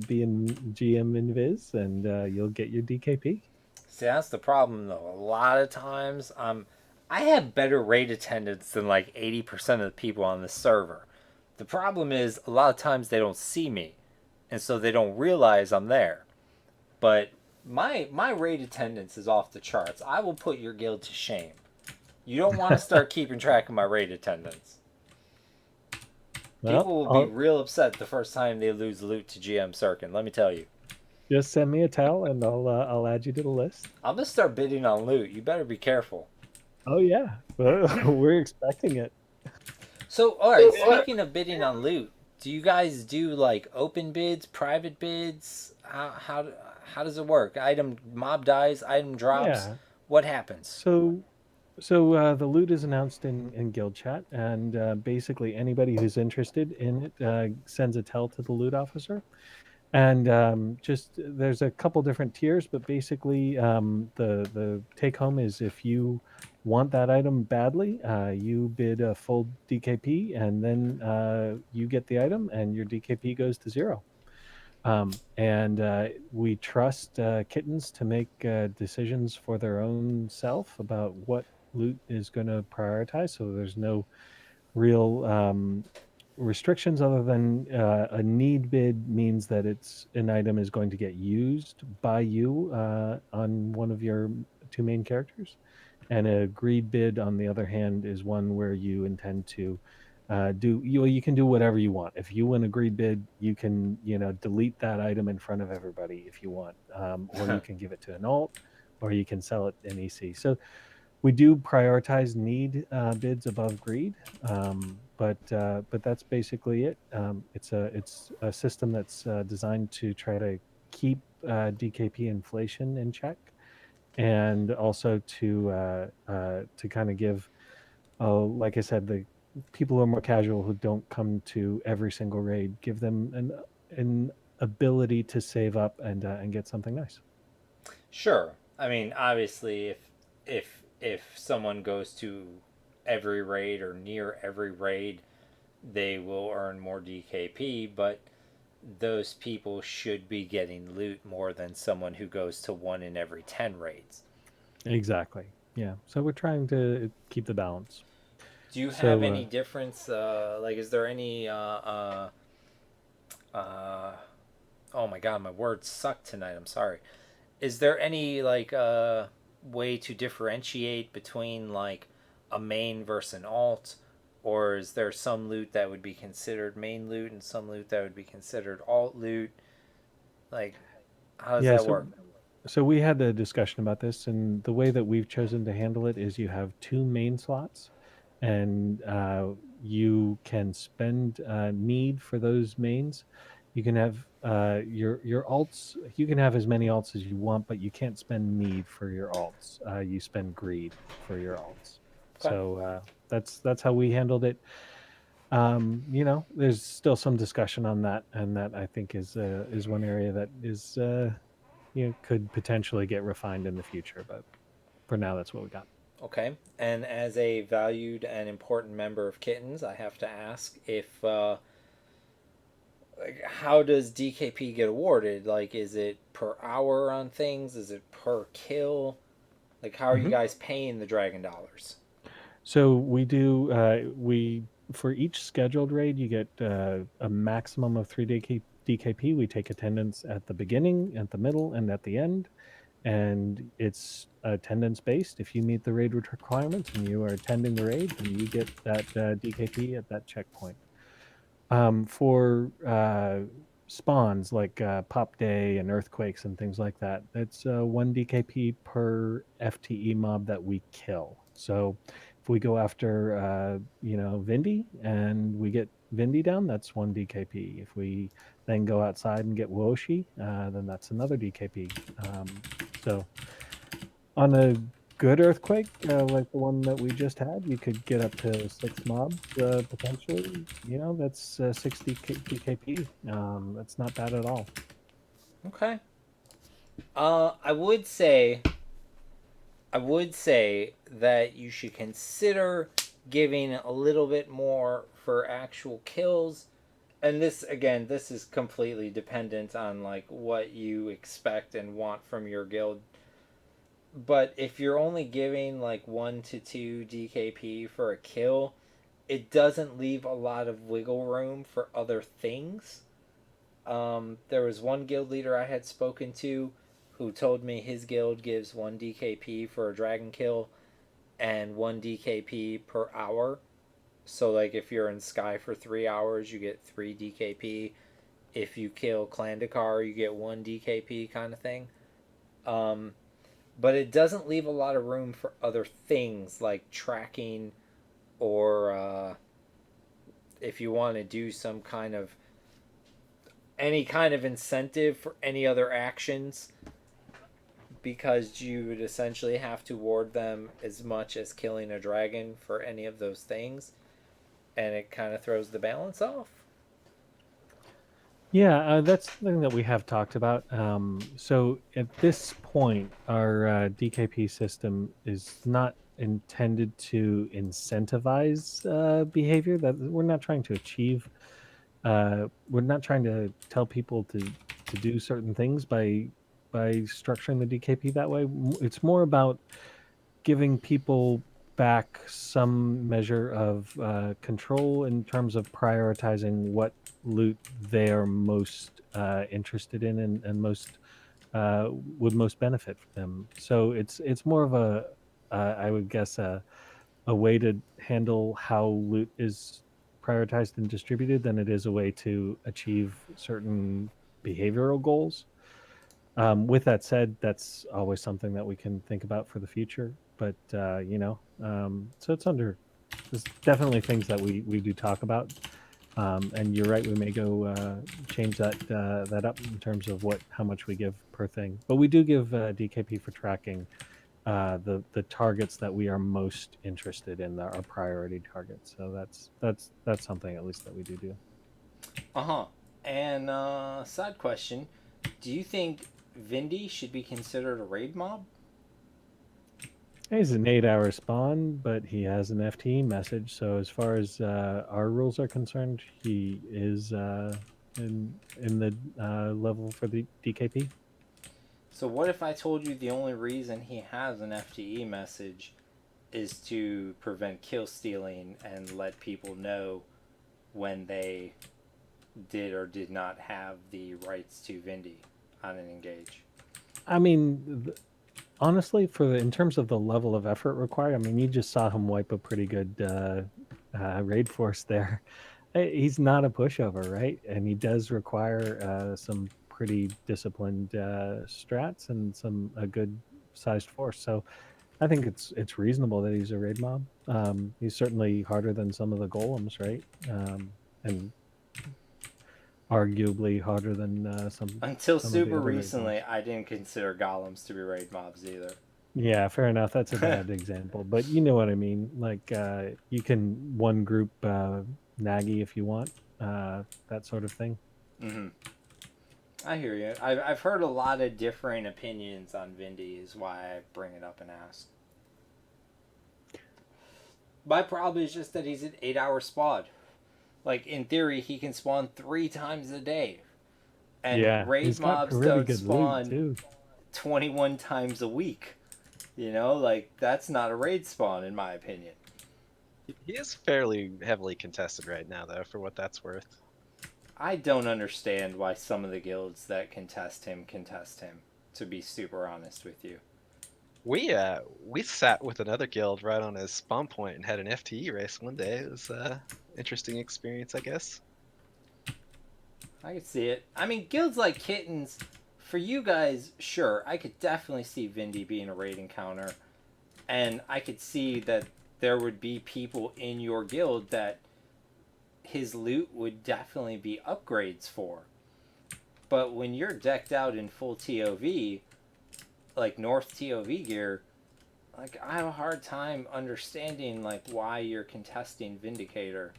be in GM Invis, and you'll get your DKP. See, that's the problem though. A lot of times, I have better raid attendance than like 80% of the people on the server. The problem is a lot of times they don't see me, and so they don't realize I'm there. But my raid attendance is off the charts. I will put your guild to shame. You don't want to start keeping track of my raid attendance. People will be real upset the first time they lose loot to GM Sirken, let me tell you. Just send me a tell, and I'll add you to the list. I'm gonna start bidding on loot. You better be careful. Oh yeah, we're expecting it. So, all right. Speaking of bidding on loot, do you guys do like open bids, private bids? How does it work? Item mob dies, item drops. Yeah. What happens? So the loot is announced in guild chat, and basically anybody who's interested in it sends a tell to the loot officer. And just there's a couple different tiers, but basically the take home is if you want that item badly, you bid a full DKP, and then you get the item, and your DKP goes to 0. And we trust Kittens to make decisions for their own self about what loot is going to prioritize. So there's no real restrictions other than a need bid means that an item is going to get used by you on one of your 2 main characters, and a greed bid on the other hand is one where you intend to you can do whatever you want. If you win a greed bid, you can delete that item in front of everybody if you want, or you can give it to an alt, or you can sell it in EC. So we do prioritize need bids above greed, but that's basically it. It's a system that's designed to try to keep DKP inflation in check, and also to kind of give, like I said, the people who are more casual who don't come to every single raid, give them an ability to save up and get something nice. Sure. I mean, obviously, if someone goes to every raid or near every raid, they will earn more DKP, but those people should be getting loot more than someone who goes to 1 in every 10 raids. Exactly. Yeah. So we're trying to keep the balance. Do you have any difference? Like, is there any? Oh my god, my words suck tonight. I'm sorry. Is there any like way to differentiate between like a main versus an alt, or is there some loot that would be considered main loot and some loot that would be considered alt loot? Like, how does that work? So we had a discussion about this, and the way that we've chosen to handle it is you have 2 main slots, and you can spend need for those mains. You can have your alts. You can have as many alts as you want, but you can't spend need for your alts. You spend greed for your alts. Okay. So that's how we handled it. There's still some discussion on that, and that I think is one area that is could potentially get refined in the future. But for now, that's what we got. Okay. And as a valued and important member of Kittens, I have to ask if how does DKP get awarded? Like, is it per hour on things? Is it per kill? Like, how are you guys paying the dragon dollars? So we do for each scheduled raid, you get a maximum of 3 DKP. We take attendance at the beginning, at the middle, and at the end, and it's attendance based. If you meet the raid requirements and you are attending the raid, then you get that DKP at that checkpoint. For spawns like Pop Day and Earthquakes and things like that, it's 1 DKP per FTE mob that we kill. So if we go after Vindy and we get Vindy down, that's 1 DKP. If we then go outside and get Woshi, then that's another DKP. So on a good earthquake, like the one that we just had, you could get up to 6 mobs potentially. You know, that's 60 DKP. That's not bad at all. Okay. I would say that you should consider giving a little bit more for actual kills. And this is completely dependent on like what you expect and want from your guild. But if you're only giving like 1 to 2 DKP for a kill, it doesn't leave a lot of wiggle room for other things. There was one guild leader I had spoken to who told me his guild gives 1 DKP for a dragon kill and 1 DKP per hour. So like if you're in Sky for 3 hours, you get 3 DKP. If you kill Klandakar, you get 1 DKP kind of thing. But it doesn't leave a lot of room for other things like tracking or if you want to do some kind of any kind of incentive for any other actions, because you would essentially have to ward them as much as killing a dragon for any of those things, and it kind of throws the balance off. Yeah, that's something that we have talked about. So at this point, our DKP system is not intended to incentivize behavior. That we're not trying to achieve. We're not trying to tell people to do certain things by structuring the DKP that way. It's more about giving people back some measure of control in terms of prioritizing what loot they are most interested in and most would most benefit them. So it's more of a I would guess a way to handle how loot is prioritized and distributed than it is a way to achieve certain behavioral goals. With that said, that's always something that we can think about for the future. But so there's definitely things that we do talk about. And you're right, we may go change that up in terms of how much we give per thing. But we do give DKP for tracking the targets that we are most interested in, our priority targets. So that's something at least that we do. And side question: do you think Vindy should be considered a raid mob? He's an 8-hour spawn, but he has an FTE message. So as far as our rules are concerned, he is in the level for the DKP. So what if I told you the only reason he has an FTE message is to prevent kill stealing and let people know when they did or did not have the rights to Vindy on an engage? I mean, honestly, in terms of the level of effort required, I mean, you just saw him wipe a pretty good raid force there. He's not a pushover, right? And he does require some pretty disciplined strats and a good sized force. So I think it's reasonable that he's a raid mob. He's certainly harder than some of the golems, right? And arguably harder than some. Until some of the super other raid recently, mobs. I didn't consider golems to be raid mobs either. Yeah, fair enough. That's a bad example, but you know what I mean. Like you can one group Nagi if you want, that sort of thing. Mm-hmm. I hear you. I've heard a lot of differing opinions on Vindy, is why I bring it up and ask. My problem is just that he's an 8-hour spawn. Like, in theory, he can spawn 3 times a day. And Yeah, raid he's got mobs really don't good spawn loot too. 21 times a week. You know, like, that's not a raid spawn, in my opinion. He is fairly heavily contested right now, though, for what that's worth. I don't understand why some of the guilds that contest him, to be super honest with you. We sat with another guild right on his spawn point and had an FTE race one day. It was interesting experience, I guess. I could see it. I mean, guilds like Kittens, for you guys, sure, I could definitely see Vindy being a raid encounter. And I could see that there would be people in your guild that his loot would definitely be upgrades for. But when you're decked out in full TOV, like North TOV gear, like I have a hard time understanding like why you're contesting Vindicator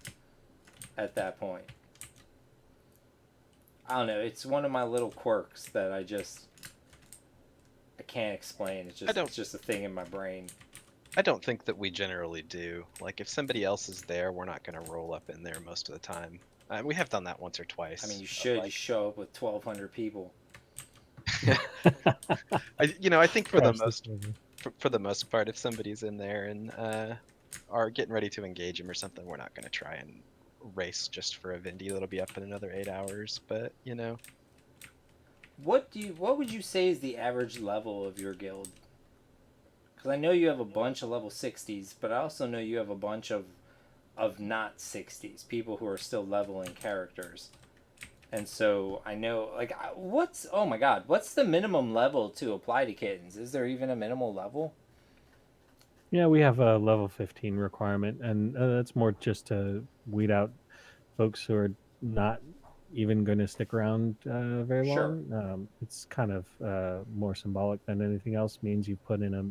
at that point. I don't know. It's one of my little quirks that I can't explain. It's just a thing in my brain. I don't think that we generally do. Like, if somebody else is there, we're not going to roll up in there most of the time. We have done that once or twice. I mean, you should. You show up with 1,200 people. I think for Crash the server. for the most part, if somebody's in there and are getting ready to engage him or something, we're not going to try and race just for a Vindy that'll be up in another 8 hours. But What would you say is the average level of your guild? Because I know you have a bunch of level 60s, but I also know you have a bunch of not 60s, people who are still leveling characters. And so I know, like, oh my god, what's the minimum level to apply to Kittens? Is there even a minimal level? Yeah, we have a level 15 requirement, and that's more just to weed out folks who are not even going to stick around very Sure. long. It's kind of more symbolic than anything else. Means you put in a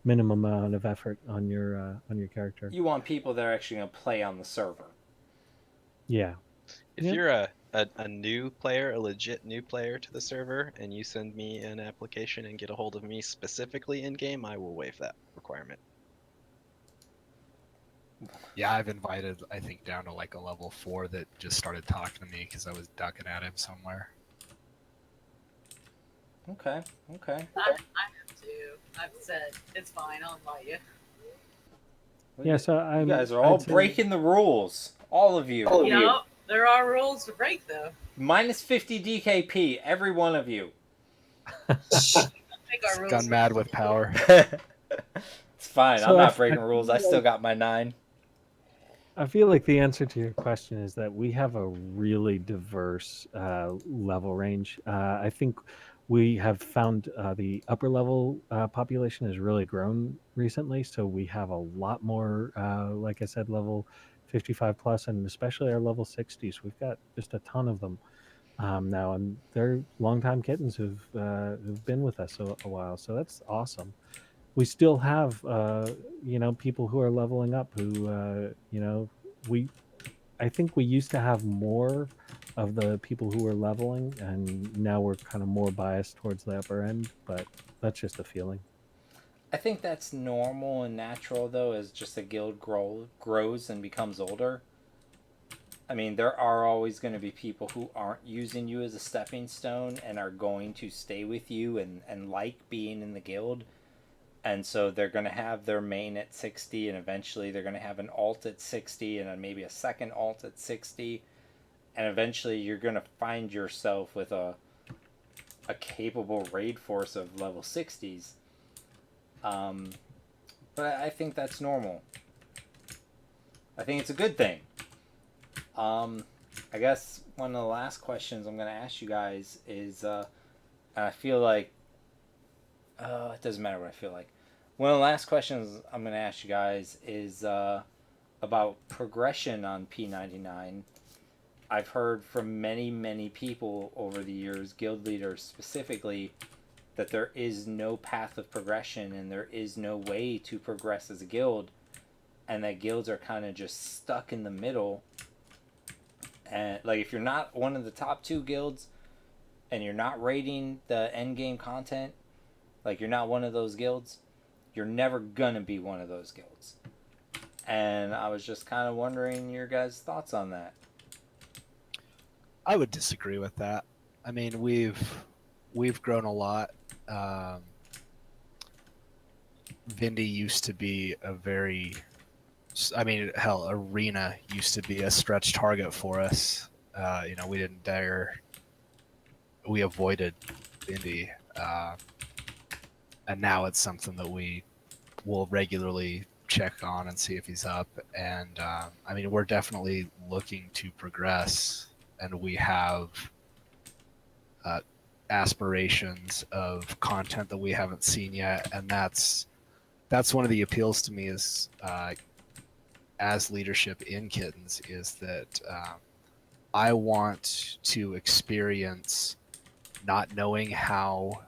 minimum amount of effort on your character. You want people that are actually going to play on the server. Yeah. if Yep. you're a new player, a legit new player to the server, and you send me an application and get a hold of me specifically in game, I will waive that requirement. Yeah, I've invited, I think, down to like a level 4 that just started talking to me because I was ducking at him somewhere. Okay. I have to. I've said it's fine. I'll invite you. Yeah, so you guys are all breaking the rules. All of you. There are rules to break, though. Minus 50 DKP, every one of you. Gone mad with power. It's fine. So I'm not breaking rules. I still got my 9. I feel like the answer to your question is that we have a really diverse level range. I think we have found the upper level population has really grown recently. So we have a lot more, like I said, level 55 plus, and especially our level 60s. We've got just a ton of them now, and they're longtime kittens who've been with us a while. So that's awesome. We still have people who are leveling up who I think we used to have more of the people who were leveling, and now we're kind of more biased towards the upper end, but that's just a feeling. I think that's normal and natural, though, as just the guild grows and becomes older. I mean, there are always going to be people who aren't using you as a stepping stone and are going to stay with you and like being in the guild. And so they're going to have their main at 60, and eventually they're going to have an alt at 60, and then maybe a second alt at 60. And eventually you're going to find yourself with a capable raid force of level 60s. But I think that's normal. I think it's a good thing. I guess one of the last questions I'm going to ask you guys is, and I feel like, it doesn't matter what I feel like. One of the last questions I'm going to ask you guys is about progression on P99. I've heard from many, many people over the years, guild leaders specifically, that there is no path of progression and there is no way to progress as a guild, and that guilds are kind of just stuck in the middle. And like, if you're not one of the top 2 guilds and you're not rating the end game content, like you're not one of those guilds, you're never gonna be one of those guilds. And I was just kind of wondering your guys' thoughts on that. I would disagree with that. I mean, we've grown a lot. Vindy used to be Arena used to be a stretch target for us. We didn't dare. We avoided Vindy, and now it's something that we will regularly check on and see if he's up. And we're definitely looking to progress, and we have aspirations of content that we haven't seen yet, and that's one of the appeals to me is as leadership in Kittens is that I want to experience not knowing how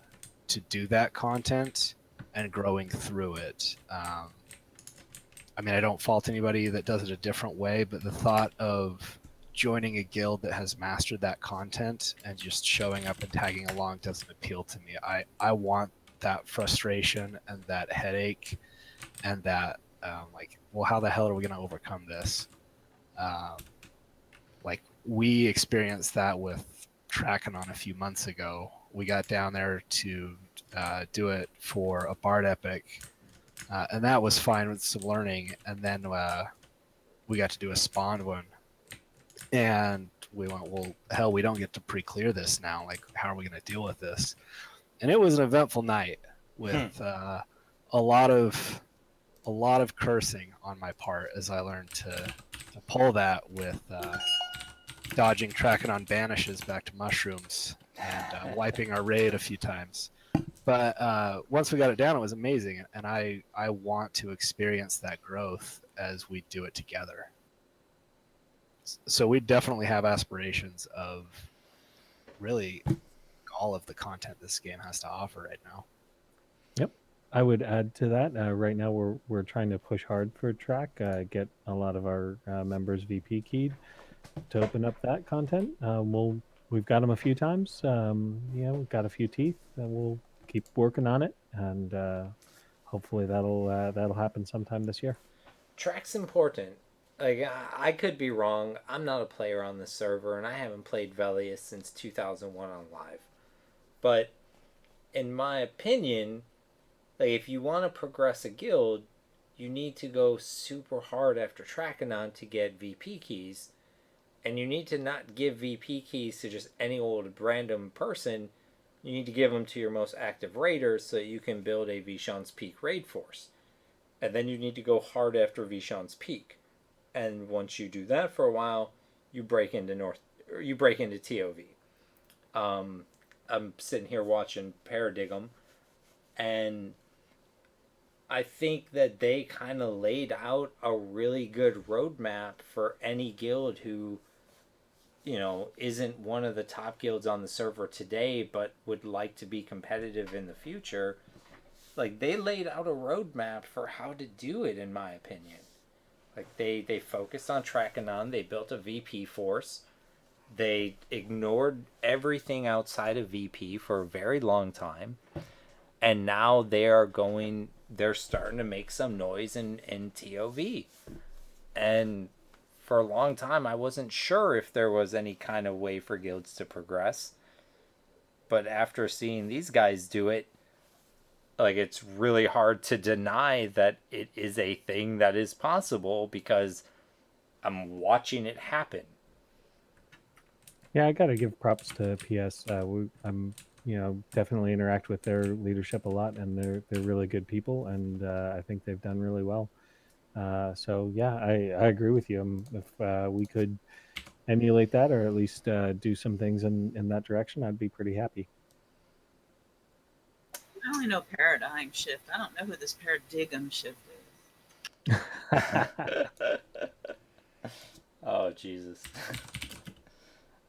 to do that content and growing through it. I mean, I don't fault anybody that does it a different way, but the thought of joining a guild that has mastered that content and just showing up and tagging along doesn't appeal to me. I want that frustration and that headache and that like, well, how the hell are we going to overcome this? Like, we experienced that with Trackanon a few months ago. We got down there to do it for a Bard Epic, and that was fine with some learning. And then we got to do a spawn one, and we went, well, hell, we don't get to pre-clear this now. Like, how are we going to deal with this? And it was an eventful night with a lot of cursing on my part as I learned to pull that with dodging Trackanon banishes back to mushrooms and wiping our raid a few times. But once we got it down, it was amazing, and I want to experience that growth as we do it together. So we definitely have aspirations of really all of the content this game has to offer right now. Yep, I would add to that. Right now, we're trying to push hard for track, get a lot of our members VP keyed to open up that content. We've got them a few times. We've got a few teeth, and we'll keep working on it, and hopefully that'll happen sometime this year. Track's important. Like, I could be wrong. I'm not a player on the server, and I haven't played Velius since 2001 on live. But in my opinion, like, if you want to progress a guild, you need to go super hard after Trackanon to get VP keys, and you need to not give VP keys to just any old random person. You need to give them to your most active raiders so that you can build a Vishan's Peak raid force. And then you need to go hard after Vishan's Peak. And once you do that for a while, you break into TOV. I'm sitting here watching Paradigm, and I think that they kind of laid out a really good roadmap for any guild who, isn't one of the top guilds on the server today, but would like to be competitive in the future. Like, they laid out a roadmap for how to do it, in my opinion. Like, they focused on Trackanon, they built a VP force, they ignored everything outside of VP for a very long time, and now they're starting to make some noise in TOV. And for a long time, I wasn't sure if there was any kind of way for guilds to progress. But after seeing these guys do it, like, it's really hard to deny that it is a thing that is possible because I'm watching it happen. Yeah, I gotta give props to PS. I'm definitely interact with their leadership a lot, and they're really good people, and I think they've done really well. So yeah, I agree with you. If we could emulate that, or at least do some things in that direction, I'd be pretty happy. I only know Paradigm Shift. I don't know who this Paradigm Shift is. Oh, Jesus.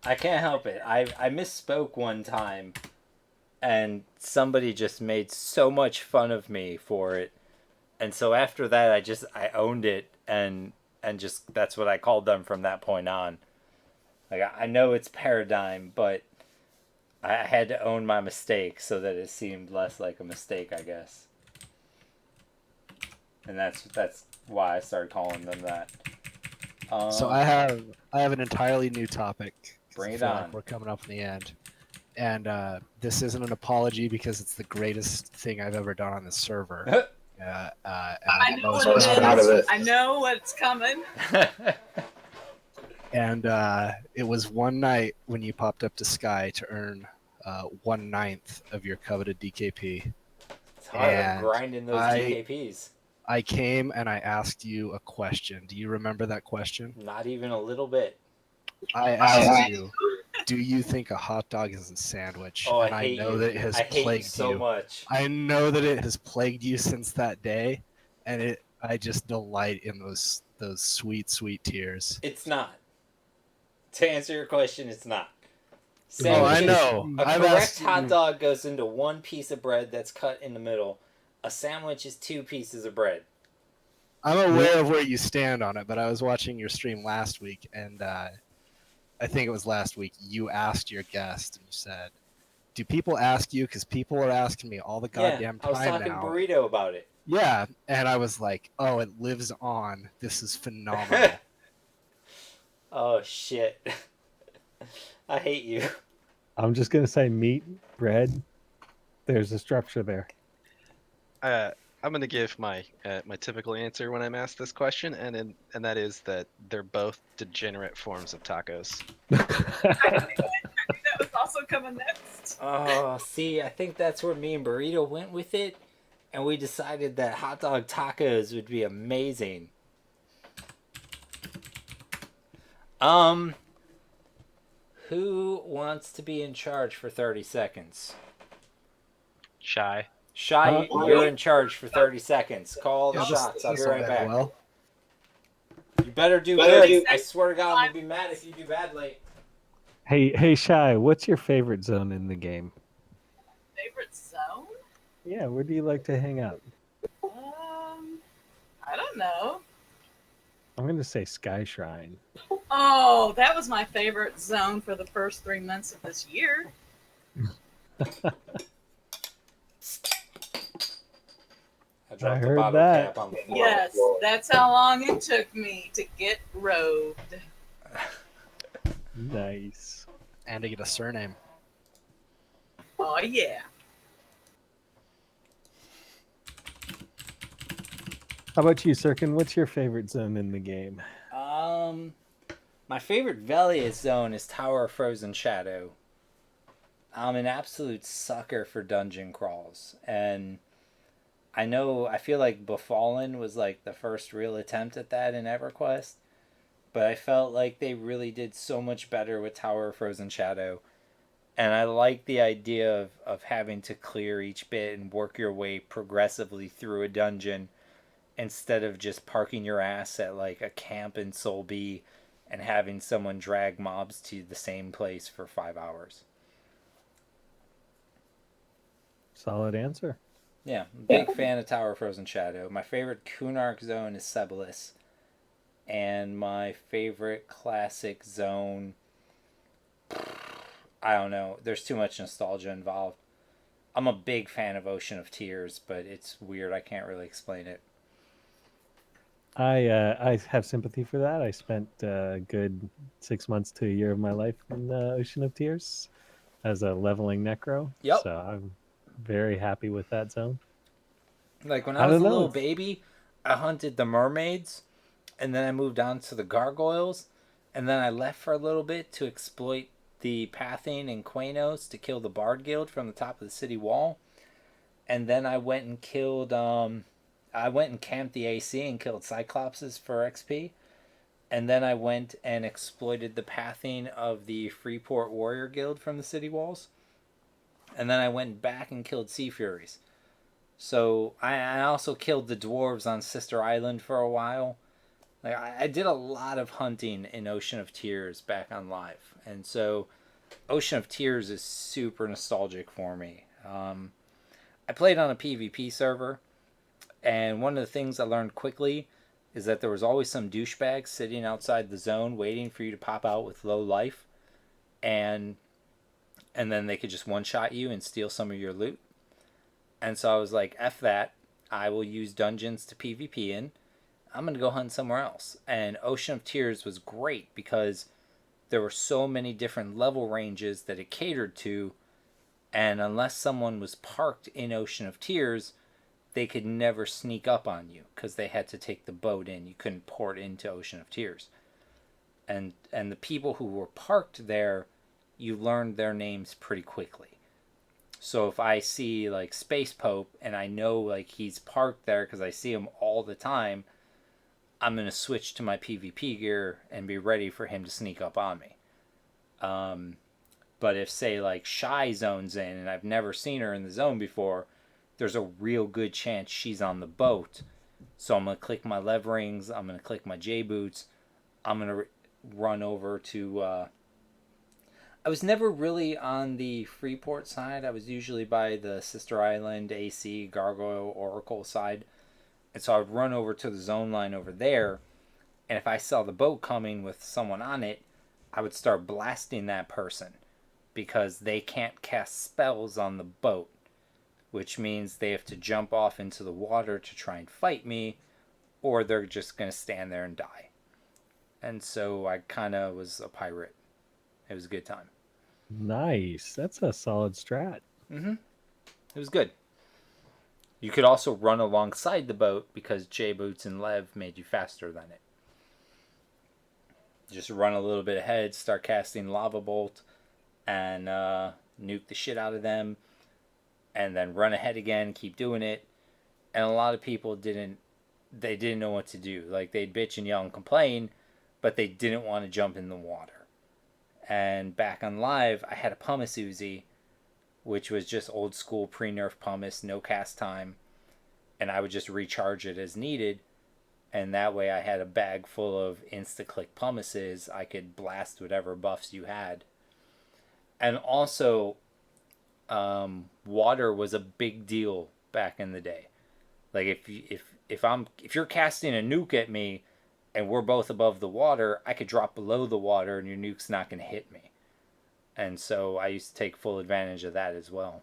I can't help it. I misspoke one time, and somebody just made so much fun of me for it. And so after that, I owned it, and just, that's what I called them from that point on. Like, I know it's Paradigm, but I had to own my mistake so that it seemed less like a mistake, I guess. And that's why I started calling them that. So I have an entirely new topic. Bring it I feel on. like we're coming up in the end, and this isn't an apology because it's the greatest thing I've ever done on the server. I know what proud it of is. it. I know what's coming. And it was one night when you popped up to Sky to earn 1/9 of your coveted DKP. It's hard And grinding those DKPs. I came and I asked you a question. Do you remember that question? Not even a little bit. I asked you, do you think a hot dog is a sandwich? Oh, and I hate know you. that it has I hate plagued you so much. I know that it has plagued you since that day, and I just delight in those sweet, sweet tears. It's not. To answer your question, it's not. Oh, I know. A I've correct asked hot you- dog goes into one piece of bread that's cut in the middle, A sandwich is 2 pieces of bread. I'm aware of where you stand on it, but I was watching your stream last week, and I think it was last week, you asked your guest, and you said, do people ask you? Because people are asking me all the goddamn I was time talking now. Burrito about it. Yeah, and I was like, oh, it lives on. This is phenomenal. Oh, shit. I hate you. I'm just gonna say meat, bread. There's a structure there. I'm gonna give my my typical answer when I'm asked this question, and that is that they're both degenerate forms of tacos. I knew that was also coming next. Oh, see, I think that's where me and Burrito went with it, and we decided that hot dog tacos would be amazing. Who wants to be in charge for 30 seconds? Shy. Shyye, you're in charge for 30 seconds. Call all the shots. I'll be right back. Well, You better do good. I swear to God, I'm gonna be mad if you do badly. Hey, Shyye, what's your favorite zone in the game? Favorite zone? Yeah, where do you like to hang out? I don't know. I'm gonna say Sky Shrine. Oh, that was my favorite zone for the first 3 months of this year. I dropped the heard bottle that. cap on the floor. Yes, that's how long it took me to get robed. Nice. and to get a surname. Oh, yeah. How about you, Sirken? What's your favorite zone in the game? My favorite Velius zone is Tower of Frozen Shadow. I'm an absolute sucker for dungeon crawls, and I feel like Befallen was like the first real attempt at that in EverQuest, but I felt like they really did so much better with Tower of Frozen Shadow, and I like the idea of having to clear each bit and work your way progressively through a dungeon instead of just parking your ass at like a camp in Sol B and having someone drag mobs to the same place for 5 hours. Solid answer. Yeah, big fan of Tower of Frozen Shadow. My favorite Kunark zone is Sebelis. And my favorite classic zone, I don't know. There's too much nostalgia involved. I'm a big fan of Ocean of Tears, but it's weird. I can't really explain it. I have sympathy for that. I spent a good 6 months to a year of my life in the Ocean of Tears as a leveling necro. Yep. So I'm very happy with that zone. Like when I I was a don't know. little baby, I hunted the mermaids, and then I moved on to the gargoyles, and then I left for a little bit to exploit the Pathine and Quanos to kill the Bard Guild from the top of the city wall. And then I went and killed I went and camped the AC and killed Cyclopses for XP. And then I went and exploited the pathing of the Freeport Warrior Guild from the city walls. And then I went back and killed Sea Furies. So I also killed the dwarves on Sister Island for a while. Like I did a lot of hunting in Ocean of Tears back on live. And so Ocean of Tears is super nostalgic for me. I played on a PvP server. And one of the things I learned quickly is that there was always some douchebag sitting outside the zone waiting for you to pop out with low life. And then they could just one-shot you and steal some of your loot. And so I was like, F that. I will use dungeons to PvP in. I'm going to go hunt somewhere else. And Ocean of Tears was great because there were so many different level ranges that it catered to. And unless someone was parked in Ocean of Tears, they could never sneak up on you because they had to take the boat in. You couldn't port into Ocean of Tears. And the people who were parked there, you learned their names pretty quickly. So if I see like Spacepope and I know like he's parked there because I see him all the time, I'm going to switch to my PvP gear and be ready for him to sneak up on me. But if say like Shyye zones in and I've never seen her in the zone before, there's a real good chance she's on the boat. So I'm going to click my leverings. I'm going to click my J-boots. I'm going to run over to... I was never really on the Freeport side. I was usually by the Sister Island, AC, Gargoyle, Oracle side. And so I would run over to the zone line over there. And if I saw the boat coming with someone on it, I would start blasting that person because they can't cast spells on the boat, which means they have to jump off into the water to try and fight me, or they're just going to stand there and die. And so I kind of was a pirate. It was a good time. Nice. That's a solid strat. Mm-hmm. It was good. You could also run alongside the boat because J-Boots and Lev made you faster than it. Just run a little bit ahead, start casting Lava Bolt, and nuke the shit out of them, and then run ahead again, keep doing it. And a lot of people didn't know what to do. Like, they'd bitch and yell and complain, but they didn't want to jump in the water. And back on live, I had a pumice Uzi, which was just old school pre-nerf pumice, no cast time, and I would just recharge it as needed. And that way I had a bag full of insta-click pumices. I could blast whatever buffs you had. And also, water was a big deal back in the day. Like, if you're casting a nuke at me and we're both above the water, I could drop below the water and your nuke's not going to hit me. And so I used to take full advantage of that as well.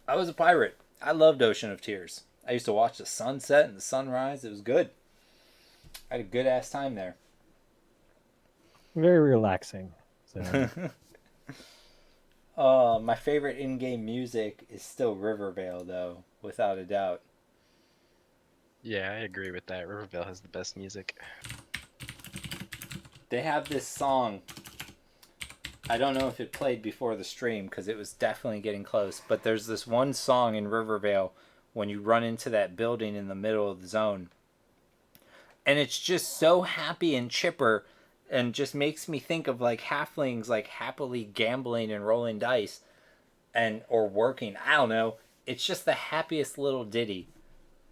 I was a pirate. I loved Ocean of Tears. I used to watch the sunset and the sunrise. It was good. I had a good ass time there. Very relaxing. So. My favorite in-game music is still Rivervale, though, without a doubt. Yeah, I agree with that. Rivervale has the best music. They have this song. I don't know if it played before the stream because it was definitely getting close, but there's this one song in Rivervale when you run into that building in the middle of the zone. And it's just so happy and chipper and just makes me think of like halflings like happily gambling and rolling dice or working. I don't know. It's just the happiest little ditty.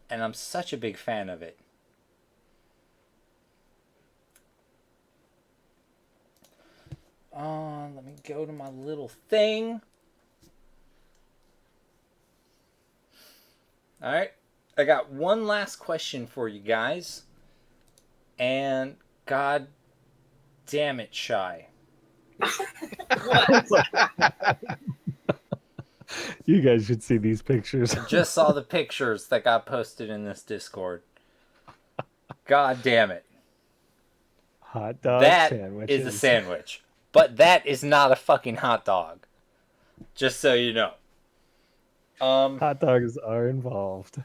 And I'm such a big fan of it. Let me go to my little thing. Alright. I got one last question for you guys. And god damn it, Shyye. You guys should see these pictures. I just saw the pictures that got posted in this Discord. God damn it. Hot dog That sandwiches. is a sandwich. But that is not a fucking hot dog. Just so you know. Hot dogs are involved.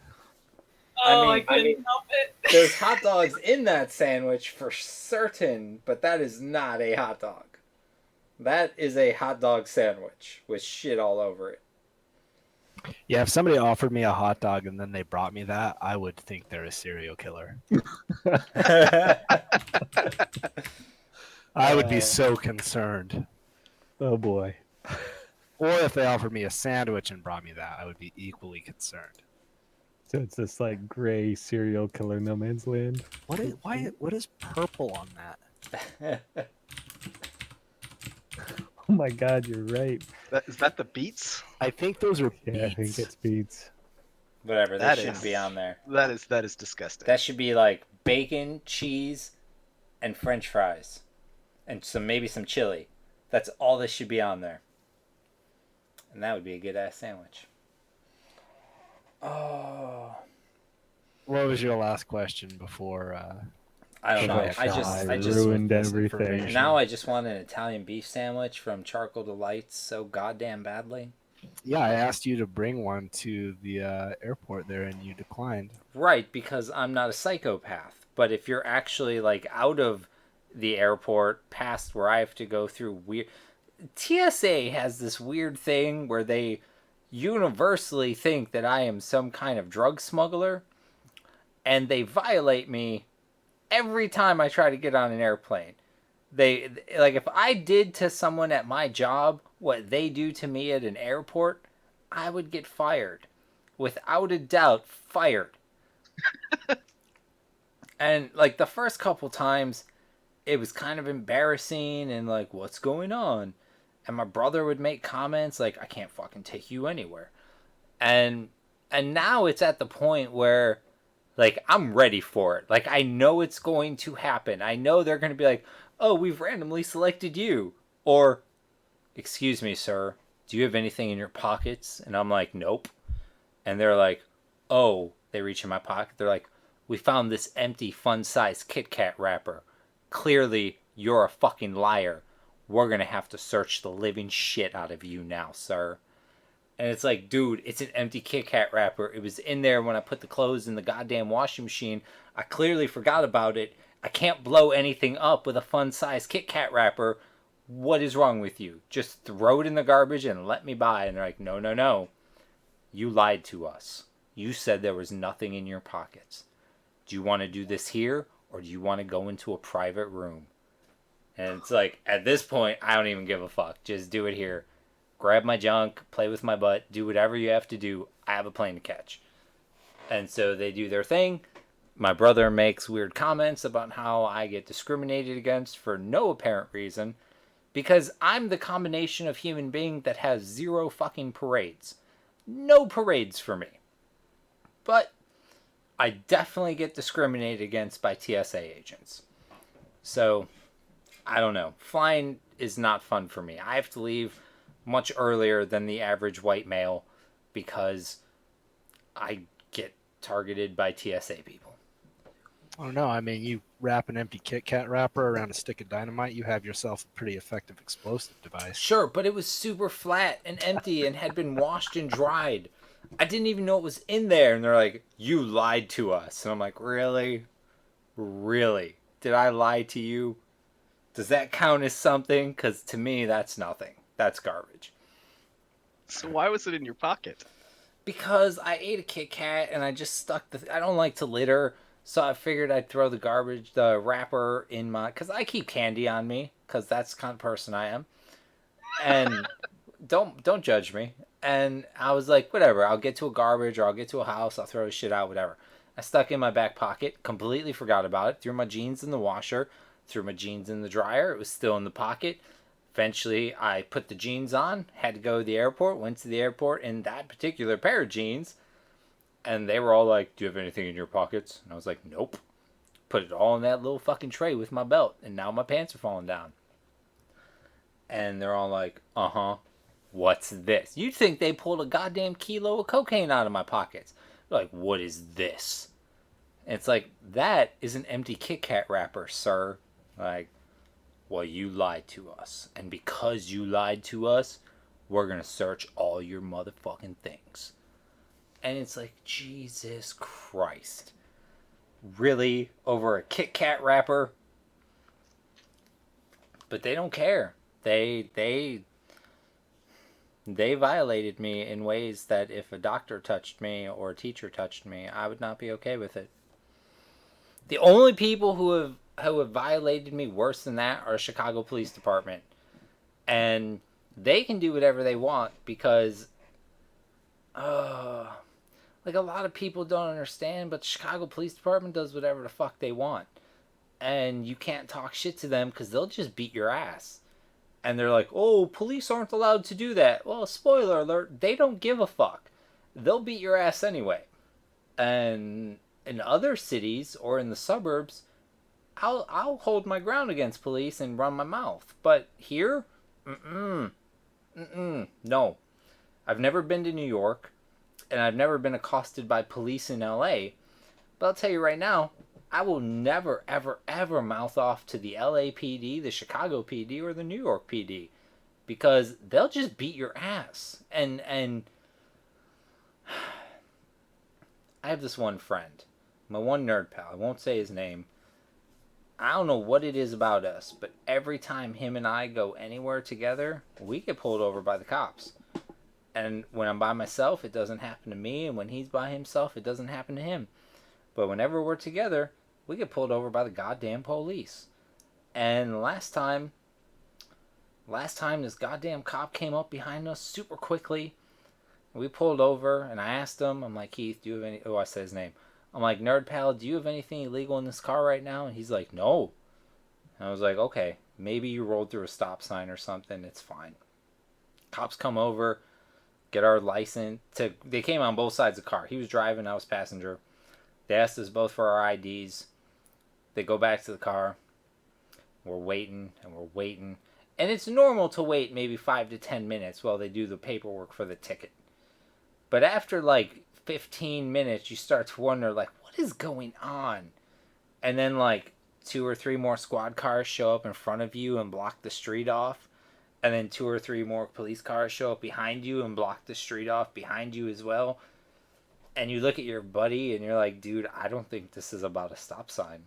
Oh, I couldn't help it. There's hot dogs in that sandwich for certain, but that is not a hot dog. That is a hot dog sandwich with shit all over it. Yeah, if somebody offered me a hot dog and then they brought me that, I would think they're a serial killer. I would be so concerned. Oh boy. Or if they offered me a sandwich and brought me that, I would be equally concerned. So it's this like gray serial killer no man's land. What is purple on that? Oh my god, you're right. Is that the beets? I think those are beets. Yeah, I think it's beets. Whatever, That that shouldn't is- be on there. That is disgusting. That should be like bacon, cheese, and french fries. And maybe some chili. That's all that should be on there. And that would be a good ass sandwich. Oh, What was your last question before? I don't know. Shyye I just ruined this everything. information. now I just want an Italian beef sandwich from Charcoal Delights so goddamn badly. Yeah, I asked you to bring one to the airport there, and you declined. Right, because I'm not a psychopath. But if you're actually like out of the airport past where I have to go through weird... TSA has this weird thing where they universally think that I am some kind of drug smuggler, and they violate me every time I try to get on an airplane. They like, if I did to someone at my job what they do to me at an airport, I would get fired. Without a doubt, fired. And like the first couple times, it was kind of embarrassing and like, what's going on? And my brother would make comments like, I can't fucking take you anywhere. And now it's at the point where like I'm ready for it. Like I know it's going to happen. I know they're going to be like, "Oh, we've randomly selected you." Or, "Excuse me, sir. Do you have anything in your pockets?" And I'm like, "Nope." And they're like, "Oh," they reach in my pocket. They're like, "We found this empty fun-sized Kit Kat wrapper. Clearly, you're a fucking liar. We're going to have to search the living shit out of you now, sir." And it's like, dude, it's an empty Kit Kat wrapper. It was in there when I put the clothes in the goddamn washing machine. I clearly forgot about it. I can't blow anything up with a fun-sized Kit Kat wrapper. What is wrong with you? Just throw it in the garbage and let me by. And they're like, no, no, no. You lied to us. You said there was nothing in your pockets. Do you want to do this here, or do you want to go into a private room? And it's like, at this point, I don't even give a fuck. Just do it here. Grab my junk, play with my butt, do whatever you have to do. I have a plane to catch. And so they do their thing. My brother makes weird comments about how I get discriminated against for no apparent reason, because I'm the combination of human being that has 0 fucking parades. No parades for me. But I definitely get discriminated against by TSA agents. So, I don't know. Flying is not fun for me. I have to leave much earlier than the average white male because I get targeted by TSA people. I don't know. I mean, you wrap an empty Kit Kat wrapper around a stick of dynamite, you have yourself a pretty effective explosive device. Sure, but it was super flat and empty and had been washed and dried. I didn't even know it was in there. And they're like, you lied to us. And I'm like, really? Really? Did I lie to you? Does that count as something? Because to me, that's nothing. That's garbage. So why was it in your pocket? Because I ate a Kit Kat and I just stuck I don't like to litter, so I figured I'd throw the wrapper in my... Because I keep candy on me, because that's the kind of person I am. And don't judge me. And I was like, whatever, I'll get to a garbage or I'll get to a house, I'll throw shit out, whatever. I stuck it in my back pocket, completely forgot about it, threw my jeans in the washer, threw my jeans in the dryer, it was still in the pocket. Eventually, I put the jeans on, had to go to the airport, went to the airport in that particular pair of jeans, and they were all like, do you have anything in your pockets? And I was like, nope. Put it all in that little fucking tray with my belt, and now my pants are falling down. And they're all like, uh-huh, what's this? You'd think they pulled a goddamn kilo of cocaine out of my pockets. They're like, what is this? And it's like, that is an empty Kit Kat wrapper, sir. Like, well, you lied to us. And because you lied to us, we're going to search all your motherfucking things. And it's like, Jesus Christ. Really? Over a Kit Kat wrapper? But they don't care. They violated me in ways that if a doctor touched me or a teacher touched me, I would not be okay with it. The only people who have violated me worse than that are Chicago Police Department. And they can do whatever they want because like a lot of people don't understand, but the Chicago Police Department does whatever the fuck they want. And you can't talk shit to them because they'll just beat your ass. And they're like, oh, police aren't allowed to do that. Well, spoiler alert, they don't give a fuck. They'll beat your ass anyway. And in other cities or in the suburbs, I'll hold my ground against police and run my mouth. But here, no. I've never been to New York, and I've never been accosted by police in LA. But I'll tell you right now, I will never, ever, ever mouth off to the LAPD, the Chicago PD, or the New York PD. Because they'll just beat your ass. And I have this one friend, my one nerd pal, I won't say his name. I don't know what it is about us, but every time him and I go anywhere together, we get pulled over by the cops. And when I'm by myself, it doesn't happen to me, and when he's by himself, it doesn't happen to him. But whenever we're together, we get pulled over by the goddamn police. And last time this goddamn cop came up behind us super quickly. We pulled over, and I asked him, I'm like, Keith, do you have any... Oh, I said his name. I'm like, Nerd Pal, do you have anything illegal in this car right now? And he's like, no. And I was like, okay, maybe you rolled through a stop sign or something. It's fine. Cops come over, get our license. They came on both sides of the car. He was driving, I was passenger. They asked us both for our IDs. They go back to the car. We're waiting and we're waiting. And it's normal to wait maybe 5 to 10 minutes while they do the paperwork for the ticket. But after like 15 minutes, you start to wonder, like, what is going on? And then like 2 or 3 more squad cars show up in front of you and block the street off. And then 2 or 3 more police cars show up behind you and block the street off behind you as well. And you look at your buddy and you're like, dude, I don't think this is about a stop sign.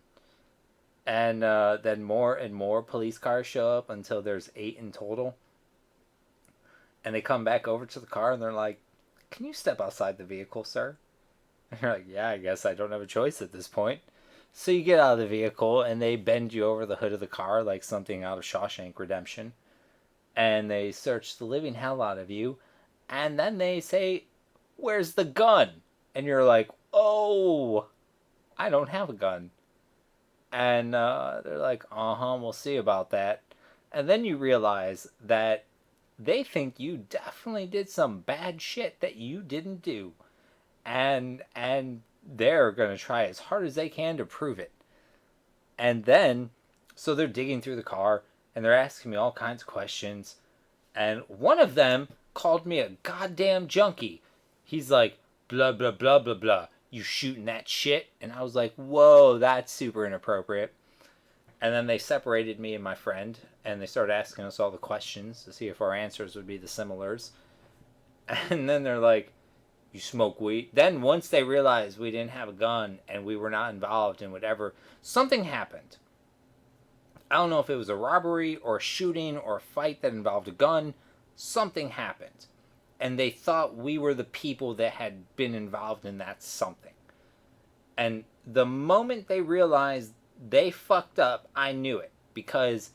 And then more and more police cars show up until there's 8 in total. And they come back over to the car and they're like, can you step outside the vehicle, sir? And you're like, yeah, I guess I don't have a choice at this point. So you get out of the vehicle and they bend you over the hood of the car like something out of Shawshank Redemption. And they search the living hell out of you. And then they say, where's the gun? And you're like, oh, I don't have a gun. And they're like, we'll see about that. And then you realize that they think you definitely did some bad shit that you didn't do. And they're going to try as hard as they can to prove it. And then, so they're digging through the car, and they're asking me all kinds of questions. And one of them called me a goddamn junkie. He's like, blah, blah, blah, blah, blah. You shooting that shit? And I was like, whoa, that's super inappropriate. And then they separated me and my friend, and they started asking us all the questions to see if our answers would be the similars. And then they're like, you smoke weed? Then once they realized we didn't have a gun and we were not involved in whatever, something happened. I don't know if it was a robbery or a shooting or a fight that involved a gun. Something happened. And they thought we were the people that had been involved in that something. And the moment they realized they fucked up, I knew it. Because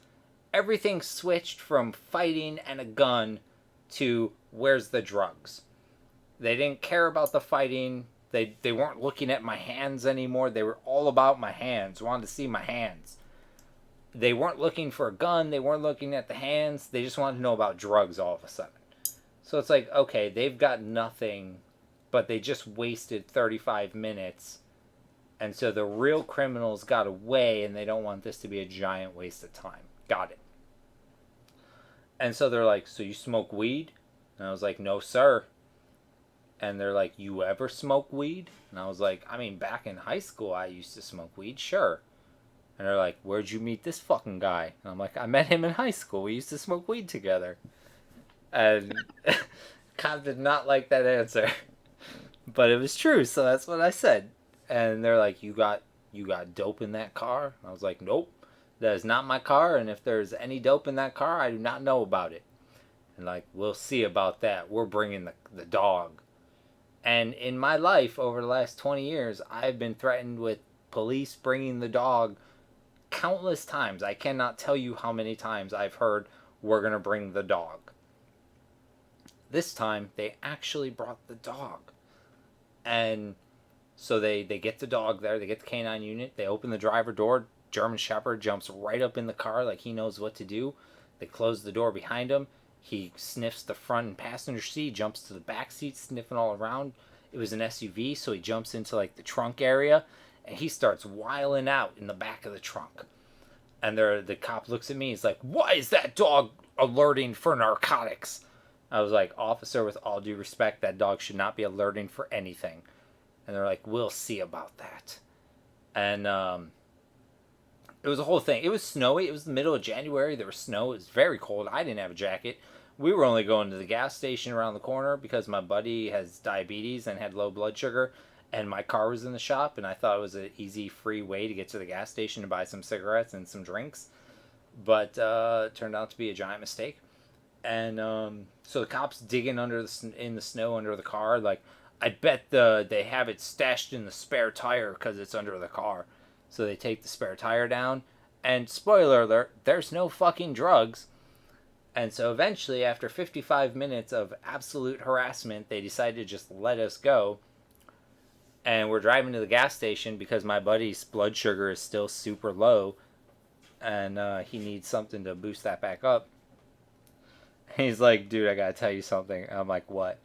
everything switched from fighting and a gun to where's the drugs. They didn't care about the fighting. They weren't looking at my hands anymore. They were all about my hands. Wanted to see my hands. They weren't looking for a gun. They weren't looking at the hands. They just wanted to know about drugs all of a sudden. So it's like, okay, they've got nothing, but they just wasted 35 minutes. And so the real criminals got away, and they don't want this to be a giant waste of time. Got it. And so they're like, so you smoke weed? And I was like, no, sir. And they're like, you ever smoke weed? And I was like, I mean, back in high school, I used to smoke weed, sure. And they're like, where'd you meet this fucking guy? And I'm like, I met him in high school. We used to smoke weed together. And cop did not like that answer. But it was true, so that's what I said. And they're like, you got dope in that car? And I was like, nope. That is not my car, and if there's any dope in that car, I do not know about it. And like, we'll see about that. We're bringing the dog. And in my life, over the last 20 years, I've been threatened with police bringing the dog countless times. I cannot tell you how many times I've heard, we're going to bring the dog. This time, they actually brought the dog. And so they get the dog there. They get the canine unit. They open the driver door. German Shepherd jumps right up in the car like he knows what to do. They close the door behind him. He sniffs the front and passenger seat, jumps to the back seat, sniffing all around. It was an SUV, so he jumps into like the trunk area, and he starts wiling out in the back of the trunk. And the cop looks at me. He's like, why is that dog alerting for narcotics? I was like, officer, with all due respect, that dog should not be alerting for anything. And they're like, we'll see about that. And it was a whole thing. It was snowy. It was the middle of January. There was snow. It was very cold. I didn't have a jacket. We were only going to the gas station around the corner because my buddy has diabetes and had low blood sugar. And my car was in the shop. And I thought it was an easy, free way to get to the gas station to buy some cigarettes and some drinks. But it turned out to be a giant mistake. And so the cops digging in the snow under the car. Like, I bet they have it stashed in the spare tire because it's under the car. So they take the spare tire down. And spoiler alert, there's no fucking drugs. And so eventually, after 55 minutes of absolute harassment, they decided to just let us go. And we're driving to the gas station because my buddy's blood sugar is still super low. and he needs something to boost that back up. He's like, dude, I gotta tell you something. I'm like, what?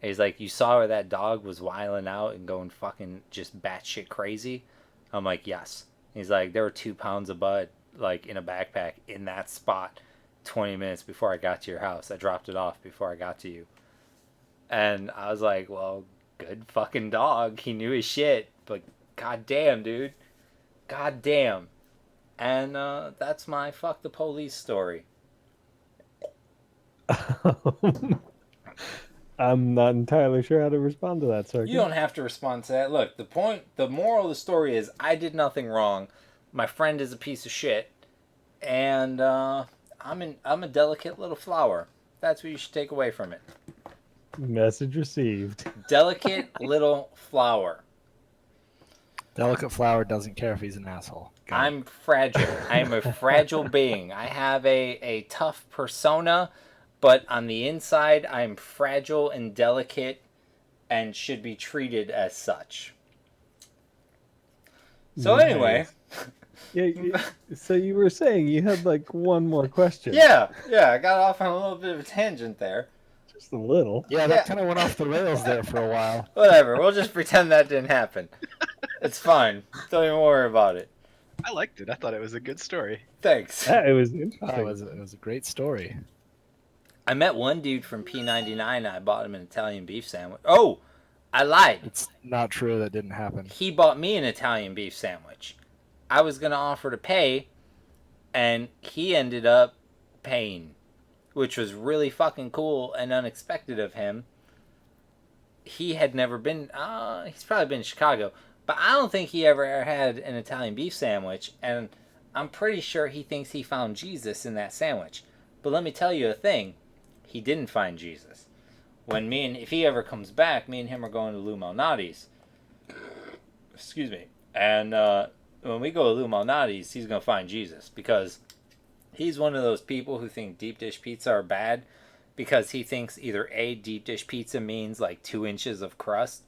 He's like, you saw where that dog was wiling out and going fucking just batshit crazy? I'm like, yes. He's like, there were 2 pounds of bud, like, in a backpack in that spot 20 minutes before I got to your house. I dropped it off before I got to you. And I was like, well, good fucking dog. He knew his shit. But goddamn, dude. Goddamn. And that's my fuck the police story. I'm not entirely sure how to respond to that, sir. You don't have to respond to that. Look, the moral of the story is I did nothing wrong. My friend is a piece of shit, and I'm a delicate little flower. That's what you should take away from it. Message received. Delicate little flower. Delicate flower doesn't care if he's an asshole. I'm fragile. I'm a fragile being. I have a tough persona, but on the inside, I'm fragile and delicate and should be treated as such. So anyway. Yeah, so you were saying you had like one more question. Yeah, I got off on a little bit of a tangent there. Just a little. Yeah, that kind of went off the rails there for a while. Whatever, we'll just pretend that didn't happen. It's fine. Don't even worry about it. I liked it. I thought it was a good story. Thanks. Yeah, it was interesting. It was a great story. I met one dude from P99. I bought him an Italian beef sandwich. Oh, I lied. It's not true that didn't happen. He bought me an Italian beef sandwich. I was going to offer to pay, and he ended up paying, which was really fucking cool and unexpected of him. He had never been, he's probably been in Chicago, but I don't think he ever had an Italian beef sandwich, and I'm pretty sure he thinks he found Jesus in that sandwich. But let me tell you a thing, he didn't find Jesus. If he ever comes back, me and him are going to Lou Malnati's. Excuse me. And when we go to Lou Malnati's, he's going to find Jesus, because he's one of those people who think deep dish pizza are bad because he thinks either A, deep dish pizza means like 2 inches of crust,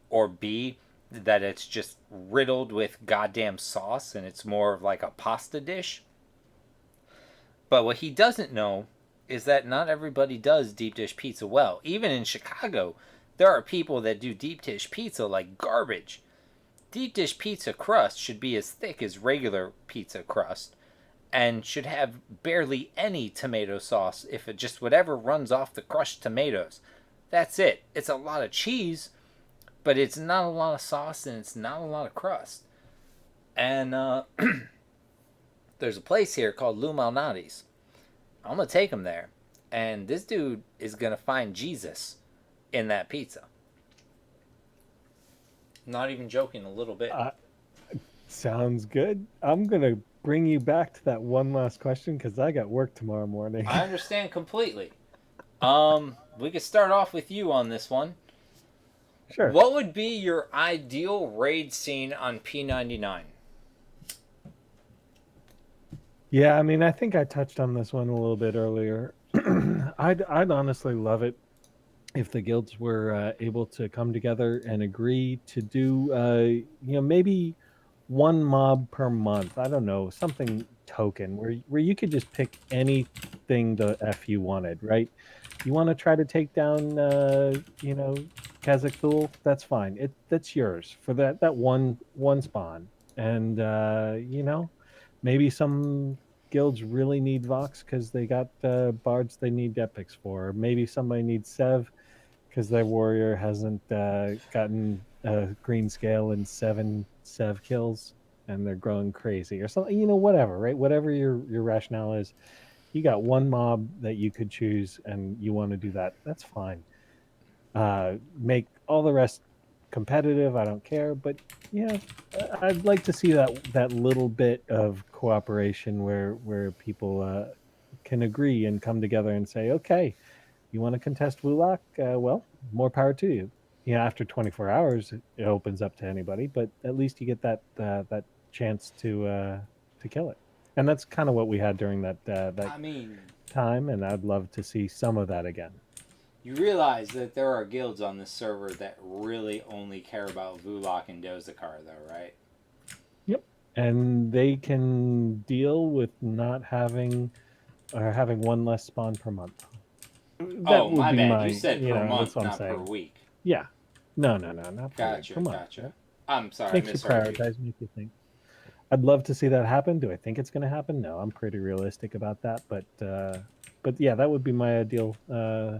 or B, that it's just riddled with goddamn sauce and it's more of like a pasta dish. But what he doesn't know is that not everybody does deep dish pizza well. Even in Chicago, there are people that do deep dish pizza like garbage. Deep dish pizza crust should be as thick as regular pizza crust and should have barely any tomato sauce, if it just whatever runs off the crushed tomatoes. That's it. It's a lot of cheese, but it's not a lot of sauce and it's not a lot of crust. And there's a place here called Lou Malnati's. I'm going to take him there. And this dude is going to find Jesus in that pizza. Not even joking a little bit. Sounds good. I'm going to bring you back to that one last question because I got work tomorrow morning. I understand completely. We could start off with you on this one. Sure. What would be your ideal raid scene on P99? Yeah, I mean, I think I touched on this one a little bit earlier. I'd honestly love it if the guilds were able to come together and agree to do, maybe one mob per month. I don't know, something token where you could just pick anything the F you wanted, right? You want to try to take down, Kazakh Thule? That's fine. That's yours for that one spawn. And, maybe some guilds really need Vox because they got bards they need epics for. Or maybe somebody needs Sev because their warrior hasn't gotten a green scale and 7 Sev kills and they're growing crazy or something. Whatever, right? Whatever your rationale is, you got one mob that you could choose and you want to do that. That's fine. Make all the rest competitive. I don't care, but yeah, I'd like to see that little bit of cooperation where people can agree and come together and say, okay, you want to contest Wulak? Well, more power to you. After 24 hours, it opens up to anybody, but at least you get that chance to kill it. And that's kind of what we had during that time, and I'd love to see some of that again. You realize that there are guilds on this server that really only care about Vulak and Dozakar, though, right? Yep. and they can deal with not having or having one less spawn per month. That Oh, would my be bad. my, You said per that's month, what I'm not per saying. week. Yeah. No, not per week, Gotcha, per month. gotcha. Yeah. I'm sorry, I Makes you misheard you. prioritize, makes you think. I'd love to see that happen. Do I think it's going to happen? No, I'm pretty realistic about that. But yeah, that would be my ideal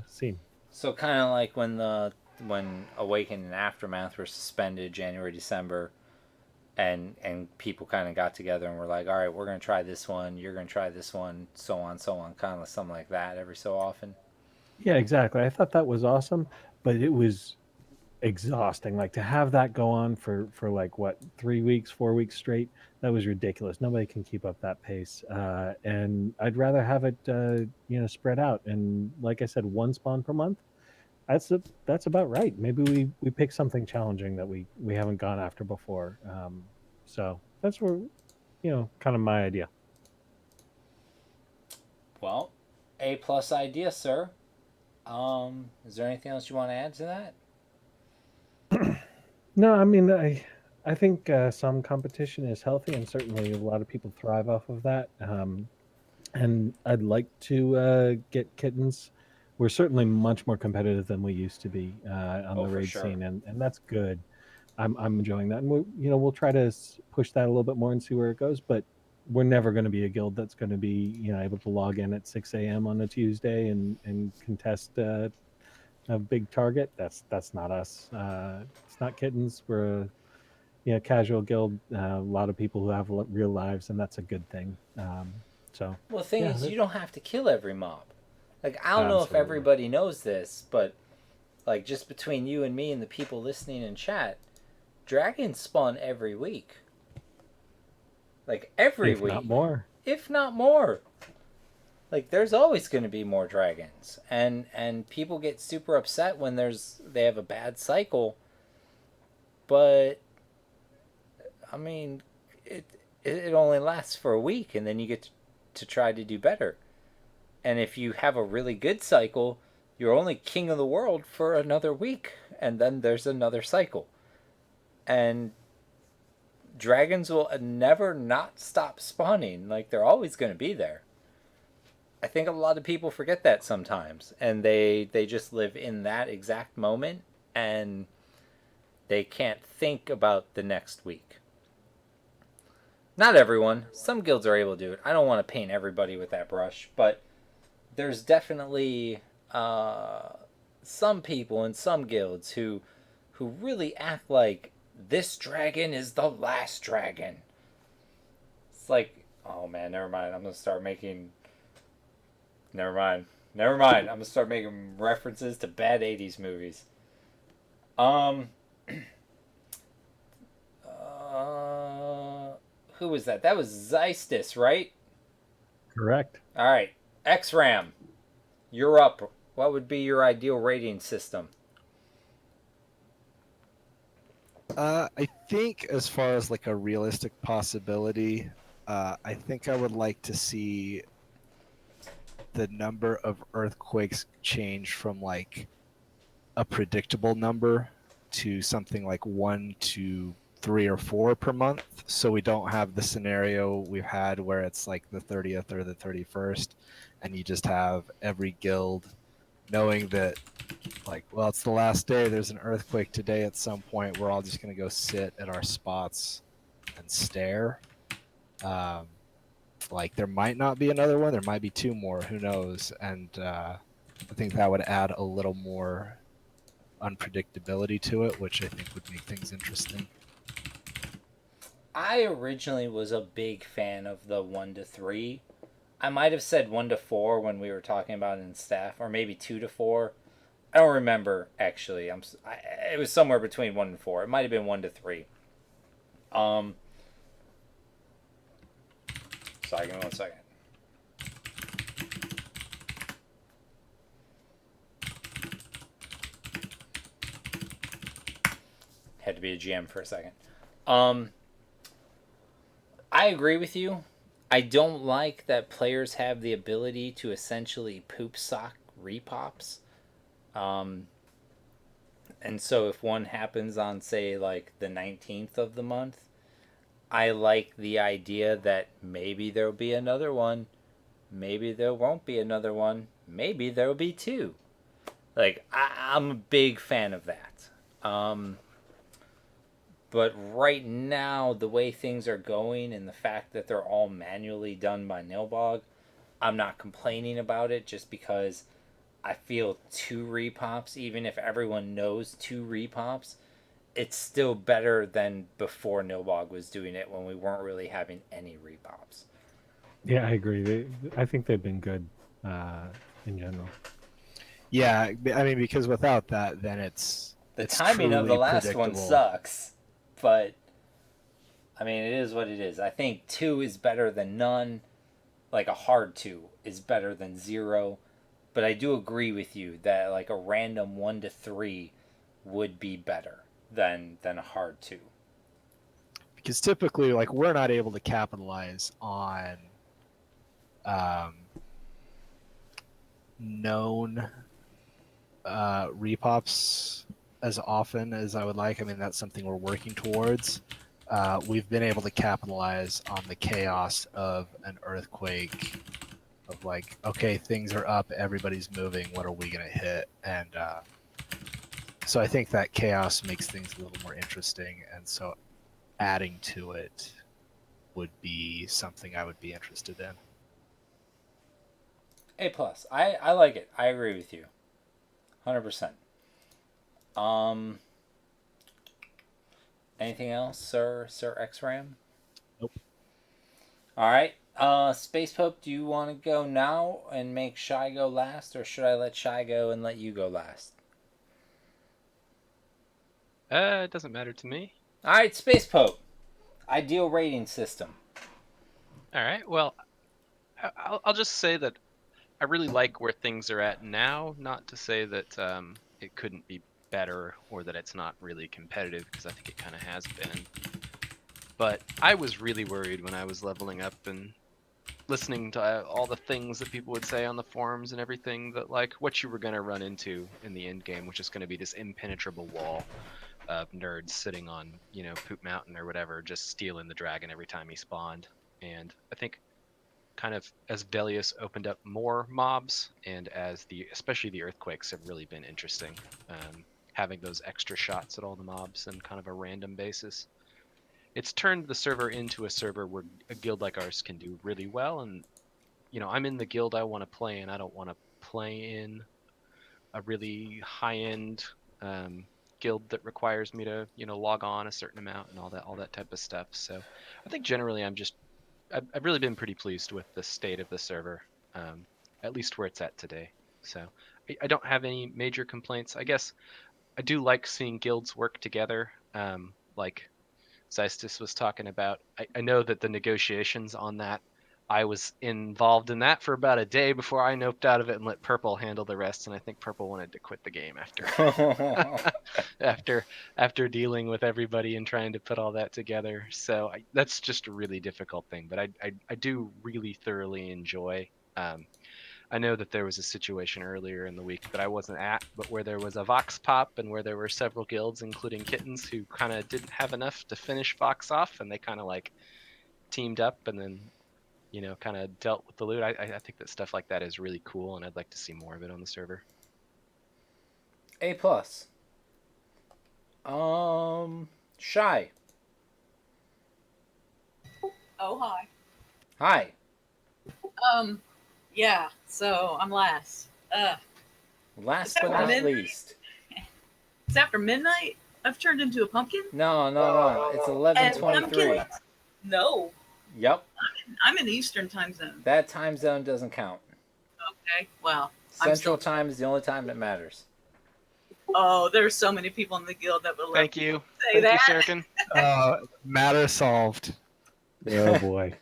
scene. So kind of like when Awakening and Aftermath were suspended January, December, and people kind of got together and were like, all right, we're gonna try this one, you're gonna try this one, so on, kind of something like that every so often. Yeah, exactly. I thought that was awesome, but it was exhausting. Like to have that go on for like what 3 weeks, 4 weeks straight. That was ridiculous. Nobody can keep up that pace. And I'd rather have it spread out. And like I said, one spawn per month. That's about right. Maybe we pick something challenging that we haven't gone after before. So that's where kind of my idea. Well, A plus idea, sir. Is there anything else you want to add to that? No, I mean I think some competition is healthy, and certainly a lot of people thrive off of that. And I'd like to get Kittens. We're certainly much more competitive than we used to be on Oh, the for raid sure. scene, and that's good. I'm enjoying that, and we'll try to push that a little bit more and see where it goes. But we're never going to be a guild that's going to be able to log in at 6 a.m. on a Tuesday and contest a big target. That's not us. It's not Kittens. We're a casual guild. A lot of people who have real lives, and that's a good thing. So Well, the thing yeah, is, you don't have to kill every mob. Like, I don't know if absolutely. everybody knows this, but like just between you and me and the people listening in chat, dragons spawn every week. Like every If not week, more. if not more. Like there's always going to be more dragons, and people get super upset when they have a bad cycle. But I mean, it it only lasts for a week, and then you get to try to do better. And if you have a really good cycle, you're only king of the world for another week, and then there's another cycle. And dragons will never not stop spawning. Like they're always going to be there. I think a lot of people forget that sometimes, and they just live in that exact moment, and they can't think about the next week. Not everyone. Some guilds are able to do it. I don't want to paint everybody with that brush, but there's definitely some people in some guilds who really act like this dragon is the last dragon. It's like, oh man, never mind. I'm gonna start making. Never mind. Never mind. I'm gonna start making references to bad '80s movies. Um. Who was that? That was Xystus, right? Correct. All right. Xyram, you're up. What would be your ideal rating system? I think as far as like a realistic possibility, I think I would like to see the number of earthquakes change from like a predictable number to something like 1 to 3 or 4 per month, so we don't have the scenario we've had where it's like the 30th or the 31st and you just have every guild knowing that like, well, it's the last day, there's an earthquake today at some point, we're all just going to go sit at our spots and stare. Like there might not be another one, there might be 2 more, who knows. And I think that would add a little more unpredictability to it, which I think would make things interesting. I originally was a big fan of the 1 to 3. I might have said 1 to 4 when we were talking about it in staff, or maybe 2 to 4. I don't remember actually. It was somewhere between 1 and 4. It might have been 1 to 3. Sorry, give me 1 second. Had to be a GM for a second. I agree with you. I don't like that players have the ability to essentially poop sock repops. Um, and so if one happens on, say, like the 19th of the month, I like the idea that maybe there'll be another one. Maybe there won't be another one. Maybe there'll be two. Like, I'm a big fan of that. But right now, the way things are going and the fact that they're all manually done by Nilbog, I'm not complaining about it just because I feel two repops, even if everyone knows two repops, it's still better than before Nilbog was doing it when we weren't really having any repops. Yeah, I agree. I think they've been good in general. Yeah, I mean, because without that, then it's timing of the truly last one predictable. sucks, but I mean, it is what it is. I think 2 is better than none. Like, a hard 2 is better than 0. But I do agree with you that, like, a random 1 to 3 would be better than a hard 2. Because typically, like, we're not able to capitalize on known repops as often as I would like. I mean, that's something we're working towards. We've been able to capitalize on the chaos of an earthquake, of like, okay, things are up, everybody's moving, what are we going to hit? And so I think that chaos makes things a little more interesting, and so adding to it would be something I would be interested in. A+. I like it. I agree with you. 100%. Anything else, Sir Xyram? Nope. Alright. Spacepope, do you want to go now and make Shyye go last, or should I let Shyye go and let you go last? It doesn't matter to me. Alright, Spacepope. Ideal rating system. All right. Well, I'll just say that I really like where things are at now. Not to say that it couldn't be better or that it's not really competitive, because I think it kind of has been. But I was really worried when I was leveling up and listening to all the things that people would say on the forums and everything, that like what you were going to run into in the end game, which is going to be this impenetrable wall of nerds sitting on, you know, Poop Mountain or whatever, just stealing the dragon every time he spawned. And I think kind of as Delius opened up more mobs, and as especially the earthquakes have really been interesting, having those extra shots at all the mobs on kind of a random basis, it's turned the server into a server where a guild like ours can do really well. And you know, I'm in the guild I want to play in. I don't want to play in a really high-end guild that requires me to, you know, log on a certain amount and all that type of stuff. So I think generally I've really been pretty pleased with the state of the server, at least where it's at today. So I don't have any major complaints. I guess I do like seeing guilds work together, like Xystus was talking about. I know that the negotiations on that, I was involved in that for about a day before I noped out of it and let Purple handle the rest. And I think Purple wanted to quit the game after dealing with everybody and trying to put all that together. So that's just a really difficult thing. But I do really thoroughly enjoy. I know that there was a situation earlier in the week that I wasn't at, but where there was a Vox pop and where there were several guilds, including Kittens, who kind of didn't have enough to finish Vox off, and they kind of like teamed up and then, you know, kind of dealt with the loot. I think that stuff like that is really cool, and I'd like to see more of it on the server. A+. Shyye. Oh, hi. Hi. Yeah, so I'm last. Last but not least. It's after midnight? I've turned into a pumpkin? No. It's 11:23. No. Yep. I'm in the Eastern time zone. That time zone doesn't count. Okay, well. Central time is the only time that matters. Oh, there's so many people in the guild that will Thank you. say Thank that. you, Sirken. Matter solved. Oh boy.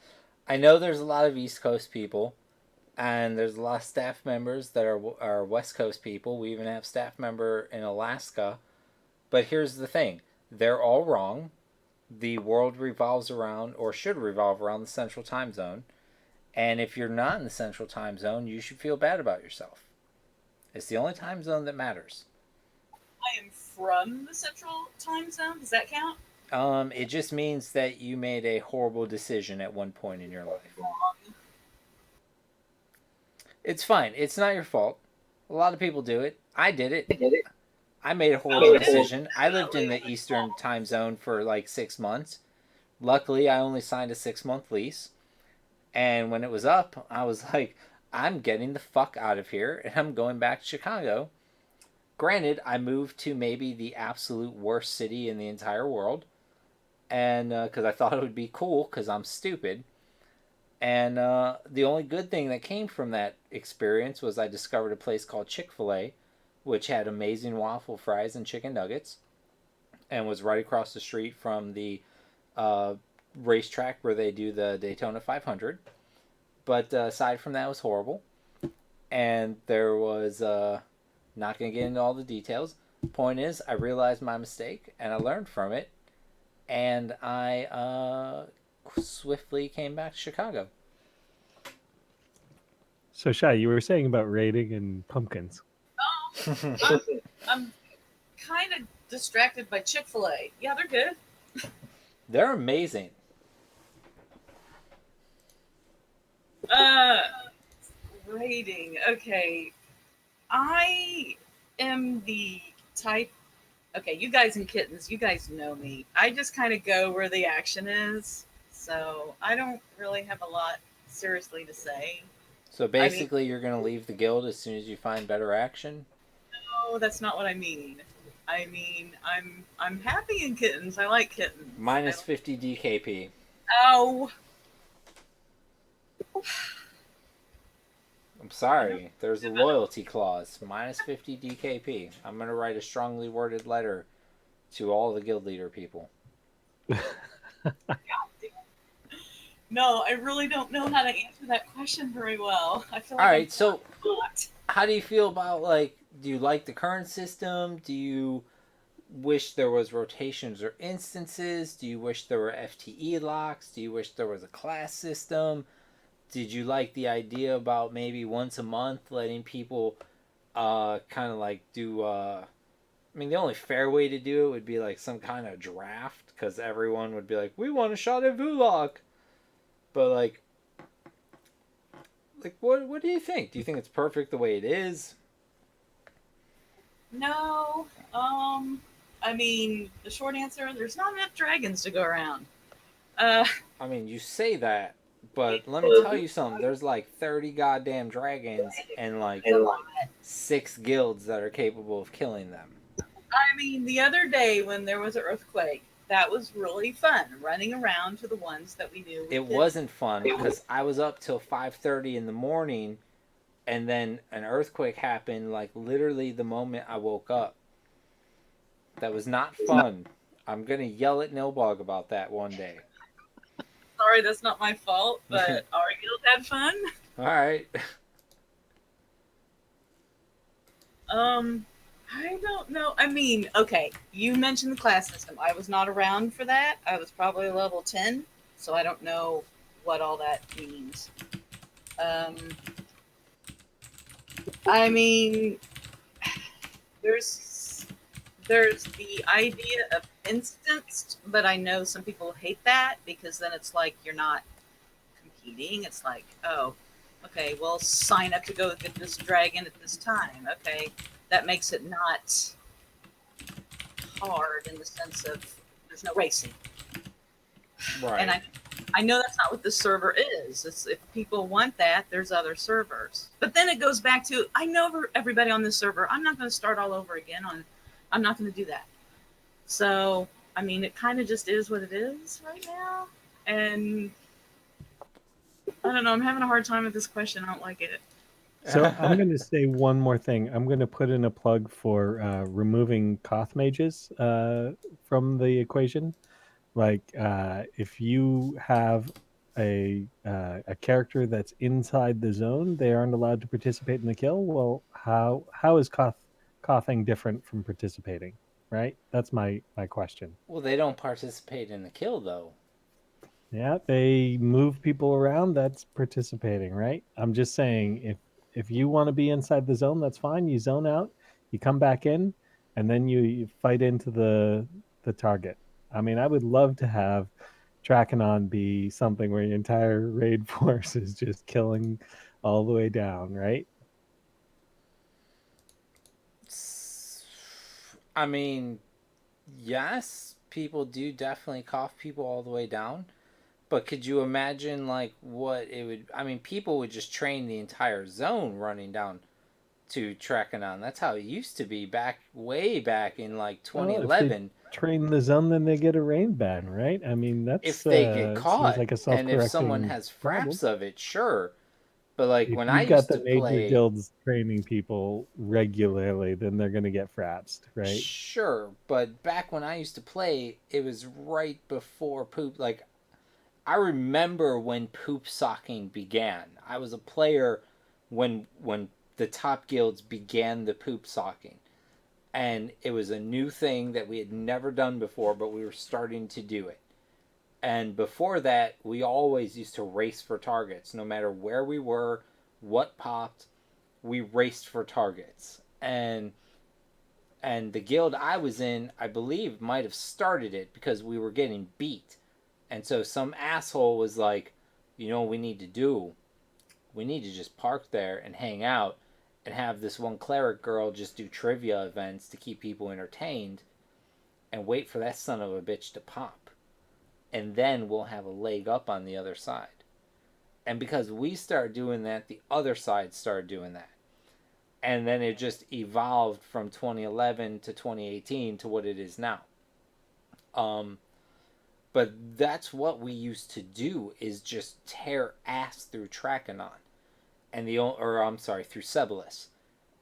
I know there's a lot of East Coast people, and there's a lot of staff members that are West Coast people. We even have staff member in Alaska. But here's the thing. They're all wrong. The world revolves around, or should revolve around, the Central Time Zone. And if you're not in the Central Time Zone, you should feel bad about yourself. It's the only time zone that matters. I am from the Central time zone. Does that count? It just means that you made a horrible decision at one point in your life. It's fine. It's not your fault. A lot of people do it. I did it. I made a horrible decision. I lived in the Eastern time zone for like 6 months. Luckily, I only signed a 6-month lease. And when it was up, I was like, I'm getting the fuck out of here and I'm going back to Chicago. Granted, I moved to maybe the absolute worst city in the entire world. And because I thought it would be cool because I'm stupid. And the only good thing that came from that experience was I discovered a place called Chick-fil-A, which had amazing waffle fries and chicken nuggets, and was right across the street from the uh, racetrack where they do the Daytona 500. But aside from that, it was horrible. And there was, not going to get into all the details. Point is, I realized my mistake, and I learned from it, and I swiftly came back to Chicago. So, Shyye, you were saying about raiding and pumpkins. I'm kind of distracted by Chick-fil-A. Yeah, they're good. They're amazing. Rating. Okay. I am the type. Okay, you guys and Kittens, you guys know me. I just kind of go where the action is. So I don't really have a lot seriously to say. So basically, you're going to leave the guild as soon as you find better action? No, that's not what I mean. I mean, I'm happy in Kittens. I like Kittens. Minus 50 DKP. Oh. I'm sorry. There's a loyalty clause. Minus 50 DKP. I'm going to write a strongly worded letter to all the guild leader people. No, I really don't know how to answer that question very well. I feel like all right, so how do you feel about, like, do you like the current system? Do you wish there was rotations or instances? Do you wish there were FTE locks? Do you wish there was a class system? Did you like the idea about maybe once a month letting people kind of like do I mean, the only fair way to do it would be like some kind of draft, because everyone would be like, we want a shot at Vulok. But like what do you think? Do you think it's perfect the way it is? No. I mean, the short answer, there's not enough dragons to go around. I mean, you say that, but let me tell you something. There's like 30 goddamn dragons and like 6 guilds that are capable of killing them. I mean, the other day when there was an earthquake, that was really fun, running around to the ones that we knew. It wasn't fun because I was up till 5:30 in the morning, and then an earthquake happened like literally the moment I woke up. That was not fun. I'm gonna yell at Nilbog about that one day. Sorry, that's not my fault, but our guild had fun. All right. I don't know. I mean, okay, you mentioned the class system. I was not around for that. I was probably level 10, so I don't know what all that means. I mean, there's the idea of instanced, but I know some people hate that because then it's like you're not competing. It's like, oh, okay, well, sign up to go get this dragon at this time. Okay, that makes it not hard in the sense of there's no racing. Right. And I know that's not what the server is. If people want that, there's other servers. But then it goes back to, I know everybody on this server. I'm not going to start all over again. I'm not going to do that. So, I mean, it kind of just is what it is right now. And I don't know. I'm having a hard time with this question. I don't like it. So I'm going to say one more thing. I'm going to put in a plug for removing Koth mages from the equation. Like, if you have a character that's inside the zone, they aren't allowed to participate in the kill. Well, how is Kothing different from participating? Right? That's my question. Well, they don't participate in the kill, though. Yeah, they move people around. That's participating, right? I'm just saying, if you want to be inside the zone, that's fine. You zone out, you come back in, and then you fight into the target. I mean, I would love to have Trachanon be something where your entire raid force is just killing all the way down, right? I mean, yes, people do definitely cough people all the way down. But could you imagine like what it would? I mean, people would just train the entire zone running down to Trachanon. That's how it used to be back way back in like Well, if they 2011. train the zone, then they get a rain ban, right? I mean, If that's they get seems caught like a and if someone self-correcting has problem. fraps of it, sure. But like If when I you've got used the to major play, guilds training people regularly, then they're going to get frapsed, right? sure. But back when I used to play, it was right before poop. Like I remember when poop socking began. I was a player when the top guilds began the poop socking. And it was a new thing that we had never done before, but we were starting to do it. And before that, we always used to race for targets. No matter where we were, what popped, we raced for targets. And the guild I was in, I believe, might have started it because we were getting beat. And so some asshole was like, you know what we need to do? We need to just park there and hang out and have this one cleric girl just do trivia events to keep people entertained and wait for that son of a bitch to pop. And then we'll have a leg up on the other side. And because we started doing that, the other side started doing that. And then it just evolved from 2011 to 2018 to what it is now. But that's what we used to do, is just tear ass through Trachanon. Through Sebelis.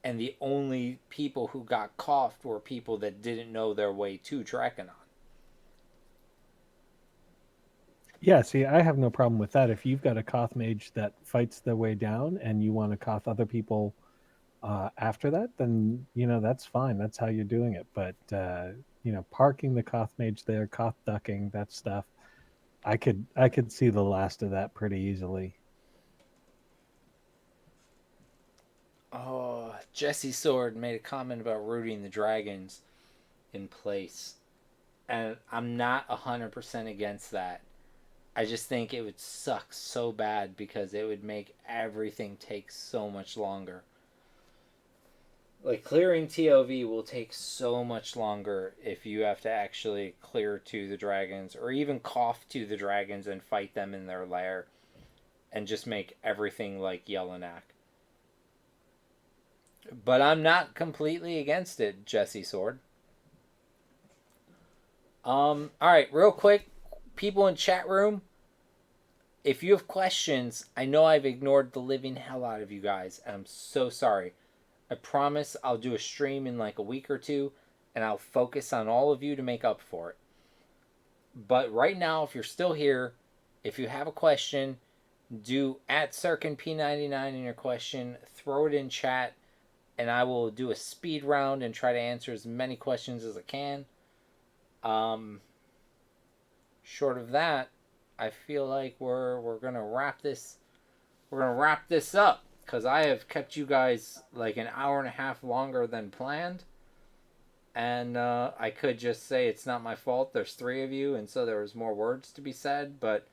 And the only people who got coughed were people that didn't know their way to Trachanon. Yeah, see, I have no problem with that. If you've got a Koth mage that fights their way down and you want to Koth other people after that, then, that's fine. That's how you're doing it. But, parking the Koth mage there, Koth ducking, that stuff, I could see the last of that pretty easily. Oh, Jesse Sword made a comment about rooting the dragons in place. And I'm not 100% against that. I just think it would suck so bad because it would make everything take so much longer. Like, clearing TOV will take so much longer if you have to actually clear to the dragons or even cough to the dragons and fight them in their lair and just make everything like Yellonak. But I'm not completely against it, Jesse Sword. Alright, real quick, people in chat room, if you have questions, I know I've ignored the living hell out of you guys, and I'm so sorry. I promise I'll do a stream in like a week or two, and I'll focus on all of you to make up for it. But right now, if you're still here, if you have a question, do at Sirken P99 in your question, throw it in chat, and I will do a speed round and try to answer as many questions as I can. Short of that, I feel like we're gonna wrap this. We're gonna wrap this up because I have kept you guys like an hour and a half longer than planned, and I could just say it's not my fault. There's 3 of you, and so there was more words to be said. But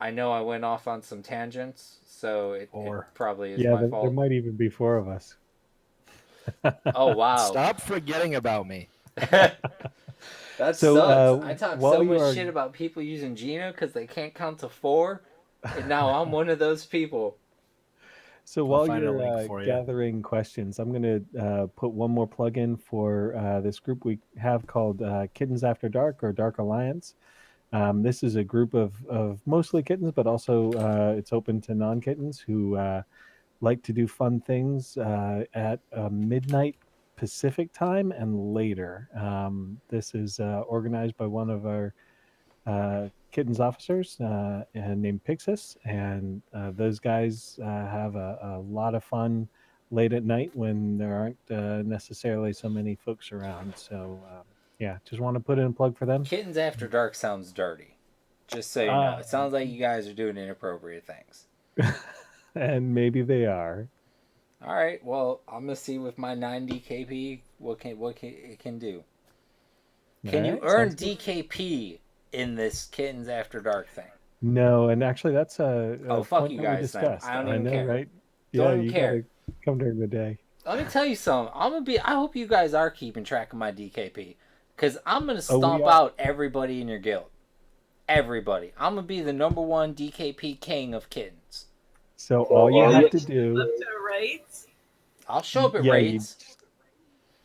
I know I went off on some tangents, so it probably is my there fault. might even be 4 of us. Oh wow! Stop forgetting about me. That So, sucks. I talk while so you much are- shit about people using Geno because they can't count to 4, and now I'm one of those people. So I'll while find a you're link for you. gathering questions, I'm going to put one more plug in for this group we have called Kittens After Dark or Dark Alliance. This is a group of mostly kittens, but also it's open to non-kittens who like to do fun things at midnight Pacific time and later. This is organized by one of our Kittens officers named Pixis, and those guys have a lot of fun late at night when there aren't necessarily so many folks around. So yeah, just want to put in a plug for them. Kittens After Dark sounds dirty. Just so you know. It sounds like you guys are doing inappropriate things. And maybe they are. All right. Well, I'm gonna see with my 90 KP what it can do. Can you Alright, earn sounds good. DKP in this Kittens After Dark thing? No, and actually, that's Oh, a fuck point you that we guys then. discussed. I don't I even know, care. right? Don't Yeah, even you care. gotta come during the day. Let me tell you something. I hope you guys are keeping track of my DKP. Because I'm going to Oh, we stomp are. out everybody in your guild. Everybody. I'm going to be the #1 DKP king of Kittens. So all you have to Up do, to raids. I'll show up at yeah, raids.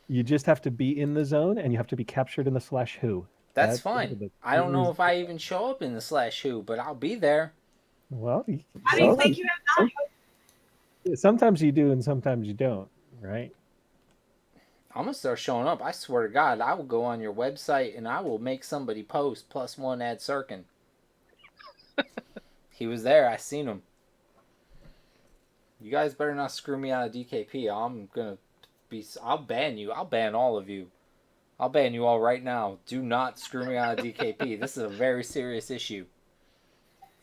you just have to be in the zone, and you have to be captured in the /who. That's Those are fine. the I don't know two- if I even show up in the /who, but I'll be there. Well, How do you think you have not? sometimes you do, and sometimes you don't, right? I'm going to start showing up. I swear to God, I will go on your website and I will make somebody post +1 add Sirken. He was there. I seen him. You guys better not screw me out of DKP. I'll ban you. I'll ban all of you. I'll ban you all right now. Do not screw me out of DKP. This is a very serious issue.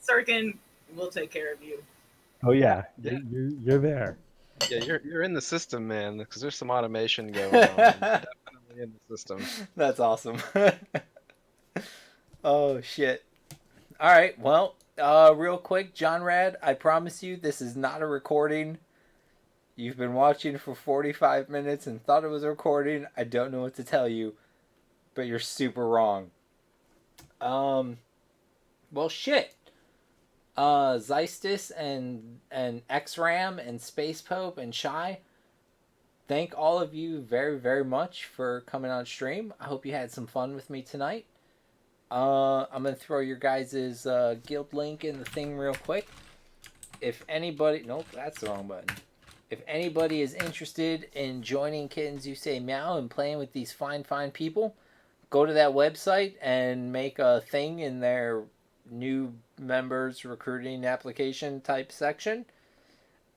Sirken will take care of you. Oh yeah, Yeah. you're there. Yeah, you're in the system, man, because there's some automation going on. You're definitely in the system. That's awesome. Oh, shit. All right, well, real quick, John Rad, I promise you this is not a recording. You've been watching for 45 minutes and thought it was a recording. I don't know what to tell you, but you're super wrong. Well, shit. Xystus and Xyram and Spacepope and Shyye, thank all of you very, very much for coming on stream. I hope you had some fun with me tonight. I'm going to throw your guys' guild link in the thing real quick. If anybody... Nope, that's the wrong button. If anybody is interested in joining Kittens You Say Meow and playing with these fine, fine people, go to that website and make a thing in their new members recruiting application type section.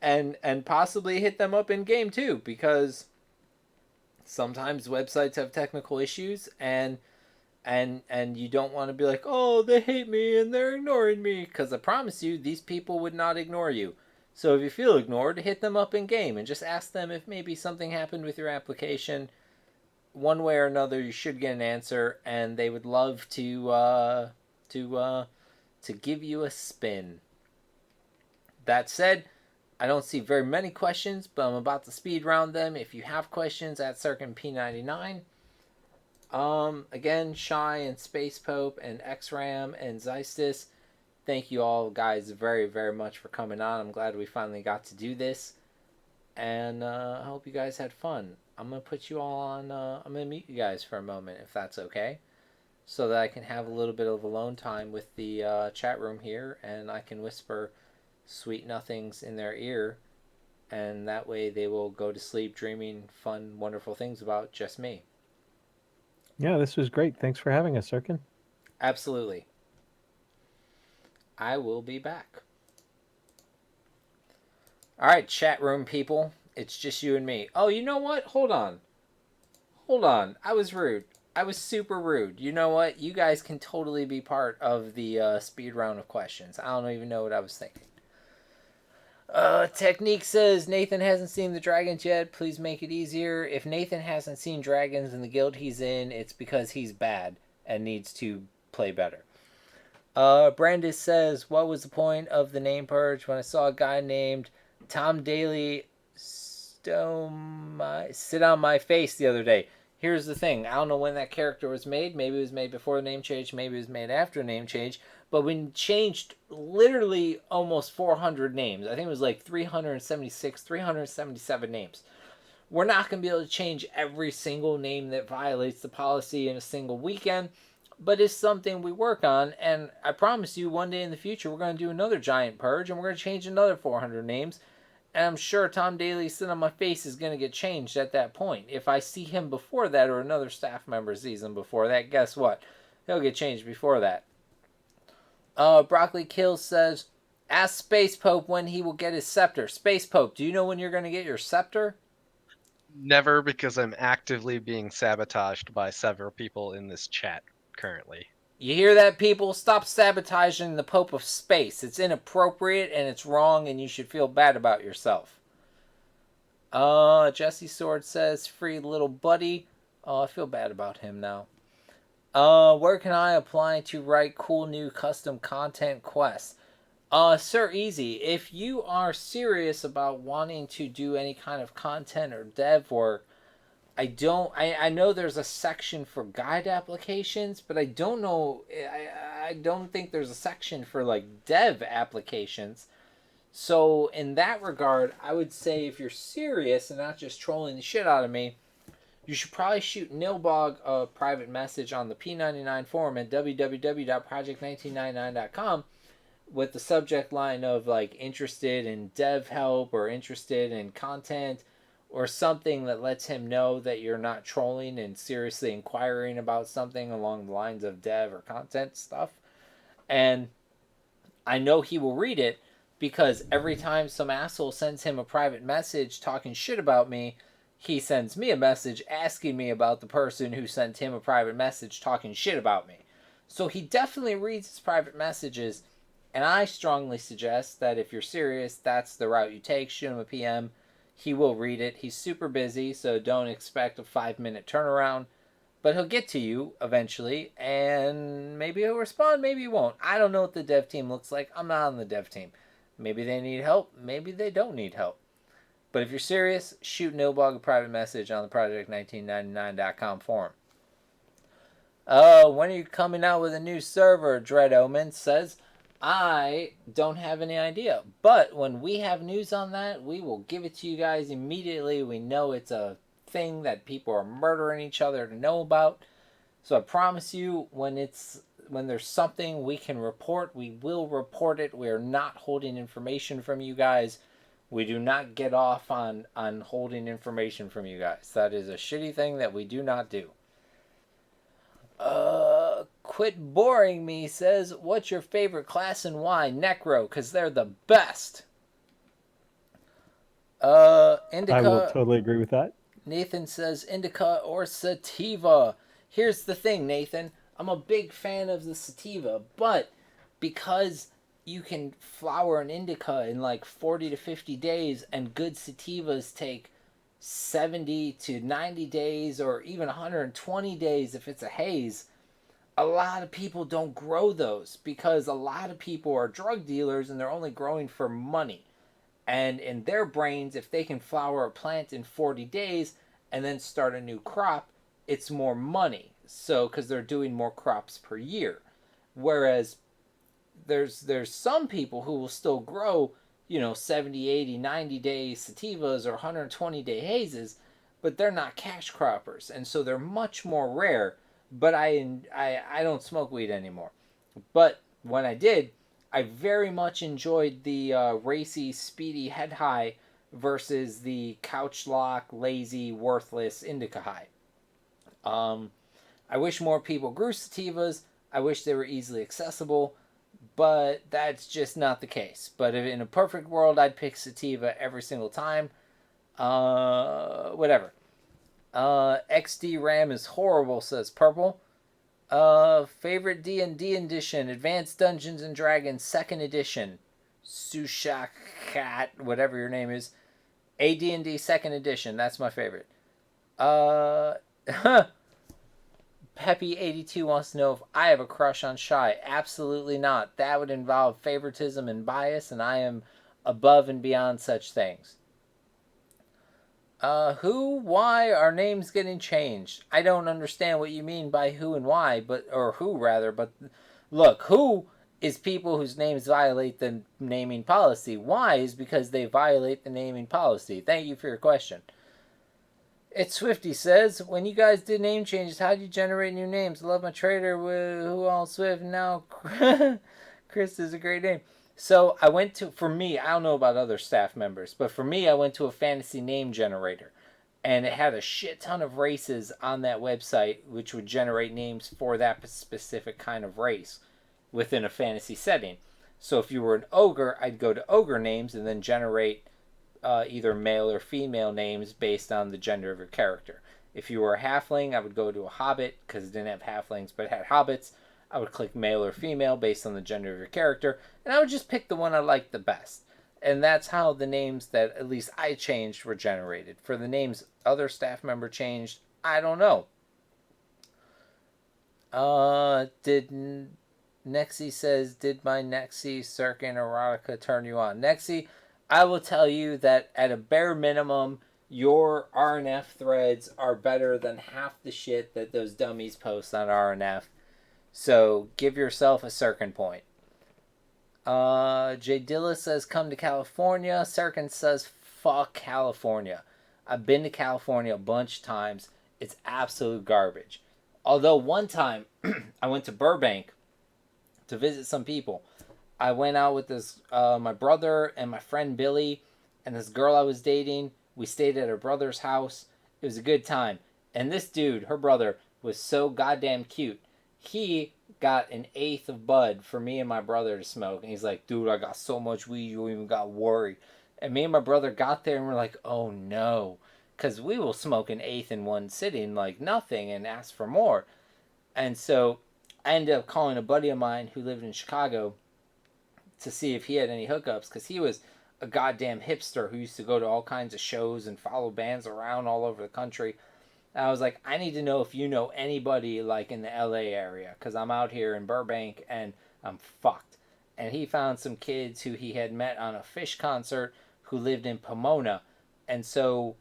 And possibly hit them up in game too, because sometimes websites have technical issues and you don't want to be like, oh, they hate me and they're ignoring me, because I promise you these people would not ignore you. So if you feel ignored, hit them up in game and just ask them if maybe something happened with your application. One way or another, you should get an answer, and they would love to give you a spin. That said, I don't see very many questions, but I'm about to speed round them. If you have questions, at SirkenP99. Again, Shyye and Spacepope and Xyram and Xystus, thank you all guys very, very much for coming on. I'm glad we finally got to do this. And I hope you guys had fun. I'm going to put you all on... I'm going to mute you guys for a moment, if that's okay. So that I can have a little bit of alone time with the chat room here. And I can whisper sweet nothings in their ear. And that way they will go to sleep dreaming fun, wonderful things about just me. Yeah, this was great. Thanks for having us, Sirken. Absolutely. I will be back. Alright, chat room people. It's just you and me. Oh, you know what? Hold on. I was rude. I was super rude. You know what? You guys can totally be part of the speed round of questions. I don't even know what I was thinking. Technique says Nathan hasn't seen the dragons yet. Please make it easier. If Nathan hasn't seen dragons in the guild he's in, it's because he's bad and needs to play better. Brandis says, what was the point of the name purge when I saw a guy named Tom Daly sit on my face the other day? Here's the thing. I don't know when that character was made. Maybe it was made before the name change. Maybe it was made after the name change. But we changed literally almost 400 names. I think it was like 376, 377 names. We're not going to be able to change every single name that violates the policy in a single weekend. But it's something we work on. And I promise you, one day in the future, we're going to do another giant purge. And we're going to change another 400 names. And I'm sure Tom Daly sitting on my face is going to get changed at that point. If I see him before that or another staff member sees him before that, guess what? He'll get changed before that. Broccoli Kills says, ask Spacepope when he will get his scepter. Spacepope, do you know when you're going to get your scepter? Never, because I'm actively being sabotaged by several people in this chat currently. You hear that, people? Stop sabotaging the Pope of Space. It's inappropriate and it's wrong and you should feel bad about yourself. Jesse Sword says, free little buddy. Oh, I feel bad about him now. Where can I apply to write cool new custom content quests? Sir, easy. If you are serious about wanting to do any kind of content or dev work, I know there's a section for guide applications, but I don't know, I don't think there's a section for like dev applications. So in that regard, I would say if you're serious and not just trolling the shit out of me, you should probably shoot Nilbog a private message on the P99 forum at www.project1999.com with the subject line of like interested in dev help or interested in content or something that lets him know that you're not trolling and seriously inquiring about something along the lines of dev or content stuff. And I know he will read it because every time some asshole sends him a private message talking shit about me, he sends me a message asking me about the person who sent him a private message talking shit about me. So he definitely reads his private messages, and I strongly suggest that if you're serious, that's the route you take. Shoot him a PM. He will read it. He's super busy, so don't expect a 5-minute turnaround. But he'll get to you eventually, and maybe he'll respond, maybe he won't. I don't know what the dev team looks like. I'm not on the dev team. Maybe they need help. Maybe they don't need help. But if you're serious, shoot Nilbog a private message on the project1999.com forum. When are you coming out with a new server? Dread Omen says, I don't have any idea. But when we have news on that, we will give it to you guys immediately. We know it's a thing that people are murdering each other to know about. So I promise you, when there's something we can report, we will report it. We are not holding information from you guys. We do not get off on holding information from you guys. That is a shitty thing that we do not do. Quit boring me says, what's your favorite class and why? Necro, because they're the best. Indica. I will totally agree with that. Nathan says indica or sativa. Here's the thing, Nathan. I'm a big fan of the sativa, but because you can flower an indica in like 40 to 50 days, and good sativas take 70 to 90 days or even 120 days if it's a haze, a lot of people don't grow those because a lot of people are drug dealers and they're only growing for money. And in their brains, if they can flower a plant in 40 days and then start a new crop, it's more money. So, because they're doing more crops per year. Whereas there's some people who will still grow, 70, 80, 90 day sativas or 120 day hazes, but they're not cash croppers. And so they're much more rare. But I don't smoke weed anymore. But when I did, I very much enjoyed the racy, speedy head high versus the couch lock, lazy, worthless indica high. I wish more people grew sativas. I wish they were easily accessible, but that's just not the case. But if in a perfect world, I'd pick sativa every single time. Whatever. XD RAM is horrible, says Purple. Favorite D&D edition, Advanced Dungeons and Dragons 2nd edition. Sushakat, whatever your name is. AD&D 2nd edition, that's my favorite. Peppy82 wants to know if I have a crush on Shyye. Absolutely not. That would involve favoritism and bias, and I am above and beyond such things. Why are names getting changed? I don't understand what you mean by who and why, but look, who is people whose names violate the naming policy. Why is because they violate the naming policy. Thank you for your question. It's Swifty says, when you guys did name changes, how did you generate new names? I love my trader with who all Swift. Now Chris is a great name. So I went to, for me, I don't know about other staff members, but for me, I went to a fantasy name generator. And it had a shit ton of races on that website, which would generate names for that specific kind of race within a fantasy setting. So if you were an ogre, I'd go to ogre names and then generate either male or female names based on the gender of your character. If you were a halfling, I would go to a hobbit because it didn't have halflings but it had hobbits. I would click male or female based on the gender of your character, and I would just pick the one I liked the best. And that's how the names that at least I changed were generated. For the names other staff member changed, I don't know. Nexi says, did my Nexi Sirken erotica turn you on? Nexi, I will tell you that at a bare minimum, your RNF threads are better than half the shit that those dummies post on RNF. So give yourself a Sirken point. J Dilla says, come to California. Sirken says, fuck California. I've been to California a bunch of times. It's absolute garbage. Although one time I went to Burbank to visit some people. I went out with this my brother and my friend Billy and this girl I was dating. We stayed at her brother's house. It was a good time. And this dude, her brother, was so goddamn cute. He got an eighth of bud for me and my brother to smoke. And he's like, dude, I got so much weed, you even got worried. And me and my brother got there and we're like, oh no. Because we will smoke an eighth in one sitting like nothing and ask for more. And so I ended up calling a buddy of mine who lived in Chicago to see if he had any hookups, because he was a goddamn hipster who used to go to all kinds of shows and follow bands around all over the country. And I was like, I need to know if you know anybody like in the LA area, because I'm out here in Burbank and I'm fucked. And he found some kids who he had met on a Fish concert who lived in Pomona. And so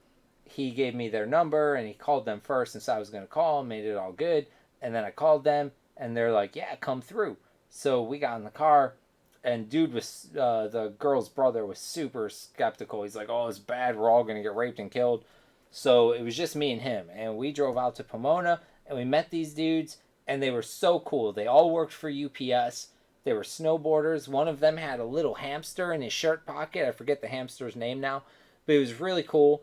he gave me their number and he called them first, and so I was going to call, made it all good. And then I called them and they're like, yeah, come through. So we got in the car, and dude was, the girl's brother was super skeptical. He's like, oh, it's bad. We're all going to get raped and killed. So it was just me and him. And we drove out to Pomona and we met these dudes, and they were so cool. They all worked for UPS. They were snowboarders. One of them had a little hamster in his shirt pocket. I forget the hamster's name now, but it was really cool.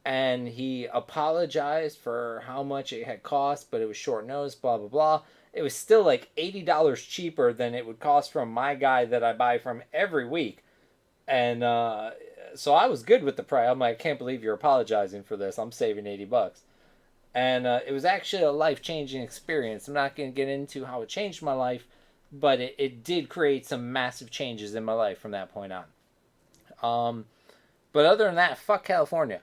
And he apologized for how much it had cost, but it was short notice, blah, blah, blah. It was still like $80 cheaper than it would cost from my guy that I buy from every week. And so I was good with the price. I'm like, I can't believe you're apologizing for this. I'm saving $80. And it was actually a life-changing experience. I'm not going to get into how it changed my life, but it did create some massive changes in my life from that point on. But other than that, fuck California.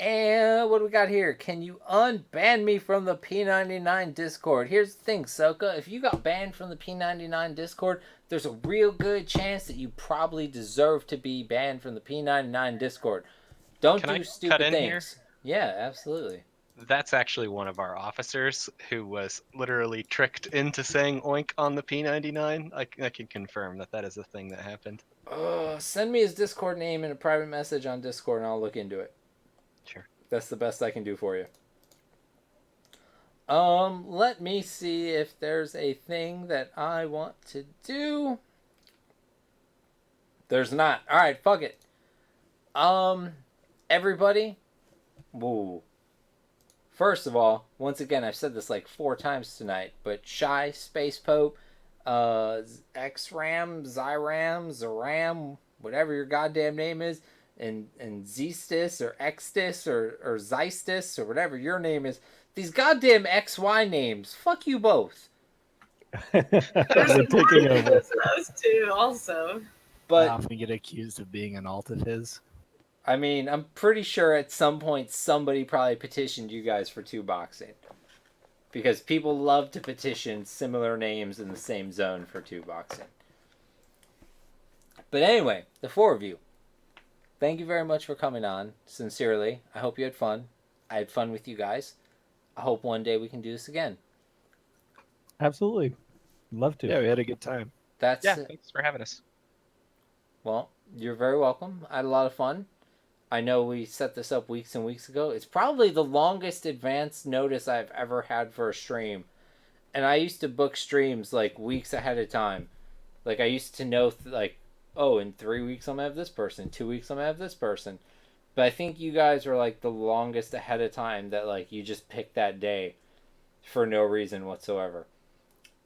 And what do we got here? Can you unban me from the P99 Discord? Here's the thing, Soka. If you got banned from the P99 Discord, there's a real good chance that you probably deserve to be banned from the P99 Discord. Don't do stupid things. Yeah, absolutely. That's actually one of our officers who was literally tricked into saying oink on the P99. I can confirm that is a thing that happened. Send me his Discord name in a private message on Discord and I'll look into it. Sure. That's the best I can do for you. Let me see if there's a thing that I want to do. There's not. Alright, fuck it. Everybody. Whoa. First of all, once again, I've said this like 4 times tonight, but Shyye, Spacepope, Xyram, Xyram, whatever your goddamn name is, and Xystus or Xystus or Xystus or whatever your name is, these goddamn XY names, fuck you both. They're taking over. Those two also. But I often get accused of being an alt of his. I mean, I'm pretty sure at some point somebody probably petitioned you guys for 2-boxing. Because people love to petition similar names in the same zone for 2-boxing. But anyway, the 4 of you. Thank you very much for coming on. Sincerely, I hope you had fun. I had fun with you guys. I hope one day we can do this again. Absolutely. Love to. Yeah, we had a good time. Thanks for having us. Well, you're very welcome. I had a lot of fun. I know we set this up weeks and weeks ago. It's probably the longest advance notice I've ever had for a stream. And I used to book streams like weeks ahead of time. Like I used to know oh, in 3 weeks I'm going to have this person. 2 weeks I'm going to have this person. But I think you guys are like the longest ahead of time that like you just picked that day for no reason whatsoever.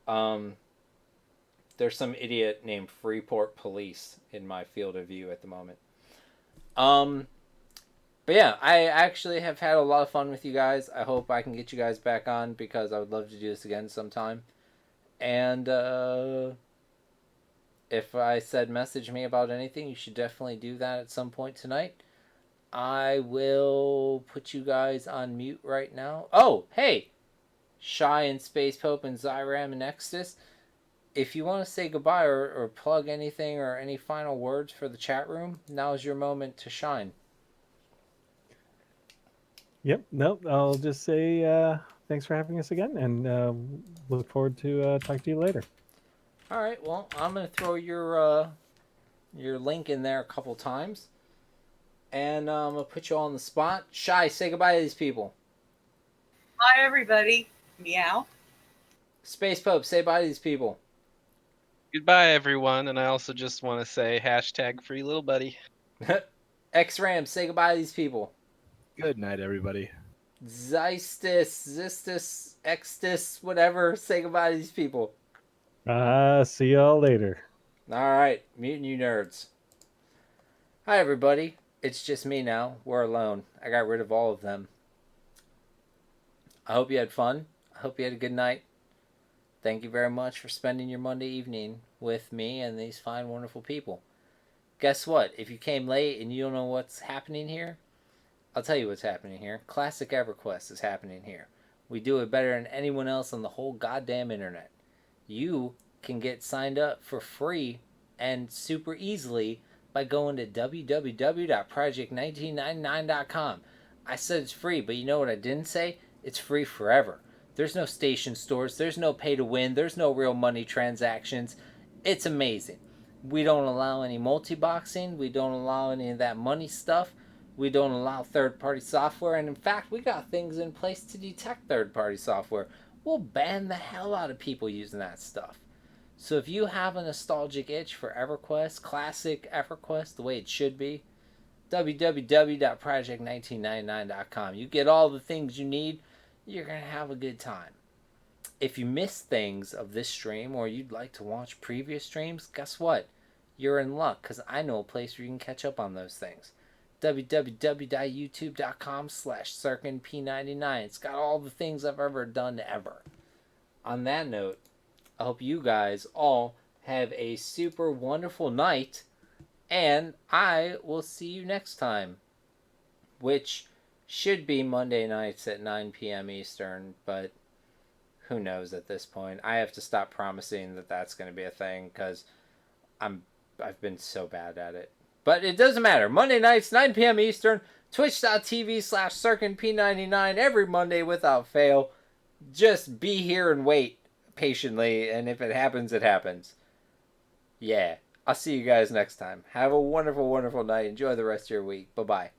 There's some idiot named Freeport Police in my field of view at the moment. But yeah, I actually have had a lot of fun with you guys. I hope I can get you guys back on because I would love to do this again sometime. And if I said message me about anything, you should definitely do that at some point tonight. I will put you guys on mute right now. Oh, hey! Shyye and Spacepope and Xyram and Xystus. If you want to say goodbye or plug anything or any final words for the chat room, now is your moment to shine. Yep. Nope. I'll just say thanks for having us again, and look forward to talking to you later. All right. Well, I'm gonna throw your link in there a couple times, and I'm gonna put you all on the spot. Shyye, say goodbye to these people. Bye, everybody. Meow. Spacepope, say bye to these people. Goodbye, everyone, and I also just want to say #free little buddy. Xyram, say goodbye to these people. Good night, everybody. Xystus, Xystus, whatever, say goodbye to these people. See y'all later. All right, mutant you nerds. Hi, everybody. It's just me now. We're alone. I got rid of all of them. I hope you had fun. I hope you had a good night. Thank you very much for spending your Monday evening with me and these fine, wonderful people. Guess what? If you came late and you don't know what's happening here, I'll tell you what's happening here. Classic EverQuest is happening here. We do it better than anyone else on the whole goddamn internet. You can get signed up for free and super easily by going to www.project1999.com. I said it's free, but you know what I didn't say? It's free forever. There's no station stores. There's no pay to win. There's no real money transactions. It's amazing. We don't allow any multi-boxing. We don't allow any of that money stuff. We don't allow third-party software. And in fact, we got things in place to detect third-party software. We'll ban the hell out of people using that stuff. So if you have a nostalgic itch for EverQuest, classic EverQuest, the way it should be, www.project1999.com. You get all the things you need. You're going to have a good time. If you missed things of this stream or you'd like to watch previous streams, guess what? You're in luck because I know a place where you can catch up on those things. www.youtube.com/SirkenP99. It's got all the things I've ever done ever. On that note, I hope you guys all have a super wonderful night, and I will see you next time, which should be Monday nights at 9 p.m. Eastern, but who knows at this point. I have to stop promising that that's going to be a thing because I've been so bad at it. But it doesn't matter. Monday nights, 9 p.m. Eastern, twitch.tv/Sirken P99 every Monday without fail. Just be here and wait patiently, and if it happens, it happens. Yeah. I'll see you guys next time. Have a wonderful, wonderful night. Enjoy the rest of your week. Bye-bye.